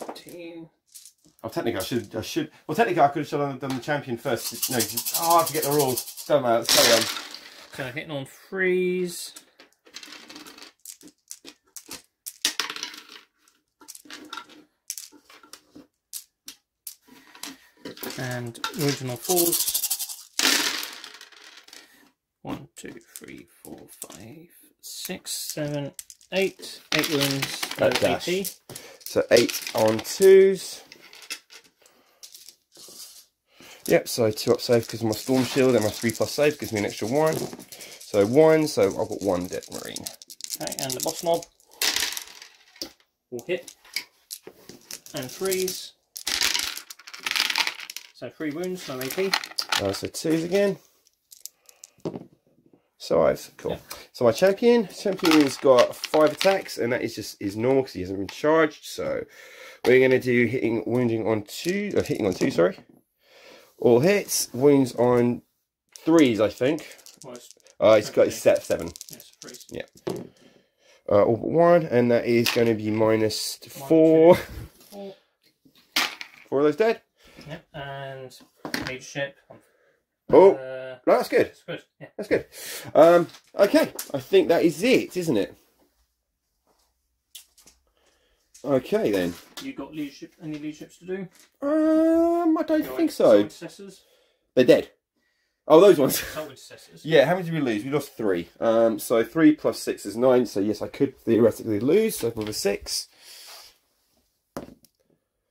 Speaker 2: 18.
Speaker 1: Oh, technically I should. Well, technically I could have done the champion first. No, I forget the rules. Don't matter. Let's carry on.
Speaker 2: So hitting on 3s. And original 4s. 1, 2, 3, 4, 5, 6, 7, 8. 8 wounds. AP.
Speaker 1: So 8 on 2s. Yep, so 2 up save because of my storm shield, and my 3+ save gives me an extra 1. So 1, so I've got 1 dead marine.
Speaker 2: Okay, and the boss mob will hit. And 3s. So 3 wounds, no AP.
Speaker 1: So 2s again. So I've cool.
Speaker 2: Yeah.
Speaker 1: So my champion's got 5 attacks, and that is normal because he hasn't been charged. So we're going to do wounding on 2, hitting on 2, sorry. All hits, wounds on 3s, I think.
Speaker 2: Well,
Speaker 1: he's got his set 7.
Speaker 2: Yes, 3s.
Speaker 1: Yeah. All but 1, and that is going to be -4. 4 of those dead.
Speaker 2: Yep, and leadership.
Speaker 1: Oh, no, that's good.
Speaker 2: That's good. Yeah.
Speaker 1: That's good. Okay, I think that is it, isn't it? Okay then.
Speaker 2: You got leadership? Any leaderships to do?
Speaker 1: I don't think so.
Speaker 2: Soul intercessors.
Speaker 1: They're dead. Oh, those ones.
Speaker 2: Soul intercessors.
Speaker 1: Yeah. How many did we lose? We lost 3. So 3 + 6 is 9. So yes, I could theoretically lose. So with a 6.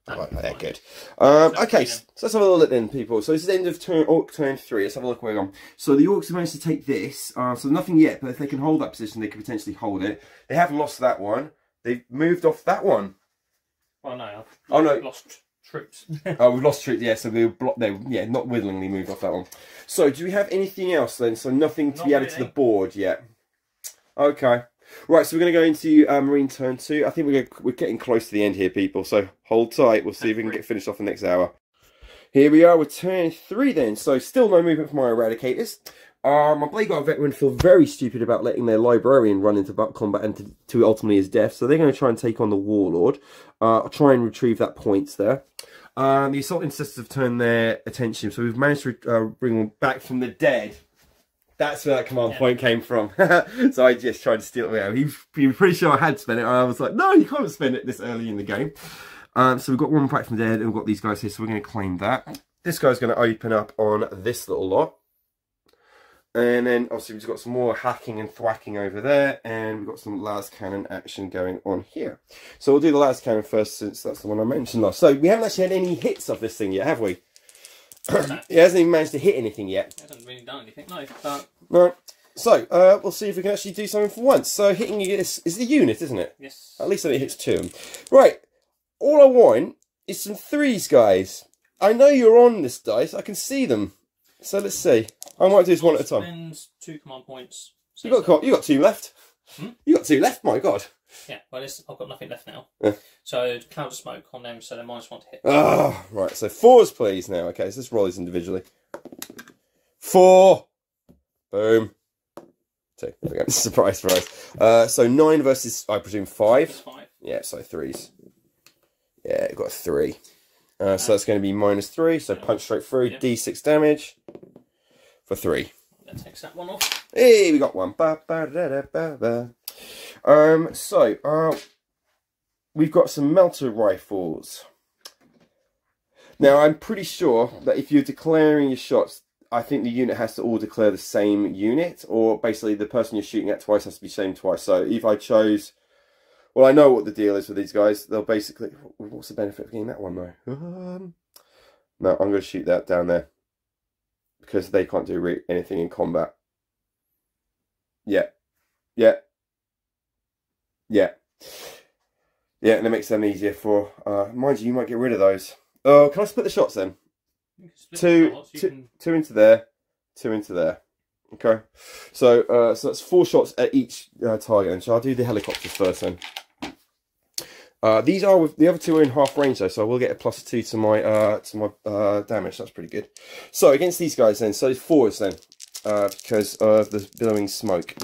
Speaker 1: Oh, they're good. Okay, so let's have a look then, people. So this is the end of Orc turn 3. Let's have a look where we're on. So the Orcs have managed to take this. So nothing yet, but if they can hold that position, they could potentially hold it. They have lost that one. They've moved off that one.
Speaker 2: Well, no.
Speaker 1: I've
Speaker 2: lost troops.
Speaker 1: Oh, we've lost troops. Yeah, so we were blocked. They not willingly moved off that one. So do we have anything else then? So nothing to be added to the board yet. Okay. Right, so we're going to go into Marine turn 2. I think we're getting close to the end here, people. So hold tight. We'll see if we can get finished off the next hour. Here we are with turn 3 then. So still no movement for my Eradicators. My Blade Guard veteran feel very stupid about letting their Librarian run into combat and to ultimately his death. So they're going to try and take on the Warlord. I'll try and retrieve that points there. The Assault Intercessors have turned their attention. So we've managed to bring them back from the dead. That's where that command point came from. So I just tried to steal it. He was pretty sure I had spent it. And I was like, no, you can't spend it this early in the game. So we've got one back from the dead, and we've got these guys here. So we're going to claim that. This guy's going to open up on this little lot. And then obviously we've got some more hacking and thwacking over there. And we've got some las cannon action going on here. So we'll do the las cannon first, since that's the one I mentioned last. So we haven't actually had any hits of this thing yet, have we? He hasn't even managed to hit anything yet.
Speaker 2: He hasn't really done anything, no. But...
Speaker 1: Right. So, we'll see if we can actually do something for once. So, hitting this is the unit, isn't it?
Speaker 2: Yes.
Speaker 1: At least it hits 2. Right. All I want is some 3s, guys. I know you're on this dice. I can see them. So, let's see. I might do this one at a time.
Speaker 2: Spend 2 command points.
Speaker 1: You got 2 left. You got 2 left, my God.
Speaker 2: Yeah, well, I've got nothing left now.
Speaker 1: Yeah.
Speaker 2: So cloud of smoke on them, so they're -1 to hit.
Speaker 1: Oh, right. So 4s, please. Now, okay. So let's roll these individually. 4. Boom. 2. There we go. Surprise. So 9 versus, I presume, 5.
Speaker 2: 5.
Speaker 1: Yeah. So 3s. Yeah, got a 3. So that's going to be -3. So punch straight through. Yep. D6 damage for 3.
Speaker 2: That takes that one off.
Speaker 1: Hey, we got one. We've got some melter rifles. Now, I'm pretty sure that if you're declaring your shots, I think the unit has to all declare the same unit, or basically the person you're shooting at twice has to be same twice. So if I chose, well, I know what the deal is with these guys. They'll basically, what's the benefit of getting that one though? No, I'm going to shoot that down there because they can't do anything in combat. Yeah, and it makes them easier for, mind you might get rid of those. Oh, can I split the shots then? Two into there, 2 into there. Okay, so that's 4 shots at each target. And so I'll do the helicopters first then. These are with the other 2 are in half range though, so I will get a +2 to my damage. That's pretty good. So against these guys then, so 4s then, because of the billowing smoke.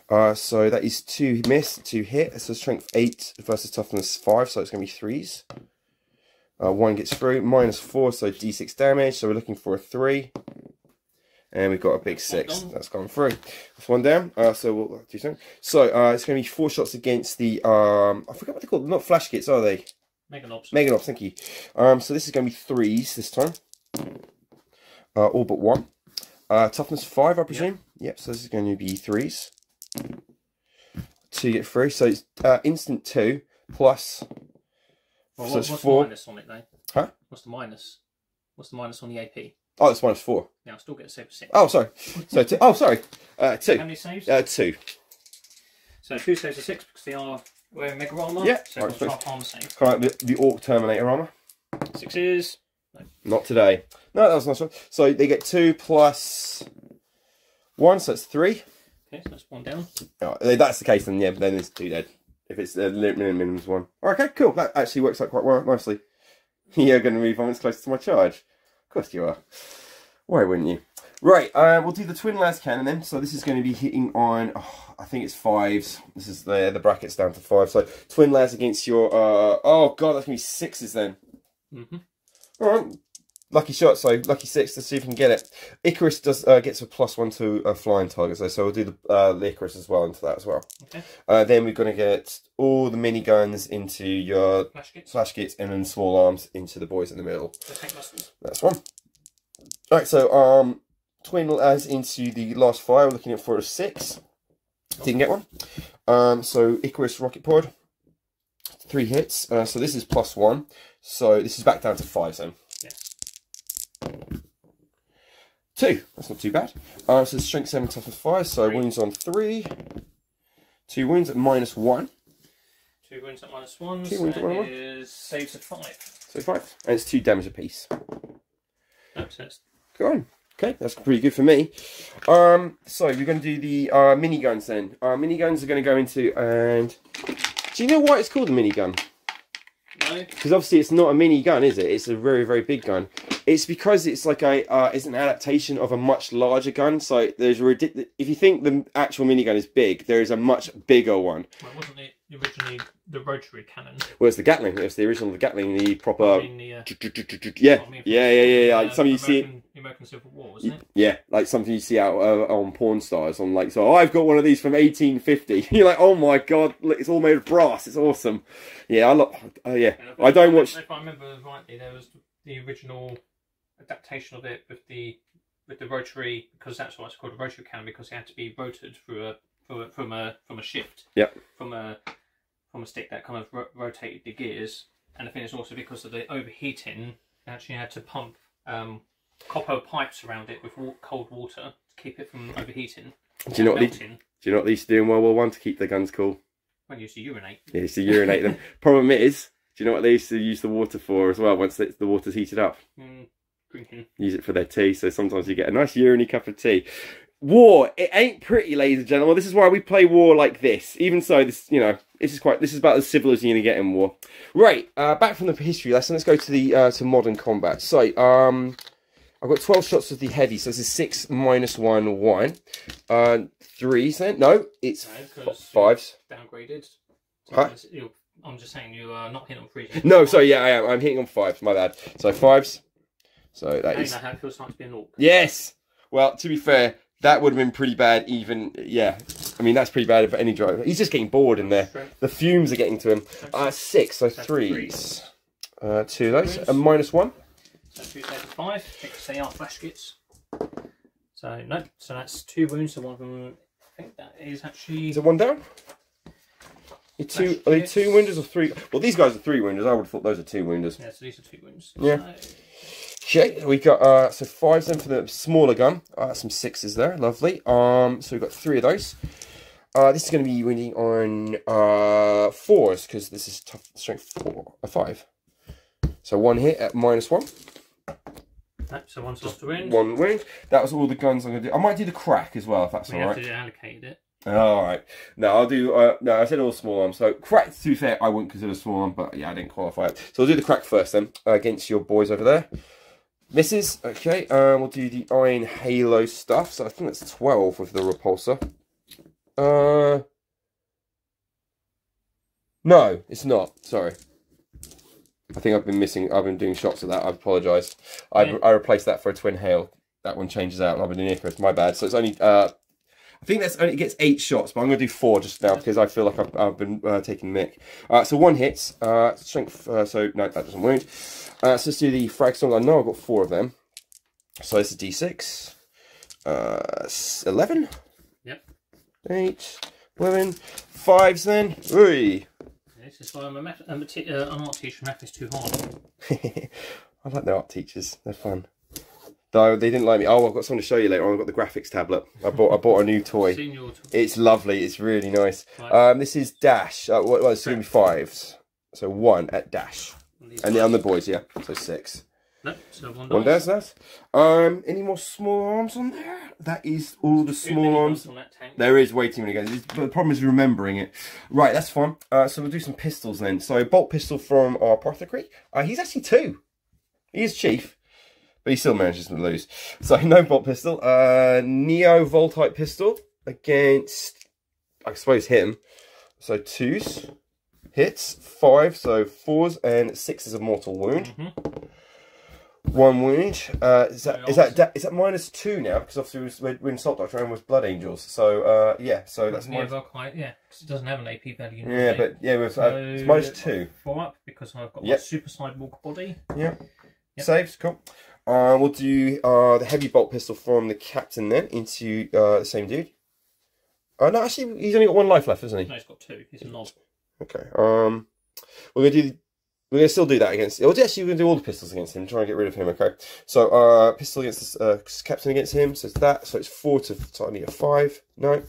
Speaker 1: So that is 2 miss, 2 hit. So strength 8 versus toughness 5, so it's going to be 3s. 1 gets through, -4, so D6 damage. So we're looking for a 3. And we've got a big 6. That's gone through. That's 1 down. So we'll do something. So it's going to be 4 shots against the, I forgot what they're called. Not flash kits, are they?
Speaker 2: Meganobs.
Speaker 1: Meganobs, thank you. So this is going to be 3s this time. All but 1. Toughness 5, I presume. Yep, so this is going to be 3s. 2 get through. So it's instant 2 plus.
Speaker 2: Well,
Speaker 1: so it's
Speaker 2: what's
Speaker 1: 4.
Speaker 2: the minus on it though?
Speaker 1: Huh?
Speaker 2: What's the minus? What's the minus on the AP?
Speaker 1: Oh, it's -4.
Speaker 2: Now I'll still get a save of 6.
Speaker 1: Oh, sorry. So 2. Oh, sorry. 2.
Speaker 2: How many saves?
Speaker 1: 2.
Speaker 2: So 2 saves of 6 because they are wearing mega armor.
Speaker 1: Yeah.
Speaker 2: So it's half armor save.
Speaker 1: Kind of the Orc Terminator armor.
Speaker 2: 6s. No.
Speaker 1: Not today. No, that was a nice one. So they get 2 plus 1, so it's 3.
Speaker 2: Okay, so that's 1 down.
Speaker 1: Oh, if that's the case, then yeah, then it's 2 dead. If it's the minimum's 1. Okay, cool. That actually works out quite well, nicely. You're going to move on as close to my charge. Of course you are. Why wouldn't you? Right, we'll do the twin las cannon then. So this is going to be hitting on, I think it's 5s. This is the brackets down to 5. So twin las against your, oh god, that's going to be 6s then. Alright, lucky shot, so lucky 6, let's see if we can get it. Icarus does gets a +1 to flying targets though, so we'll do the Icarus as well into that as well.
Speaker 2: Okay.
Speaker 1: Then we're going to get all the miniguns into your flash kits and then small arms into the boys in the middle. That's 1. Alright, so twin las into the last fire, we're looking at for a 6. Didn't get one. So Icarus rocket pod, 3 hits. So this is +1. So this is back down to 5 then.
Speaker 2: Yeah.
Speaker 1: 2. That's not too bad. So strength 7, toughness 5. So 3 wounds on 3. 2 wounds at -1.
Speaker 2: 2 wounds at -1.
Speaker 1: 2 wounds at -1.
Speaker 2: Is saves at 5.
Speaker 1: So 5. And it's 2 damage apiece.
Speaker 2: That's
Speaker 1: Go on. Okay, that's pretty good for me. So we're going to do the miniguns then. Miniguns are going to go into, and do you know why it's called a minigun?
Speaker 2: No.
Speaker 1: Because obviously it's not a minigun, is it? It's a very, very big gun. It's because it's like it's an adaptation of a much larger gun. So there's if you think the actual minigun is big, there is a much bigger one.
Speaker 2: Well, wasn't it originally the rotary cannon?
Speaker 1: Well, it's the Gatling. It's the original Gatling, the proper.
Speaker 2: I mean yeah.
Speaker 1: Like something you see.
Speaker 2: American Civil War, wasn't it?
Speaker 1: Yeah, like something you see out on porn stars. On like, so I've got one of these from 1850. You're like, oh my god, look, it's all made of brass. It's awesome. Yeah, I love. Yeah, I don't watch.
Speaker 2: If I remember rightly, there was the original adaptation of it with the rotary, because that's why it's called a rotary cannon, because it had to be rotated through from a shift.
Speaker 1: Yep.
Speaker 2: From a stick that kind of rotated the gears, and I think it's also because of the overheating. They actually had to pump copper pipes around it with cold water to keep it from overheating. Do you know what they used to do in World War One to keep their guns cool? Well, they used to urinate. Yeah, they used to urinate them. Problem is, do you know what they used to use the water for as well? Once the water's heated up, drinking. Use it for their tea. So sometimes you get a nice urine cup of tea.
Speaker 1: War, it ain't pretty, ladies and gentlemen. This is why we play war like this. Even so, this, you know, this is about as civil as you're gonna get in war. Right, back from the history lesson. Let's go to the to modern combat. So, I've got 12 shots of the heavy. So this is 6 - 1 1. 3s then? No, it's 5s.
Speaker 2: Downgraded.
Speaker 1: Huh?
Speaker 2: I'm just saying you are not hitting on 3s.
Speaker 1: No, sorry, yeah, I am. I'm hitting on 5s. My bad. So 5s. So that is.
Speaker 2: You know how it feels like to be an orc.
Speaker 1: Yes. Well, to be fair, that would have been pretty bad. Even I mean that's pretty bad for any driver. He's just getting bored in there. The fumes are getting to him. 6, so 3s. 2 of those. A -1.
Speaker 2: So 2 saves 5. They are flash kits. So no, so that's 2 wounds. So one of them, I think that is actually.
Speaker 1: Is it 1 down? Are they 2 wounders or 3? Well, these guys are 3 wounders. I would have thought those are 2 wounders.
Speaker 2: Yeah, so these are 2 wounds.
Speaker 1: Yeah. Okay, we got so 5s then for the smaller gun. Some 6s there, lovely. So we've got 3 of those. This is going to be winning on 4s because this is tough strength 5. So 1 hit at -1.
Speaker 2: So 1's lost to wound.
Speaker 1: 1 wound. That was all the guns I'm going to do. I might do the crack as well if that's all right.
Speaker 2: We have to allocate it.
Speaker 1: All right. No, I'll do. No, I said all small arms. So crack, to be fair, I wouldn't consider small arm, but yeah, I didn't qualify it. So I'll do the crack first then against your boys over there. Misses. Okay. We'll do the Iron Halo stuff. So I think that's 12 with the repulsor. No, it's not. Sorry. I think I've been doing shots of that. I apologise. I replaced that for a twin hail. That one changes out and I've been doing Icarus. My bad. So it's only, I think it gets 8 shots, but I'm going to do 4 just now because I feel like I've been taking the mick. So 1 hits, strength, so no, that doesn't wound. So let's do the frag song. I know I've got 4 of them. So this is D6. 11?
Speaker 2: Yep. 8,
Speaker 1: 11, 5s then. Oi!
Speaker 2: This is why I'm an art teacher. Math is too hard.
Speaker 1: I like the art teachers. They're fun. Though they didn't like me. Oh, I've got something to show you later on. I've got the graphics tablet. I bought a new toy. It's lovely. It's really nice. Right. This is dash. Well, it's going to be 5s. So 1 at dash. And the other boys, yeah. So 6.
Speaker 2: No, so 1
Speaker 1: does that. Any more small arms on there? That is all the small arms. There is way too many guys. But the problem is remembering it. Right, that's fine. So we'll do some pistols then. So bolt pistol from our apothecary. He's actually 2. He is chief, but he still manages to lose. So no bolt pistol. Neo Voltite pistol against, I suppose, him. So 2s. Hits. 5, so 4s and 6s of mortal wound. 1 wound. Is that -2 now? Because obviously we're in Salt Doctor and with Blood Angels. So yeah, so that's
Speaker 2: yeah, because it doesn't have an AP value.
Speaker 1: Yeah, but yeah, it's -2.
Speaker 2: 4 up because I've got my super sidewalk body.
Speaker 1: Yeah. Saves, cool. We'll do the heavy bolt pistol from the captain then into the same dude. No, actually, he's only got 1 life left, isn't he?
Speaker 2: No, he's got 2. He's a knob.
Speaker 1: Okay. We're gonna still do that against. Well, actually, we're gonna do all the pistols against him. Try and get rid of him. Okay. So pistol against this captain against him. So it's that. So it's 4 to. So I need a 5. No.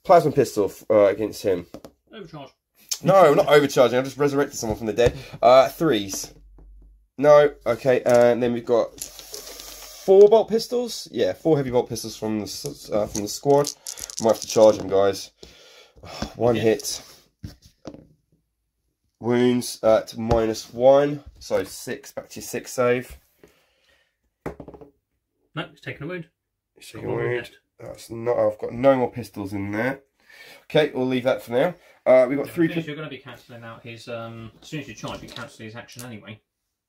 Speaker 1: Plasma pistol against him.
Speaker 2: Overcharge.
Speaker 1: No, I'm not overcharging. I've just resurrected someone from the dead. 3s. No. Okay. And then we've got 4 bolt pistols. Yeah, 4 heavy bolt pistols from the squad. Might have to charge him, guys. 1 hit. Wounds at -1, so 6, back to your 6 save.
Speaker 2: No, he's taking a wound.
Speaker 1: He's taking a wound. That's not. I've got no more pistols in there. Okay, we'll leave that for now. We've got 3.
Speaker 2: You're going to be cancelling out his. As soon as you charge, you cancel his action anyway.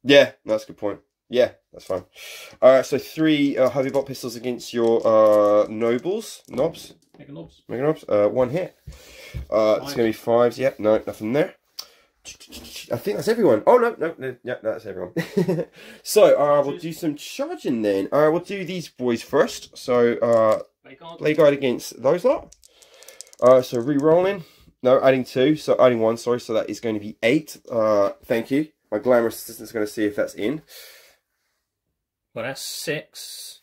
Speaker 1: Yeah, that's a good point. Yeah, that's fine. So 3 heavy bolt pistols against your knobs.
Speaker 2: Mega knobs.
Speaker 1: 1 hit. It's going to be 5s. Yeah, no, nothing there. I think that's everyone. Oh, no, yeah, that's everyone. So, we'll do some charging then. We'll do these boys first. So, Blade Guard against those lot. So, re-rolling. No, adding 2. So, adding 1, sorry. So, that is going to be 8. Thank you. My glamorous assistant's going to see if that's in.
Speaker 2: Well, that's 6,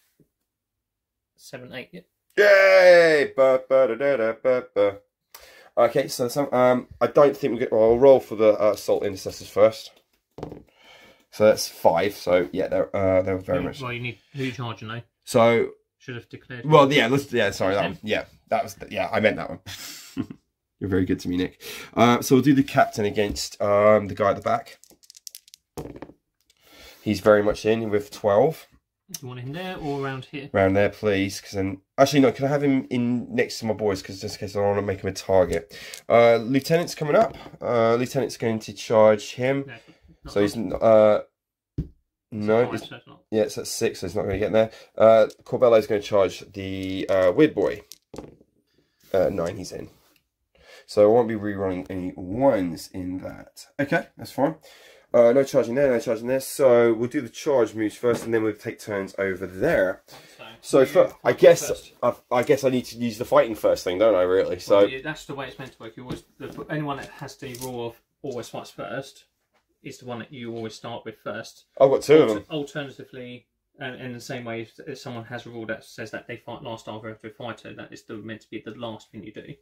Speaker 2: 7, 8, yeah.
Speaker 1: Yay! Okay, so I don't think we'll get. Well, I'll roll for the assault intercessors first. So that's 5. So yeah, they're very much.
Speaker 2: Well, you need who charging though.
Speaker 1: So
Speaker 2: should have declared.
Speaker 1: Well, yeah, sorry, that one. Yeah, I meant that one. You're very good to me, Nick. So we'll do the captain against the guy at the back. He's very much in with 12.
Speaker 2: You want him there or around here?
Speaker 1: Around there, please. Because then, actually, no. Can I have him in next to my boys? Because just in case I don't want to make him a target. Lieutenant's coming up. Lieutenant's going to charge him. No, so he's no. It's, yeah, it's at 6, so he's not going to get there. Corbello's going to charge the weird boy. 9, he's in. So I won't be rerunning any 1s in that. Okay, that's fine. No charging there, no charging there. So we'll do the charge moves first, and then we'll take turns over there. So I guess I need to use the fighting first thing, don't I? Really? So
Speaker 2: well, that's the way it's meant to work. You always anyone that has the rule of always fights first is the one that you always start with first.
Speaker 1: I've got 2 of them.
Speaker 2: Alternatively, and in the same way, if someone has a rule that says that they fight last after a fighter, that is still meant to be the last thing you do.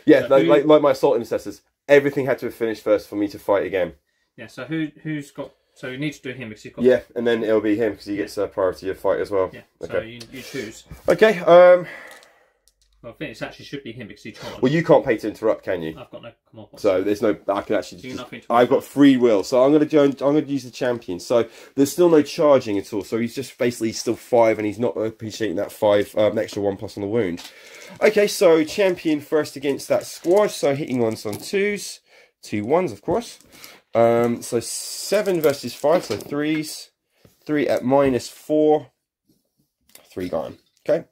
Speaker 1: Yeah, so like my assault intercessors, everything had to have finished first for me to fight again.
Speaker 2: Yeah, so who's got... So you need to do him because he's got...
Speaker 1: Yeah, and then it'll be him because he gets a priority of fight as well.
Speaker 2: Yeah,
Speaker 1: okay.
Speaker 2: So you choose.
Speaker 1: Okay,
Speaker 2: Well, I think it actually should be him because he charged.
Speaker 1: Well, you can't pay to interrupt, can you?
Speaker 2: I've got no command points.
Speaker 1: So there's no... I can actually...
Speaker 2: Nothing to
Speaker 1: I've got free will, so I'm going to use the champion. So there's still no charging at all. So he's just basically still 5 and he's not appreciating that 5 extra 1+ on the wound. Okay, so champion first against that squad. So hitting 1s on 2s. 2 1s, of course. So 7 versus 5, so 3s. 3 at -4. 3 gone. Okay.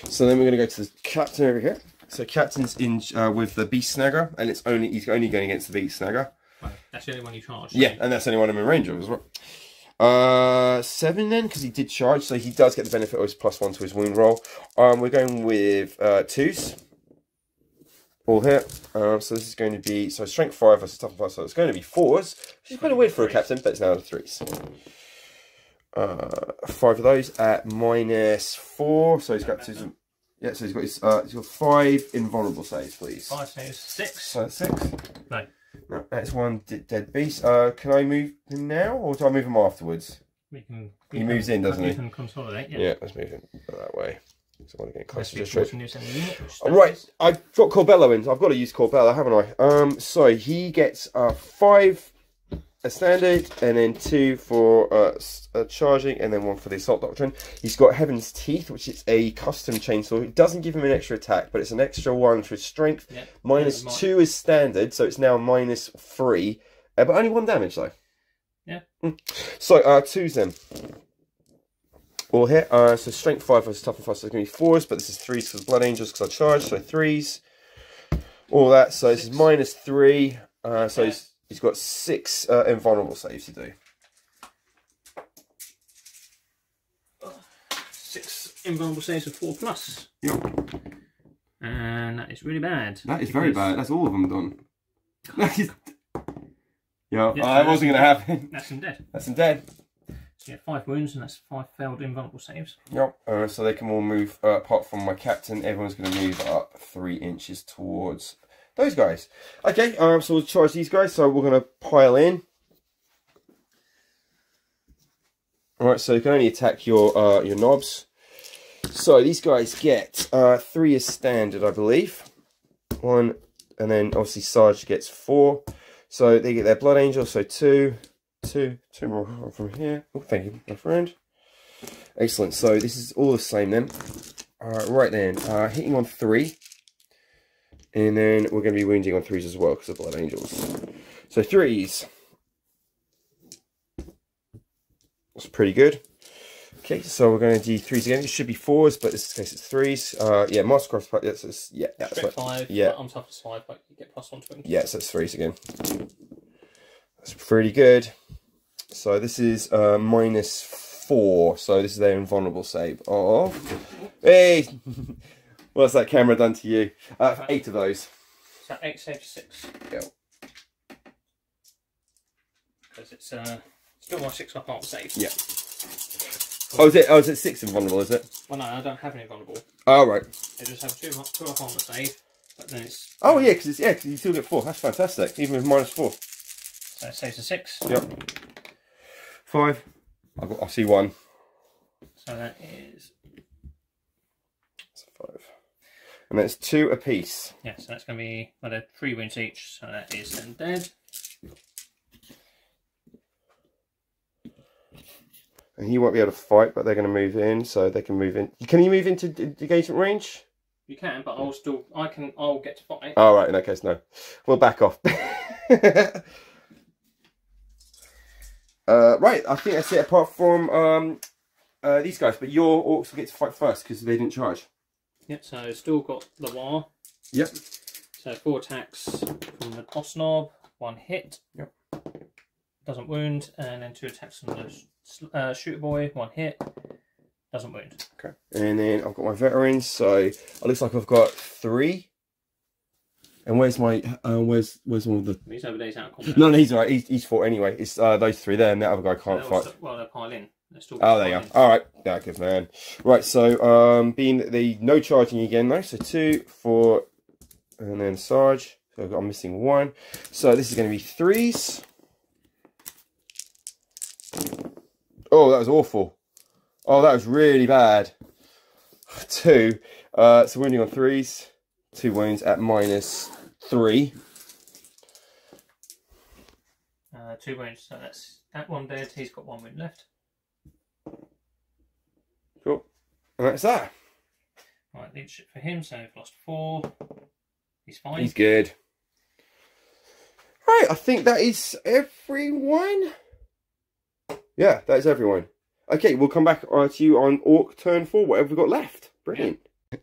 Speaker 1: So then we're going to go to the captain over here. So captain's in with the beast snagger, and he's only going against the beast snagger.
Speaker 2: Right. That's the only one you charge.
Speaker 1: Yeah, and that's the only one I'm in range of as well. 7 then, because he did charge, so he does get the benefit of his +1 to his wound roll. We're going with 2s. All hit. So this is going to be strength 5 versus toughness 5, so it's going to be 4s. Which is kind of weird for a captain, but it's now 3s. 5 of those at -4. So he's got 2. Yeah, so he's got 5 invulnerable saves, please.
Speaker 2: 5 saves, 6.
Speaker 1: So that's 6.
Speaker 2: No.
Speaker 1: No, that's 1 dead beast. Can I move him now, or do I move him afterwards? He moves in, doesn't he?
Speaker 2: You can consolidate. Yeah.
Speaker 1: Yeah, let's move him that way. So I want to get closer to
Speaker 2: straight.
Speaker 1: Right, I've got Corbello in. I've got to use Corbello, haven't I? So he gets 5 a standard, and then 2 for charging, and then 1 for the assault doctrine. He's got Heaven's Teeth, which is a custom chainsaw. It doesn't give him an extra attack, but it's an extra 1 for his strength. Yep. -2 is standard, so it's now -3, but only 1 damage though.
Speaker 2: Yeah.
Speaker 1: So 2s then. All hit. So strength 5 versus toughness 5, so it's going to be 4s, but this is 3s for the Blood Angels because I charged, so 3s. All that. So this is -3. So he's got 6 invulnerable saves to do.
Speaker 2: 6 invulnerable saves of 4+.
Speaker 1: Yep.
Speaker 2: And that is really bad.
Speaker 1: That is very bad. That's all of them done. Yeah, that wasn't going to happen.
Speaker 2: That's him dead.
Speaker 1: That's him dead.
Speaker 2: So yeah, 5 wounds, and that's 5 failed invulnerable saves.
Speaker 1: Yep. So they can all move, apart from my captain, everyone's going to move up 3 inches towards those guys. Okay, so we'll charge these guys, so we're going to pile in. Alright, so you can only attack your knobs. So these guys get 3 as standard, I believe. 1, and then obviously Sarge gets 4. So they get their Blood Angel, so 2 more from here. Oh, thank you, my friend. Excellent, so this is all the same then. Right then, hitting on 3. And then we're going to be wounding on 3s as well, because of Blood Angels. So 3s. That's pretty good. Okay, so we're going to do 3s again. It should be 4s, but in this case it's 3s. Yeah, Master Crossbow. Yeah, that's right.
Speaker 2: 5.
Speaker 1: Yeah,
Speaker 2: I'm toughness 5, but you get +1 to it.
Speaker 1: yeah, so it's 3s again. That's pretty good. So this is -4. So this is their invulnerable save of. Hey, what's that camera done to you? 8 of those.
Speaker 2: So 8 saves 6.
Speaker 1: Yeah.
Speaker 2: Because it's still my 6 up armor save.
Speaker 1: Yeah. Oh, is it 6 invulnerable? Is it?
Speaker 2: Well, no, I don't have any vulnerable.
Speaker 1: Oh, right.
Speaker 2: I just have 2 up armor save, but then it's.
Speaker 1: Oh yeah, because you still get 4. That's fantastic, even with -4.
Speaker 2: So it saves a 6.
Speaker 1: Yep. 5. I see 1.
Speaker 2: So that is
Speaker 1: 5. And that's 2 apiece.
Speaker 2: Yeah, so that's going to be, well, they're 3 wounds each, so that is then dead.
Speaker 1: And he won't be able to fight, but they're going to move in, so they can move in. Can you move into engagement range?
Speaker 2: You can, but I'll get to fight.
Speaker 1: Oh, right, in that case, no. We'll back off. Right, I think that's it, apart from these guys. But your orcs will get to fight first, because they didn't charge.
Speaker 2: Yep, so still got the war.
Speaker 1: Yep.
Speaker 2: So 4 attacks from the boss knob, 1 hit.
Speaker 1: Yep.
Speaker 2: Doesn't wound, and then 2 attacks from the shooter boy, 1 hit. Doesn't wound.
Speaker 1: Okay. And then I've got my veterans, so it looks like I've got 3. And where's my where's one of the?
Speaker 2: He's over there. He's out of combat.
Speaker 1: No, he's alright. He's 4 anyway. It's those 3 there, and that other guy can't fight.
Speaker 2: Well, they're piling.
Speaker 1: Oh, there you go. All right, yeah, good man. Right, so being the no charging again though, so 2, 4, and then Sarge. So I'm missing 1. So this is going to be 3s. Oh, that was awful. Oh, that was really bad. 2. So wounding on 3s. 2 wounds at -3.
Speaker 2: 2 wounds. So that's that one dead. He's got 1 wound left.
Speaker 1: Cool. And that's that.
Speaker 2: Right, leadership for him. So we've lost 4. He's fine.
Speaker 1: He's good. Right, I think that is everyone. Yeah, that is everyone. Okay, we'll come back to you on Orc turn 4, whatever we've got left. Brilliant. Yeah.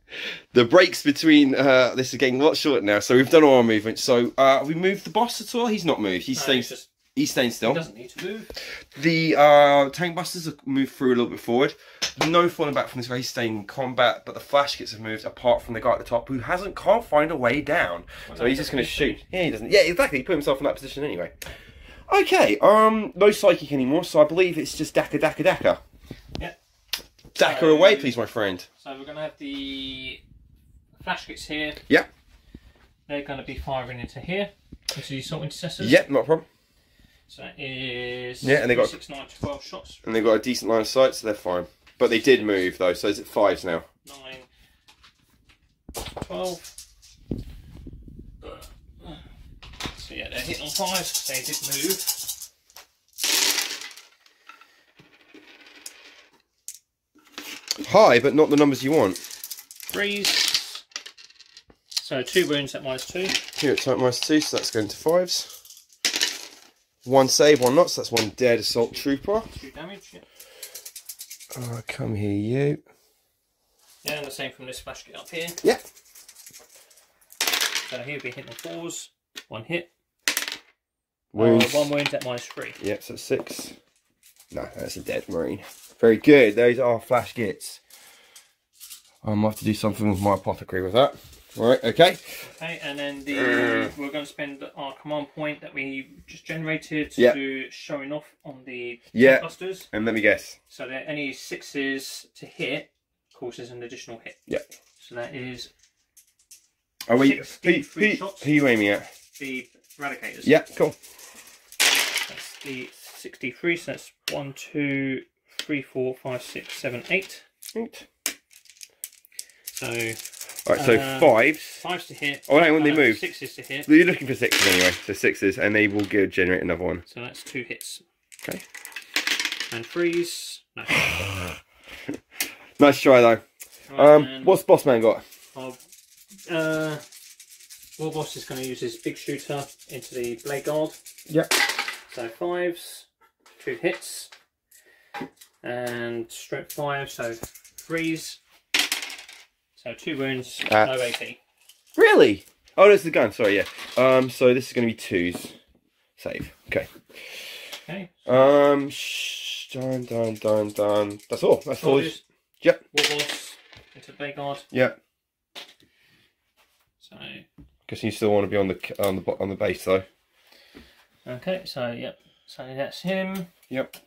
Speaker 1: The breaks between this is getting a lot shorter now, so we've done all our movements. So we moved the boss at all? He's not moved. He's staying still.
Speaker 2: He doesn't need to move.
Speaker 1: The tank busters have moved through a little bit forward. No falling back from this guy. He's staying in combat, but the flash kits have moved apart from the guy at the top who can't find a way down. Well, so he's just going to shoot. Yeah, he doesn't. Yeah, exactly. He put himself in that position anyway. Okay, no psychic anymore, so I believe it's just Daka.
Speaker 2: Yeah.
Speaker 1: Daka away, please, my friend.
Speaker 2: So we're going to have the flash kits here.
Speaker 1: Yeah.
Speaker 2: They're going to be firing into here, into the assault intercessors.
Speaker 1: Yeah, not a problem.
Speaker 2: So that is
Speaker 1: 6,
Speaker 2: 9, 12 shots.
Speaker 1: And they've got a decent line of sight, so they're fine. But they did move, though, so is it 5s now?
Speaker 2: 9, 12. So yeah, they're hitting on 5. They did move.
Speaker 1: High, but not the numbers you want.
Speaker 2: 3s. So 2 wounds at -2.
Speaker 1: 2 at -2, so that's going to 5s. 1 save, 1 not, so that's 1 dead assault trooper.
Speaker 2: 2 damage, yeah.
Speaker 1: Come here, you.
Speaker 2: Yeah, and the same from this flash kit up here.
Speaker 1: Yeah.
Speaker 2: So he'll be hitting on 4s. 1 hit.
Speaker 1: Wounds.
Speaker 2: 1 wound at -3.
Speaker 1: Yeah, so 6. No, that's a dead marine. Very good. Those are flash kits. I might have to do something with my apothecary with that. Right, okay.
Speaker 2: Okay, and then we're going to spend our command point that we just generated to do showing off on the busters.
Speaker 1: And let me guess.
Speaker 2: So that any 6s to hit causes an additional hit.
Speaker 1: Yeah.
Speaker 2: So that is.
Speaker 1: Are we?
Speaker 2: Who
Speaker 1: are you aiming at?
Speaker 2: The eradicators.
Speaker 1: Yeah, cool.
Speaker 2: That's the 63. So that's 1, 2, 3, 4, 5, 6, 7, 8.
Speaker 1: 8.
Speaker 2: So.
Speaker 1: Alright, so 5s.
Speaker 2: 5s to hit.
Speaker 1: Oh, hang on, they move.
Speaker 2: 6s to hit.
Speaker 1: You're looking for 6s anyway, so 6s, and they will generate another one.
Speaker 2: So that's 2 hits.
Speaker 1: Okay.
Speaker 2: And 3s. No.
Speaker 1: Nice try though. Right, what's Boss Man got?
Speaker 2: Warboss is going to use his big shooter into the blade guard.
Speaker 1: Yep.
Speaker 2: So 5s, 2 hits, and strength 5, so 3s. So 2 wounds, no AP.
Speaker 1: Really? Oh, there's the gun. Sorry, yeah. So this is going to be 2s. Save. Okay.
Speaker 2: Okay.
Speaker 1: Done. That's all. That's all. Yep.
Speaker 2: Warboss into the blade guard.
Speaker 1: Yep.
Speaker 2: So.
Speaker 1: Guess you still want to be on the base though.
Speaker 2: Okay. So yep. So that's him.
Speaker 1: Yep.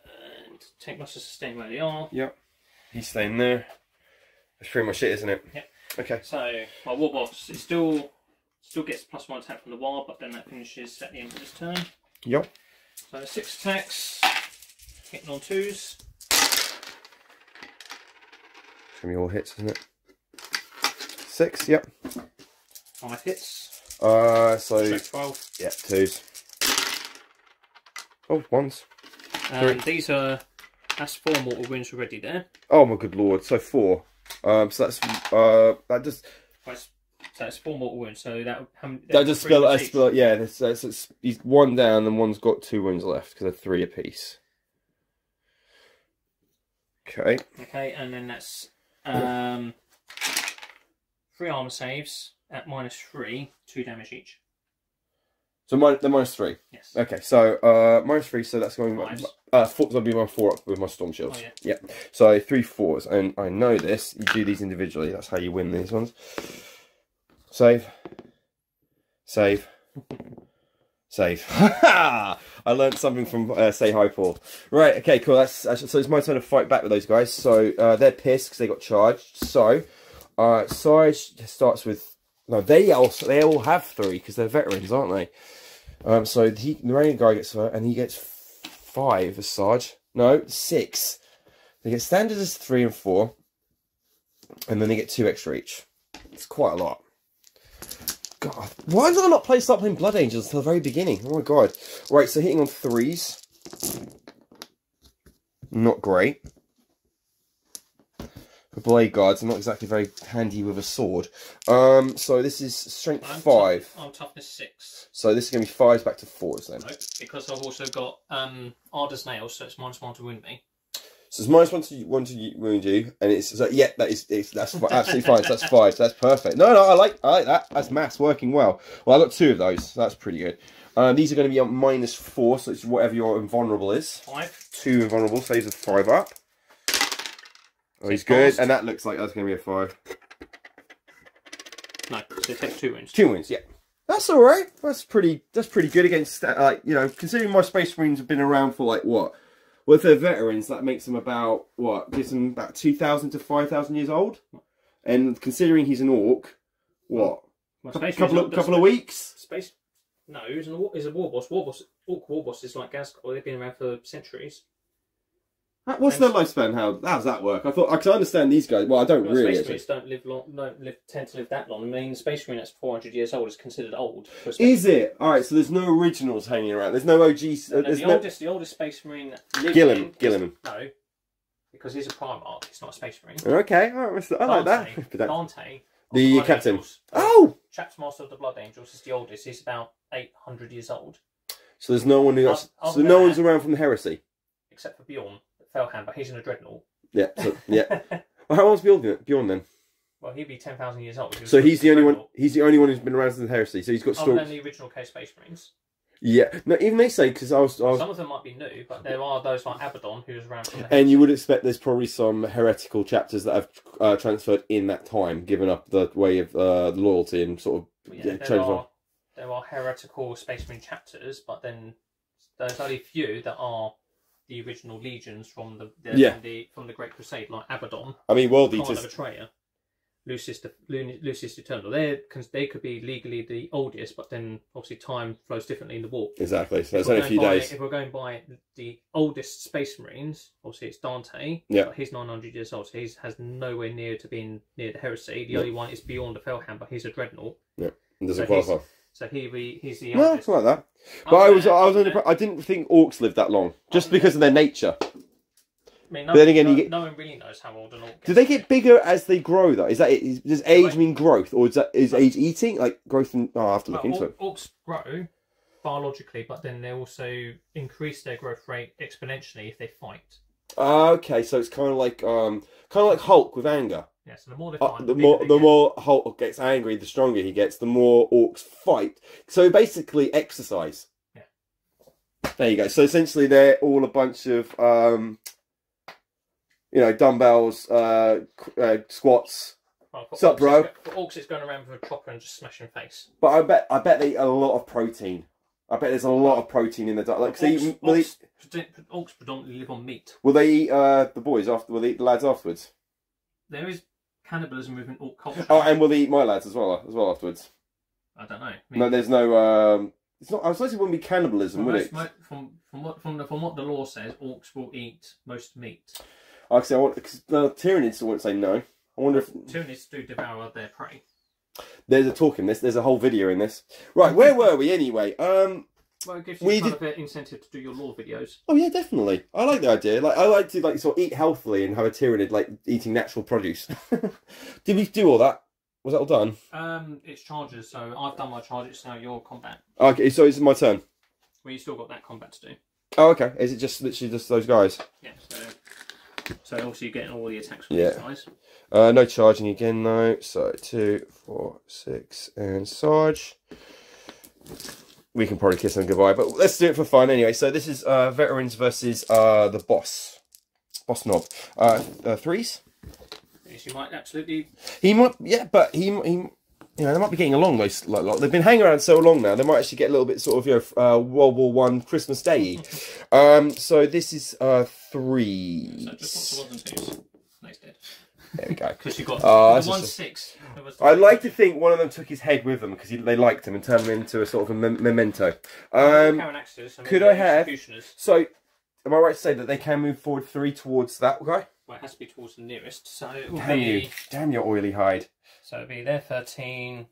Speaker 2: And tank busters staying where they are.
Speaker 1: Yep. He's staying there. That's pretty much it, isn't it?
Speaker 2: Yep.
Speaker 1: Okay.
Speaker 2: So my Warboss it still gets +1 attack from the war, but then that finishes at the end of this turn.
Speaker 1: Yep.
Speaker 2: So 6 attacks, hitting on 2s.
Speaker 1: It's gonna be all hits, isn't it? 6, yep.
Speaker 2: 5 hits.
Speaker 1: So
Speaker 2: 12.
Speaker 1: Yeah, 2s. Oh, 1s.
Speaker 2: These are, that's 4 mortal wounds already there.
Speaker 1: Oh my good lord, so 4. So that's that just.
Speaker 2: So it's 4 mortal wounds. So that
Speaker 1: just spill. Yeah, he's 1 down, and one's got 2 wounds left because they're 3 apiece. Okay.
Speaker 2: Okay, and then that's 3 armor saves at -3, 2 damage each.
Speaker 1: So they're -3.
Speaker 2: Yes.
Speaker 1: Okay, so -3. So that's going. 4. That'll be my 4 up with my storm shields.
Speaker 2: Oh, yeah.
Speaker 1: Yeah. So 3 4s, and I know this. You do these individually. That's how you win these ones. Save. Save. Save. I learned something from Say Hi Paul. Right. Okay. Cool. So it's my turn to fight back with those guys. So they're pissed because they got charged. So Sarge starts with. No, they all have 3 because they're veterans, aren't they? So the ranger guy gets and he gets 5 as Sarge. No, 6. They get standard as 3 and 4, and then they get 2 extra each. It's quite a lot. God, why did I not start playing Blood Angels until the very beginning? Oh my god! Right, so hitting on 3s, not great. The blade guards are not exactly very handy with a sword. So this is strength 5.
Speaker 2: I'm toughness 6.
Speaker 1: So this is going to be 5s back to 4s then.
Speaker 2: No, because I've also got Arder's Nails, so it's -1 to wound me.
Speaker 1: So it's -1 to wound you, and it's so, yeah, that's absolutely fine. So that's 5. So that's perfect. No, I like that. That's maths working well. Well, I got 2 of those. So that's pretty good. These are going to be on -4, so it's whatever your invulnerable is.
Speaker 2: 5.
Speaker 1: 2 invulnerable saves a 5 up. Oh, he's good, and that looks like that's going to be a 5.
Speaker 2: No, so it takes 2 wounds.
Speaker 1: 2 wounds, yeah. That's all right. That's pretty good against considering my Space Marines have been around for like what? Well, if they're veterans, that makes them about what? Gives them about 2,000 to 5,000 years old. And considering he's an orc, what? Couple of weeks.
Speaker 2: No, he's a Warboss. Orc Warboss is like Gazgul. They've been around for centuries.
Speaker 1: What's their lifespan? How does that work? I can understand these guys. Well, I don't really.
Speaker 2: Space Marines don't live long. Tend to live that long. I mean, Space Marine that's 400 years old is considered old.
Speaker 1: Is it? All right. So there's no originals hanging around. There's no OGs.
Speaker 2: The oldest Space Marine.
Speaker 1: Gilliman.
Speaker 2: No, because he's a Primarch. He's not a Space Marine.
Speaker 1: Okay. All right. I like that.
Speaker 2: Dante.
Speaker 1: The captain.
Speaker 2: Angels,
Speaker 1: Chapter
Speaker 2: Master of the Blood Angels is the oldest. He's about 800 years old.
Speaker 1: So there's no one who got. So no one's around from the Heresy,
Speaker 2: except for Bjorn. Fellhand, but he's in a dreadnought.
Speaker 1: Yeah, yeah. Well, how old's Bjorn then?
Speaker 2: Well, he'd be 10,000 years old.
Speaker 1: So he's the only one. He's the only one who's been around since the Heresy. So he's got
Speaker 2: stories. Other than the original Space Marines.
Speaker 1: Yeah, no. Even they say because I was.
Speaker 2: Some of them might be new, but there are those like Abaddon who was around from the Heresy.
Speaker 1: And you would expect there's probably some heretical chapters that have transferred in that time, given up the way of loyalty and sort of changed.
Speaker 2: There are heretical Space Marine chapters, but then there's only few that are the original legions from the Great Crusade, like Abaddon.
Speaker 1: I mean, World Eaters.
Speaker 2: Betrayer, Lucis Eternal. They could be legally the oldest, but then obviously time flows differently in the war.
Speaker 1: Exactly. So it's only a few days.
Speaker 2: If we're going by the oldest Space Marines, obviously it's Dante.
Speaker 1: Yeah.
Speaker 2: But he's 900 years old, so he has nowhere near to being near the Heresy. The only one is beyond the Fellhand, but he's a dreadnought.
Speaker 1: Yeah. And doesn't qualify.
Speaker 2: So he's the
Speaker 1: no, it's like that. But I didn't think orcs lived that long, just because of their nature.
Speaker 2: I mean, no one really knows how old an orc gets.
Speaker 1: Do they get bigger as they grow, though? Is that it? Does age mean growth, or is age eating? Like growth and... Oh, I have to look into it.
Speaker 2: Orcs grow biologically, but then they also increase their growth rate exponentially if they fight.
Speaker 1: Okay, so it's kind of like Hulk with anger.
Speaker 2: Yeah, so the more they fight,
Speaker 1: the more Hulk gets angry, the stronger he gets, the more orcs fight. So basically, exercise.
Speaker 2: Yeah.
Speaker 1: There you go. So essentially, they're all a bunch of, dumbbells, squats.
Speaker 2: Well,
Speaker 1: What's up, bro?
Speaker 2: For orcs, it's going around with a chopper and just smashing face.
Speaker 1: But I bet they eat a lot of protein. I bet there's a lot of protein in the diet. Like,
Speaker 2: orcs predominantly live on meat.
Speaker 1: Will they eat the boys after? Will they eat the lads afterwards?
Speaker 2: There is cannibalism within orc culture.
Speaker 1: Oh, and will they eat my lads as well afterwards?
Speaker 2: I don't know.
Speaker 1: No, there's no. It's not. I was supposed it wouldn't be cannibalism, would it?
Speaker 2: From what the law says, orcs will eat most meat.
Speaker 1: Actually, because the Tyranids won't say no. I wonder if
Speaker 2: Tunists do devour their prey.
Speaker 1: there's a talk in this. There's a whole video in this. Right, where were we anyway?
Speaker 2: Well, it gives you kind of an incentive to do your lore videos.
Speaker 1: Oh yeah, definitely. I like the idea. Like, I like to like sort of eat healthily and have a tyrannid like eating natural produce. Did we do all that? Was that all done?
Speaker 2: It's charges, so I've done my charges. Now your combat.
Speaker 1: Okay, so it's my turn.
Speaker 2: Well, you still got that combat to do.
Speaker 1: Oh, okay. Is it just literally just those guys?
Speaker 2: Yeah. So obviously you're getting all the attacks from these guys.
Speaker 1: No charging again though. So 2, 4, 6, and Sarge. We can probably kiss them goodbye, but let's do it for fun anyway. So this is veterans versus the boss knob. 3s.
Speaker 2: Yes, you might absolutely.
Speaker 1: He might, yeah, but he you know, they might be getting along. Like they've been hanging around so long now, they might actually get a little bit sort of, you know, World War One Christmas Day. So this is 3s.
Speaker 2: So just ones and twos. Nice dead.
Speaker 1: There we go.
Speaker 2: Because you got the 1 6.
Speaker 1: I'd like to think one of them took his head with them because they liked him and turned him into a sort of a memento. Could I have? So, am I right to say that they can move forward 3 towards that guy?
Speaker 2: Well, it has to be towards the nearest. So it will
Speaker 1: Damn you! Damn your oily hide!
Speaker 2: So it'll be there 13.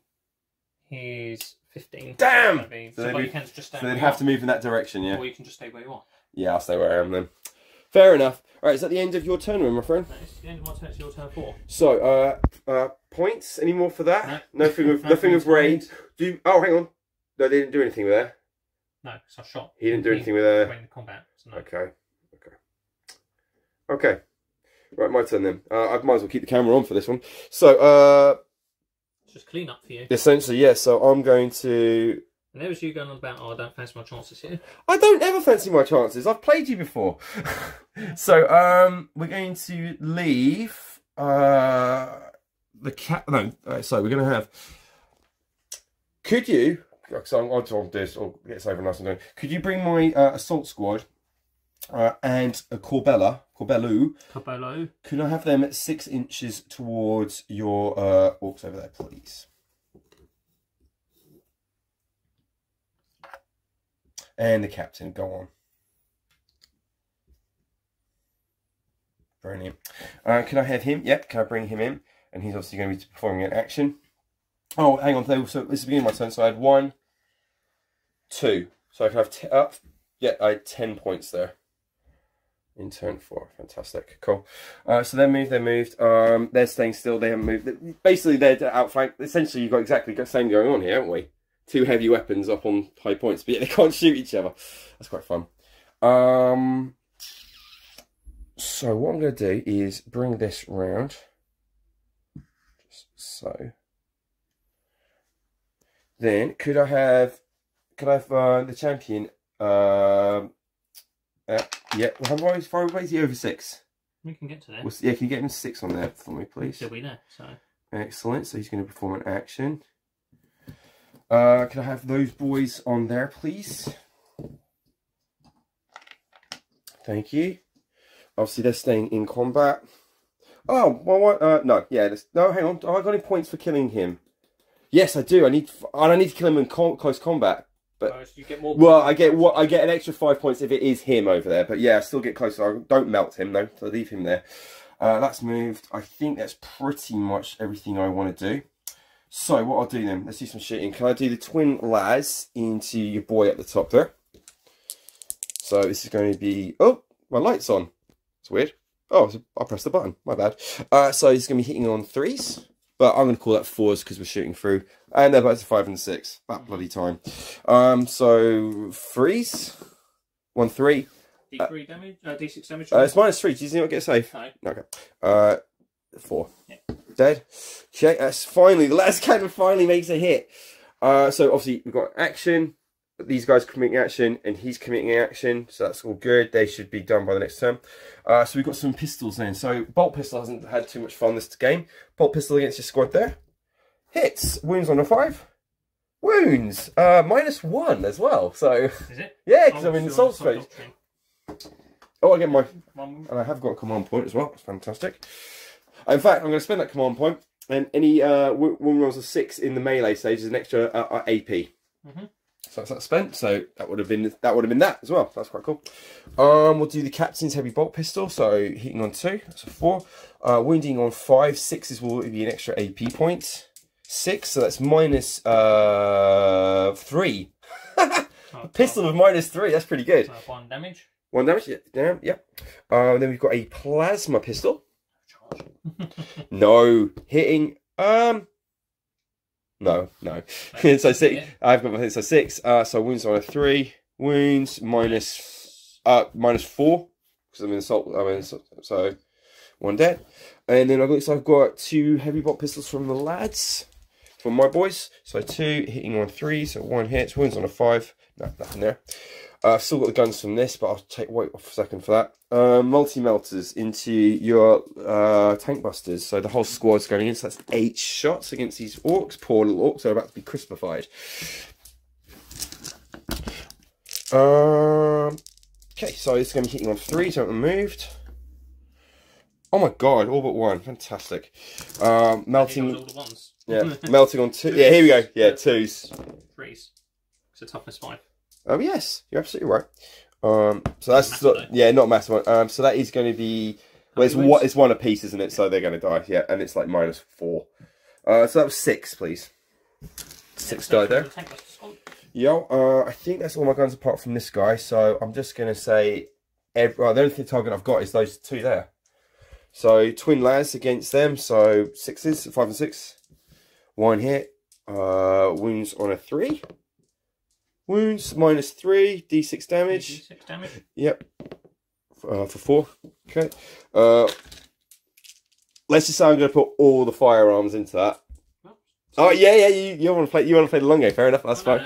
Speaker 2: He's 15.
Speaker 1: Damn!
Speaker 2: So you can just stay.
Speaker 1: So they'd have to move in that direction, yeah.
Speaker 2: Or you can just stay where you are.
Speaker 1: Yeah, I'll stay where I am then. Fair enough. All right, is that the end of your turn, my friend?
Speaker 2: No, it's the end of my turn. It's your turn 4.
Speaker 1: So, points? Any more for that?
Speaker 2: No.
Speaker 1: Nothing of raid. Oh, hang on. No, they didn't do anything with there.
Speaker 2: No, because I shot.
Speaker 1: He didn't do anything with there.
Speaker 2: In combat. So no.
Speaker 1: Okay. Right, my turn then. I might as well keep the camera on for this one. So,
Speaker 2: it's just clean up for you.
Speaker 1: Essentially, yeah. So I'm going to.
Speaker 2: And there was you going on about, oh, I don't fancy my chances here.
Speaker 1: I don't ever fancy my chances. I've played you before. So, we're going to leave the cat. No, so we're going to have. Could you? Because I'll do this or get this over nice and done. Could you bring my assault squad and a Corbellu? Could I have them at 6 inches towards your orcs over there, please? And the captain, go on. Brilliant. Can I have him? Yep, can I bring him in? And he's obviously going to be performing an action. Oh, hang on. So this is the beginning of my turn. So I had 1, 2. So I can have I had 10 points there. In turn 4. Fantastic. Cool. So they moved. They're staying still. They haven't moved. Basically, they're outflanked. Essentially, you've got exactly the same going on here, haven't we? 2 heavy weapons up on high points, but yet they can't shoot each other. That's quite fun. So what I'm going to do is bring this round. Just so. Then, could I have the champion? Yeah, how far away is he? Over 6.
Speaker 2: We can get to that.
Speaker 1: Yeah, can you get him 6 on there for me, please?
Speaker 2: He'll be there, so.
Speaker 1: Excellent. So he's going to perform an action. Can I have those boys on there, please? Thank you. Obviously, they're staying in combat. Oh, well, what? No, yeah. No, hang on. Oh, I got any points for killing him? Yes, I do. I need to kill him in close combat. But
Speaker 2: you get more.
Speaker 1: Well, I get an extra 5 points if it is him over there. But yeah, I still get close. So don't melt him though. So leave him there. That's moved. I think that's pretty much everything I want to do. So what I'll do then, let's do some shooting. Can I do the twin las into your boy at the top there? So this is going to be, oh, my light's on. It's weird. Oh, I pressed the button, my bad. So he's going to be hitting on 3s, but I'm going to call that 4s because we're shooting through. And they're back to 5 and 6, that bloody time. So 3s, 1, 3.
Speaker 2: D3 damage, D6 damage?
Speaker 1: It's -3, do you not get a save?
Speaker 2: No.
Speaker 1: Okay. 4. Yeah. Dead. Okay, that's finally, the last cannon finally makes a hit. So obviously we've got action, these guys committing action, and he's committing action, so that's all good. They should be done by the next turn. So we've got some pistols then. So bolt pistol hasn't had too much fun this game. Bolt pistol against your squad there. Hits. Wounds on a 5. Wounds. -1 as well. So
Speaker 2: is it?
Speaker 1: Yeah, because I'm in the assault phase. Oh, I get my, and I have got a command point as well. That's fantastic. In fact, I'm going to spend that command point, and any wound rolls of 6 in the melee stage is an extra AP. So that's that spent. So that would have been that as well. That's quite cool. We'll do the captain's heavy bolt pistol. So hitting on 2, that's a 4. Wounding on 5. 6 will be an extra AP point. 6, so that's minus 3. Pistol with minus 3. That's pretty good.
Speaker 2: 1 damage.
Speaker 1: 1 damage. Yeah. Damn. Yep. Then we've got a plasma pistol. No hitting. No. So 6. Yeah. I've got my so 6. So wounds on a 3. Wounds minus 4 because I'm in assault. So 1 dead. And then I've got 2 heavy bolt pistols from the lads, from my boys. So 2 hitting on 3. So 1 hit. Wounds on a 5. No, nothing there. I've still got the guns from this, but I'll wait off a second for that. Multi-melters into your tank busters. So the whole squad's going in. So that's 8 shots against these orcs. Poor little orcs. They're about to be crispified. Okay, so it's going to be hitting on 3. So I'm moved. Oh my god, all but 1. Fantastic. Melting.
Speaker 2: All the ones.
Speaker 1: Yeah, melting on 2. Yeah, here we go. Yeah, 2s.
Speaker 2: 3s. So toughness 5.
Speaker 1: Oh yes, you're absolutely right. So that's not a massive one. So that is going to be, well, it's 1 apiece, isn't it? So they're going to die. Yeah, and it's like minus 4. So that was 6, please. 6 died there. Yo, I think that's all my guns apart from this guy. So I'm just going to say, the only target I've got is those 2 there. So twin lads against them. So 6s, 5 and 6. 1 hit. Wounds on a 3. Wounds minus 3, d6 damage.
Speaker 2: D6 damage. Yep.
Speaker 1: For 4. Okay. Let's just say I'm going to put all the firearms into that. Oh yeah. You want to play? You want to play the long game? Fair enough. That's fine.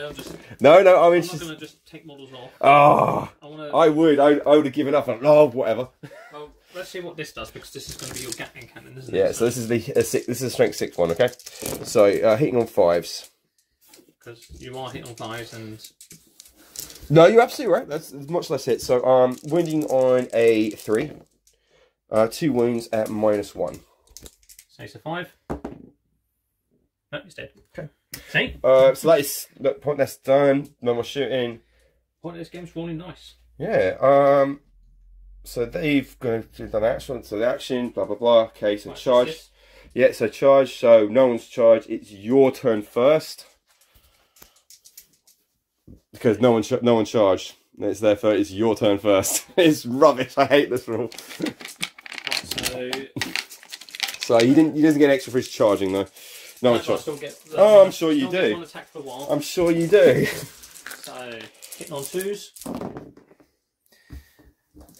Speaker 1: No. I'm
Speaker 2: not going to just take models off.
Speaker 1: Oh, I would have given up. Whatever.
Speaker 2: Well, let's see what this does, because this is going to be your Gatling cannon, isn't it?
Speaker 1: Yeah. So this is this is a strength 6 one. Okay. So hitting on 5s.
Speaker 2: Because you are hitting on 5s and...
Speaker 1: No, you're absolutely right. That's much less hit. So wounding on a 3. 2 wounds at minus 1.
Speaker 2: So it's a 5. No, he's dead.
Speaker 1: Okay.
Speaker 2: See?
Speaker 1: So that is the point. That's done. No more shooting.
Speaker 2: Point of this game's rolling nice.
Speaker 1: Yeah. So they've done action. So the action, blah blah blah. Okay. So charge. Yeah. So charge. So no one's charged. It's your turn first. Because no one charged. It's therefore it's your turn first. It's rubbish. I hate this rule. So he doesn't get extra for his charging though. No one charged. Oh, I'm sure you do. I'm sure you do.
Speaker 2: So hitting on 2s.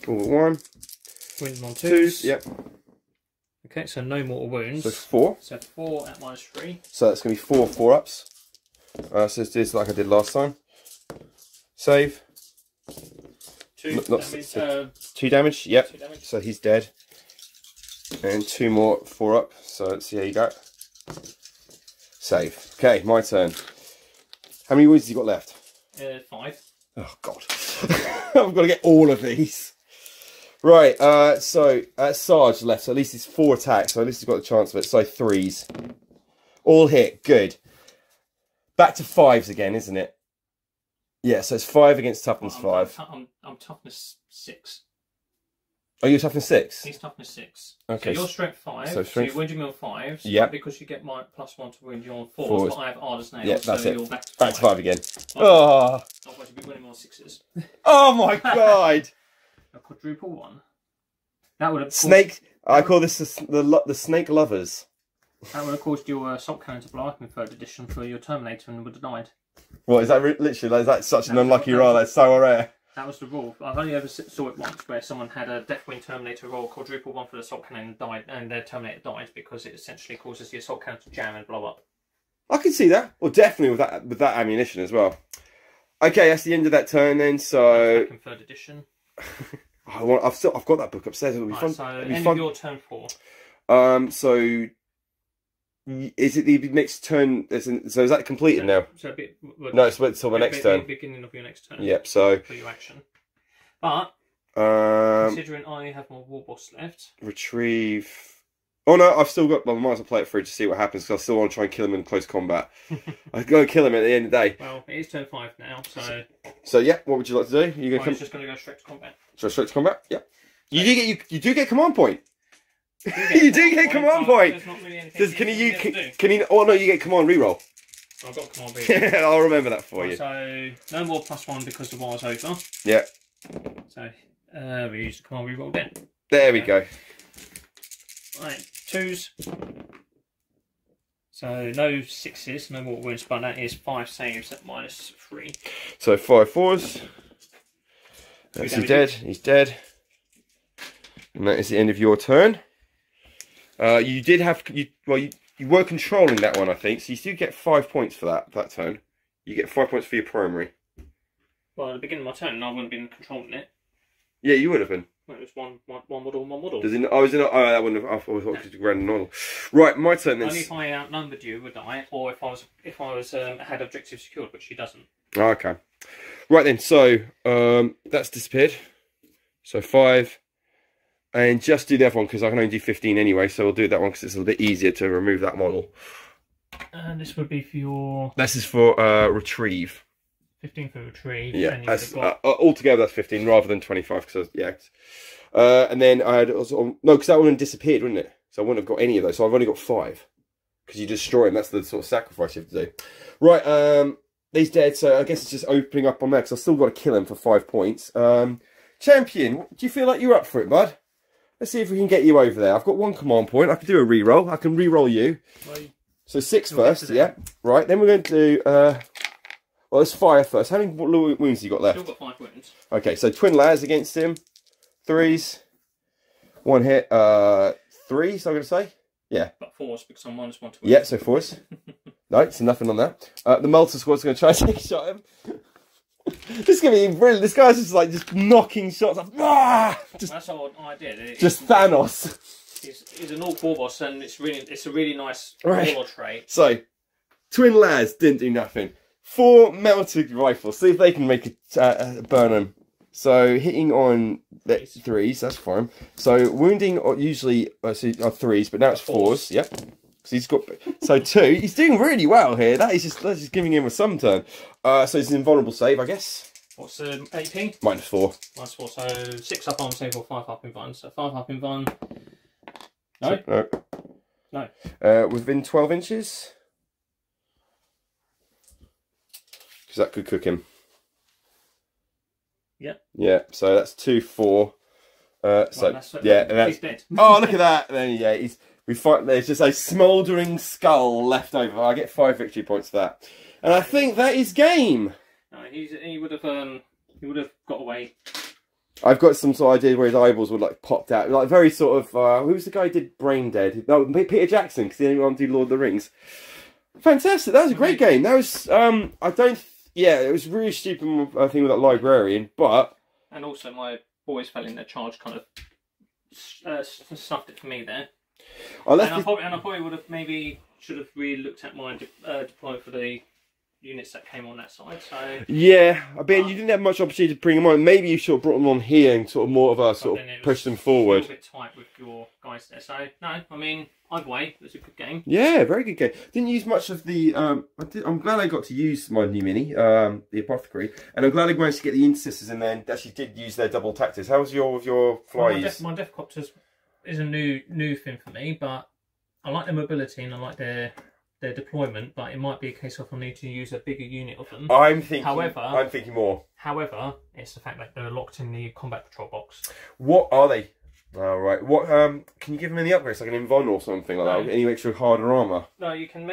Speaker 1: All but 1.
Speaker 2: Wounding on 2s.
Speaker 1: Yep.
Speaker 2: Okay, so no mortal wounds.
Speaker 1: So 4.
Speaker 2: So 4 at minus 3.
Speaker 1: So that's going to be 4 4-ups. So it's like I did last time. Save.
Speaker 2: 2 damage.
Speaker 1: 2 damage. Yep.
Speaker 2: 2 damage.
Speaker 1: So he's dead. And 2 more 4-up. So let's see how you go. Save. Okay, my turn. How many wounds have you got left?
Speaker 2: 5.
Speaker 1: Oh god. I've got to get all of these. Right, so Sarge left, so at least it's 4 attacks, so at least he's got the chance of it. So 3s. All hit, good. Back to 5s again, isn't it? Yeah, so it's 5 against toughness 5.
Speaker 2: I'm toughness 6.
Speaker 1: Oh, you're toughness 6?
Speaker 2: He's toughness 6.
Speaker 1: Okay.
Speaker 2: So you're strength 5.
Speaker 1: So
Speaker 2: you're wounding me on 5s.
Speaker 1: Yeah.
Speaker 2: Because you get my +1 to wound you on 4s, but I have Ardus nails.
Speaker 1: Yeah, that's
Speaker 2: so
Speaker 1: it.
Speaker 2: You're back
Speaker 1: to 5 again. Oh.
Speaker 2: Otherwise you'd be winning on 6s.
Speaker 1: Oh my god!
Speaker 2: A quadruple 1. That would have
Speaker 1: snake. I call this the snake lovers.
Speaker 2: That would have caused your assault cannon to blow up in 3rd edition for your Terminator and would have died.
Speaker 1: What is that? Literally, is that such an unlucky roll? That's so rare.
Speaker 2: That was the rule. I've only ever saw it once where someone had a Deathwing Terminator roll, quadruple 1 for the assault cannon, and died, and their Terminator died because it essentially causes the assault cannon to jam and blow up.
Speaker 1: I can see that. Well, definitely with that ammunition as well. Okay, that's the end of that turn then. So
Speaker 2: back in 3rd edition.
Speaker 1: I've got that book upstairs. It'll be fun.
Speaker 2: So
Speaker 1: it'll be
Speaker 2: end
Speaker 1: fun.
Speaker 2: of your turn 4.
Speaker 1: So is it the next turn? So is that completed now?
Speaker 2: So
Speaker 1: no, it's until the next turn.
Speaker 2: Beginning of your next turn.
Speaker 1: Yep. So
Speaker 2: for your action, but considering I have more Warboss left,
Speaker 1: retrieve. Oh no, I've still got. Well, I might as well play it through to see what happens because I still want to try and kill him in close combat. I go and kill him at the end of the day.
Speaker 2: Well, it is turn 5 now, so.
Speaker 1: So yeah, what would you like to do? You
Speaker 2: I'm just going to go straight to combat.
Speaker 1: So straight to combat. Yeah. You do get command point. You do get command point.
Speaker 2: There's not really anything.
Speaker 1: Can you? Oh no, you get command reroll.
Speaker 2: I've got command reroll.
Speaker 1: I'll remember that for you.
Speaker 2: So no more +1 because the war's over.
Speaker 1: Yeah.
Speaker 2: So we use the command reroll again.
Speaker 1: There we go.
Speaker 2: Right, 2s. So no 6s, no more wounds, but that is 5 saves at -3.
Speaker 1: So 5 4s. That's he dead. He's dead. And that is the end of your turn. You did have you were controlling that one, I think. So you still get 5 points for that turn. You get 5 points for your primary.
Speaker 2: Well, at the beginning of my turn, I wouldn't have been controlling it.
Speaker 1: Yeah, you would have been.
Speaker 2: Well, it was one model.
Speaker 1: Does it? Oh, is it not? Oh, that wouldn't have. I thought it was a random model. Right, my turn then.
Speaker 2: Only if I outnumbered you would I, or if I was had objective secured, which she doesn't.
Speaker 1: Okay. Right then. So that's disappeared. So 5. And just do the other one because I can only do 15 anyway, so we'll do that one because it's a little bit easier to remove that model.
Speaker 2: And this would be for your...
Speaker 1: This is for retrieve.
Speaker 2: 15 for retrieve.
Speaker 1: Yeah,
Speaker 2: and
Speaker 1: that's,
Speaker 2: got...
Speaker 1: altogether that's 15 rather than 25 because, yeah. And then I had also... No, because that one disappeared, wouldn't it? So I wouldn't have got any of those, so I've only got 5. Because you destroy him, that's the sort of sacrifice you have to do. Right, he's dead, so I guess it's just opening up on that because I've still got to kill him for 5 points. Champion, do you feel like you're up for it, bud? Let's see if we can get you over there. I've got 1 command point. I can do a reroll. I can reroll you. Well, so 6 first, yeah. Right, then we're going to do... well, let's fire first. How many wounds have you got left?
Speaker 2: Still got 5 wounds.
Speaker 1: Okay, so twin lads against him. 3s. 1 hit. 3s, I'm going to say. Yeah.
Speaker 2: But 4s because I'm -1 to wounds.
Speaker 1: Yeah, so 4s. No, so nothing on that. The Malta squad's going to try and take a shot at him. This is going to be brilliant. This guy's just like knocking shots. Like,
Speaker 2: that's what I did.
Speaker 1: Just Thanos.
Speaker 2: He's an Ork Warboss, and it's a really nice warlord trait.
Speaker 1: So, twin lads didn't do nothing. 4 melted rifles. See if they can make it burn them. So hitting on 3s, that's fine. So wounding usually 3s, but now it's 4s. Yep. So he's got 2. He's doing really well here. That's just giving him a some turn. So it's an invulnerable save, I guess.
Speaker 2: What's the AP?
Speaker 1: -4.
Speaker 2: -4. So 6 up on save or 5 up in Vun. So 5 up in Vun. No.
Speaker 1: So,
Speaker 2: no.
Speaker 1: Within 12 inches. Because that could cook him.
Speaker 2: Yep.
Speaker 1: Yeah. So that's 2 4. So
Speaker 2: right,
Speaker 1: yeah, and that's
Speaker 2: he's dead.
Speaker 1: Oh, look at that! Then yeah, there's just a smouldering skull left over. I get 5 victory points for that, and I think that is game.
Speaker 2: No, he would have got away.
Speaker 1: I've got some sort of idea where his eyeballs would like popped out, like very sort of. Who's the guy who did Brain Dead? No, Peter Jackson, because he didn't want to do Lord of the Rings. Fantastic! That was a great game. That was Yeah, it was really stupid thing with that librarian, but
Speaker 2: and also my boys fell in their charge, kind of snuffed it for me there. I probably would have should have really looked at my deployment for the units that came on that side. So
Speaker 1: yeah, I mean you didn't have much opportunity to bring them on. Maybe you sort of brought them on here and sort of more of a sort of push them forward.
Speaker 2: A bit tight with your guys there. So no, I mean either way, it was a good game.
Speaker 1: Yeah, very good game. Didn't use much of the. I'm glad I got to use my new mini, the apothecary, and I'm glad I managed to get the intercessors and then actually did use their double tactics. How was your flies?
Speaker 2: My Deathcopters is a new thing for me, but I like their mobility and I like their deployment, but it might be a case of I need to use a bigger unit of them. I'm thinking more. However, it's the fact that they're locked in the combat patrol box.
Speaker 1: What are they? Oh, right. What can you give them any upgrades, like an invuln or something like that? Any extra harder armour?
Speaker 2: No, you can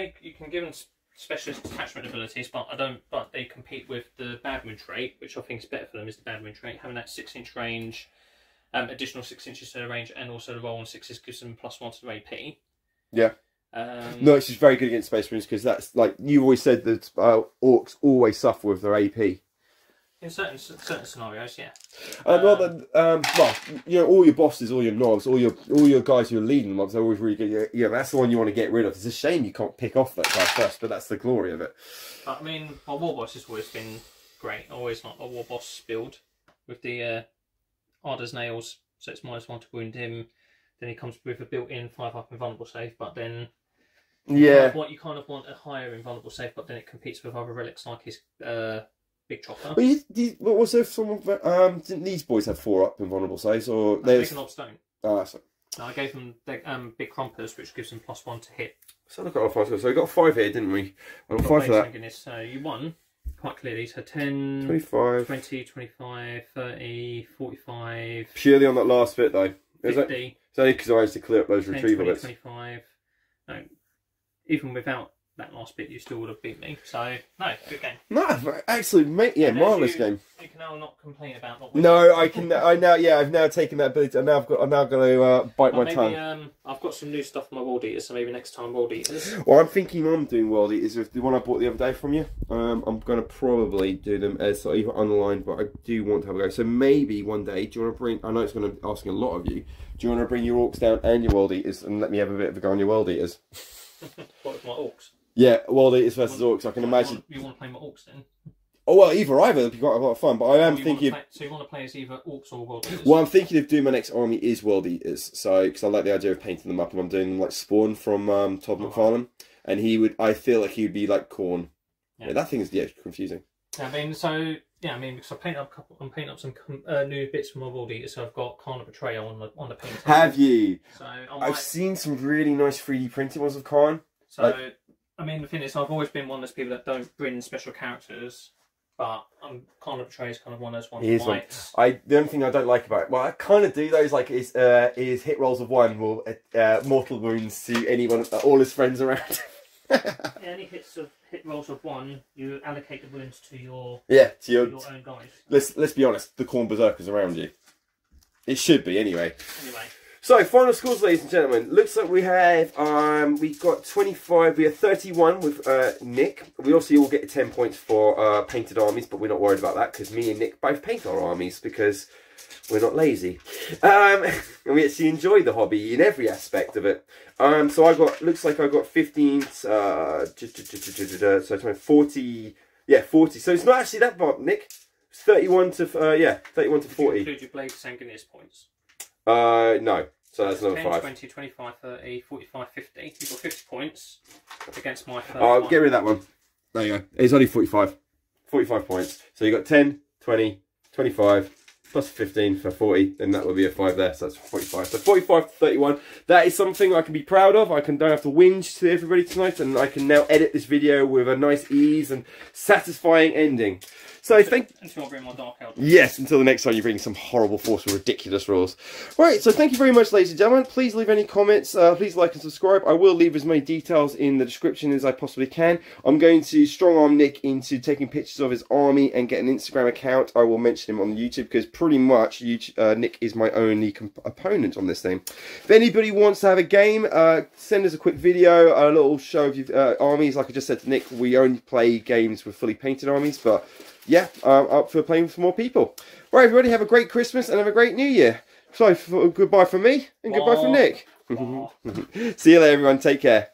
Speaker 2: give them specialist attachment abilities, but they compete with the Badman trait, which I think is better for them. Is the Badman trait having that 6-inch range, additional 6 inches to the range, and also the roll on 6s gives them +1 to their AP. Yeah. No, it's just very good against Space Marines because that's like you always said that Orks always suffer with their AP. In certain scenarios, yeah.
Speaker 1: Well, you know, all your bosses, all your knobs, all your guys who are leading them, are always really good. Yeah, that's the one you want to get rid of. It's a shame you can't pick off that guy first, but that's the glory of it.
Speaker 2: I mean, my Warboss has always been great. I always like my Warboss build with the Arda's nails, so it's -1 to wound him. then he comes with a built-in 5-up invulnerable save, but then
Speaker 1: Yeah.
Speaker 2: you kind of want a higher invulnerable save, but then it competes with other relics like his big chopper.
Speaker 1: What was there? Someone didn't these boys have 4-up invulnerable saves, or
Speaker 2: Big and Obstone.
Speaker 1: So.
Speaker 2: I gave them the big Crumpers, which gives them +1 to hit.
Speaker 1: So look at our 5. So we got 5 here, didn't we? I got 5 for that.
Speaker 2: So you won quite clearly. So 10,
Speaker 1: 25,
Speaker 2: 20, 25, 30, 45.
Speaker 1: Purely on that last bit though.
Speaker 2: 50.
Speaker 1: It's only because I used to clear up those
Speaker 2: 10,
Speaker 1: retrieval
Speaker 2: 20,
Speaker 1: bits.
Speaker 2: 25. No, even without that last bit, you still would have beat me. So no, good game.
Speaker 1: No, excellent, mate. Yeah, marvelous game.
Speaker 2: You can now not complain about not winning.
Speaker 1: No, I can. I've now taken that ability. I'm now going to bite my tongue.
Speaker 2: I've got some new stuff for my World Eaters, so maybe next time World Eaters.
Speaker 1: Well, I'm thinking I'm doing World Eaters with the one I bought the other day from you. I'm going to probably do them as either unaligned, but I do want to have a go. So maybe one day, do you want to bring? I know it's going to be asking a lot of you. Do you want to bring your Orks down and your World Eaters and let me have a bit of a go on your World Eaters?
Speaker 2: What with my Orks?
Speaker 1: Yeah, World Eaters versus Orks. I can imagine.
Speaker 2: You want to play my Orks then?
Speaker 1: Oh well, either would be quite a lot of fun. But I am thinking.
Speaker 2: So you want to play as either Orks or World Eaters?
Speaker 1: Well, I'm thinking of doing my next army is World Eaters. So because I like the idea of painting them up, and I'm doing them like Spawn from Todd McFarlane, and he would. I feel like he would be like Khorne. Yeah, that thing is confusing.
Speaker 2: I mean, because I painted up I'm painting up some new bits for my World Eaters. So I've got Khan Betrayal on the paint.
Speaker 1: Have you?
Speaker 2: So
Speaker 1: I've seen some really nice 3D printed ones of Khan.
Speaker 2: So. I mean, the thing is, I've always been one of those people that don't bring special characters, but Khan of Betrayal is kind of one of those ones.
Speaker 1: The only thing I don't like about it, well, I kind of do those, like, is hit rolls of 1 will mortal wounds to anyone, all his friends around.
Speaker 2: Any hit rolls of 1, you allocate the wounds to your
Speaker 1: your
Speaker 2: own guys.
Speaker 1: Let's be honest, the Khorne berserkers around you. It should be anyway. So, final scores, ladies and gentlemen. Looks like we have, we've got 25, we have 31 with Nick. We also all get 10 points for painted armies, but we're not worried about that because me and Nick both paint our armies because we're not lazy. And we actually enjoy the hobby in every aspect of it. So looks like I got 15, so 40, 40. So it's not actually that bad, Nick. It's 31 to, 31 to 40.
Speaker 2: Did you include your Blade Sanguineous points?
Speaker 1: No. So that's another
Speaker 2: 10,
Speaker 1: 5.
Speaker 2: 20, 25, 30, 45, 50. You've got 50 points against my 30.
Speaker 1: Oh, get rid of that one. There you go. It's only 45. 45 points. So you've got 10, 20, 25, plus 15 for 40. Then that would be a 5 there. So that's 45. So 45 to 31. That is something I can be proud of. Don't have to whinge to everybody tonight. And I can now edit this video with a nice ease and satisfying ending. So
Speaker 2: until I bring my Dark Elder.
Speaker 1: Yes, until the next time you bring some horrible force with ridiculous rules. Right, so thank you very much, ladies and gentlemen. Please leave any comments. Please like and subscribe. I will leave as many details in the description as I possibly can. I'm going to strong arm Nick into taking pictures of his army and get an Instagram account. I will mention him on YouTube because pretty much Nick is my only opponent on this thing. If anybody wants to have a game, send us a quick video, a little show of your armies. Like I just said to Nick, we only play games with fully painted armies, but yeah, I'm up for playing with more people. Right, everybody, have a great Christmas and have a great New Year. So, goodbye from me and goodbye from Nick. See you later, everyone. Take care.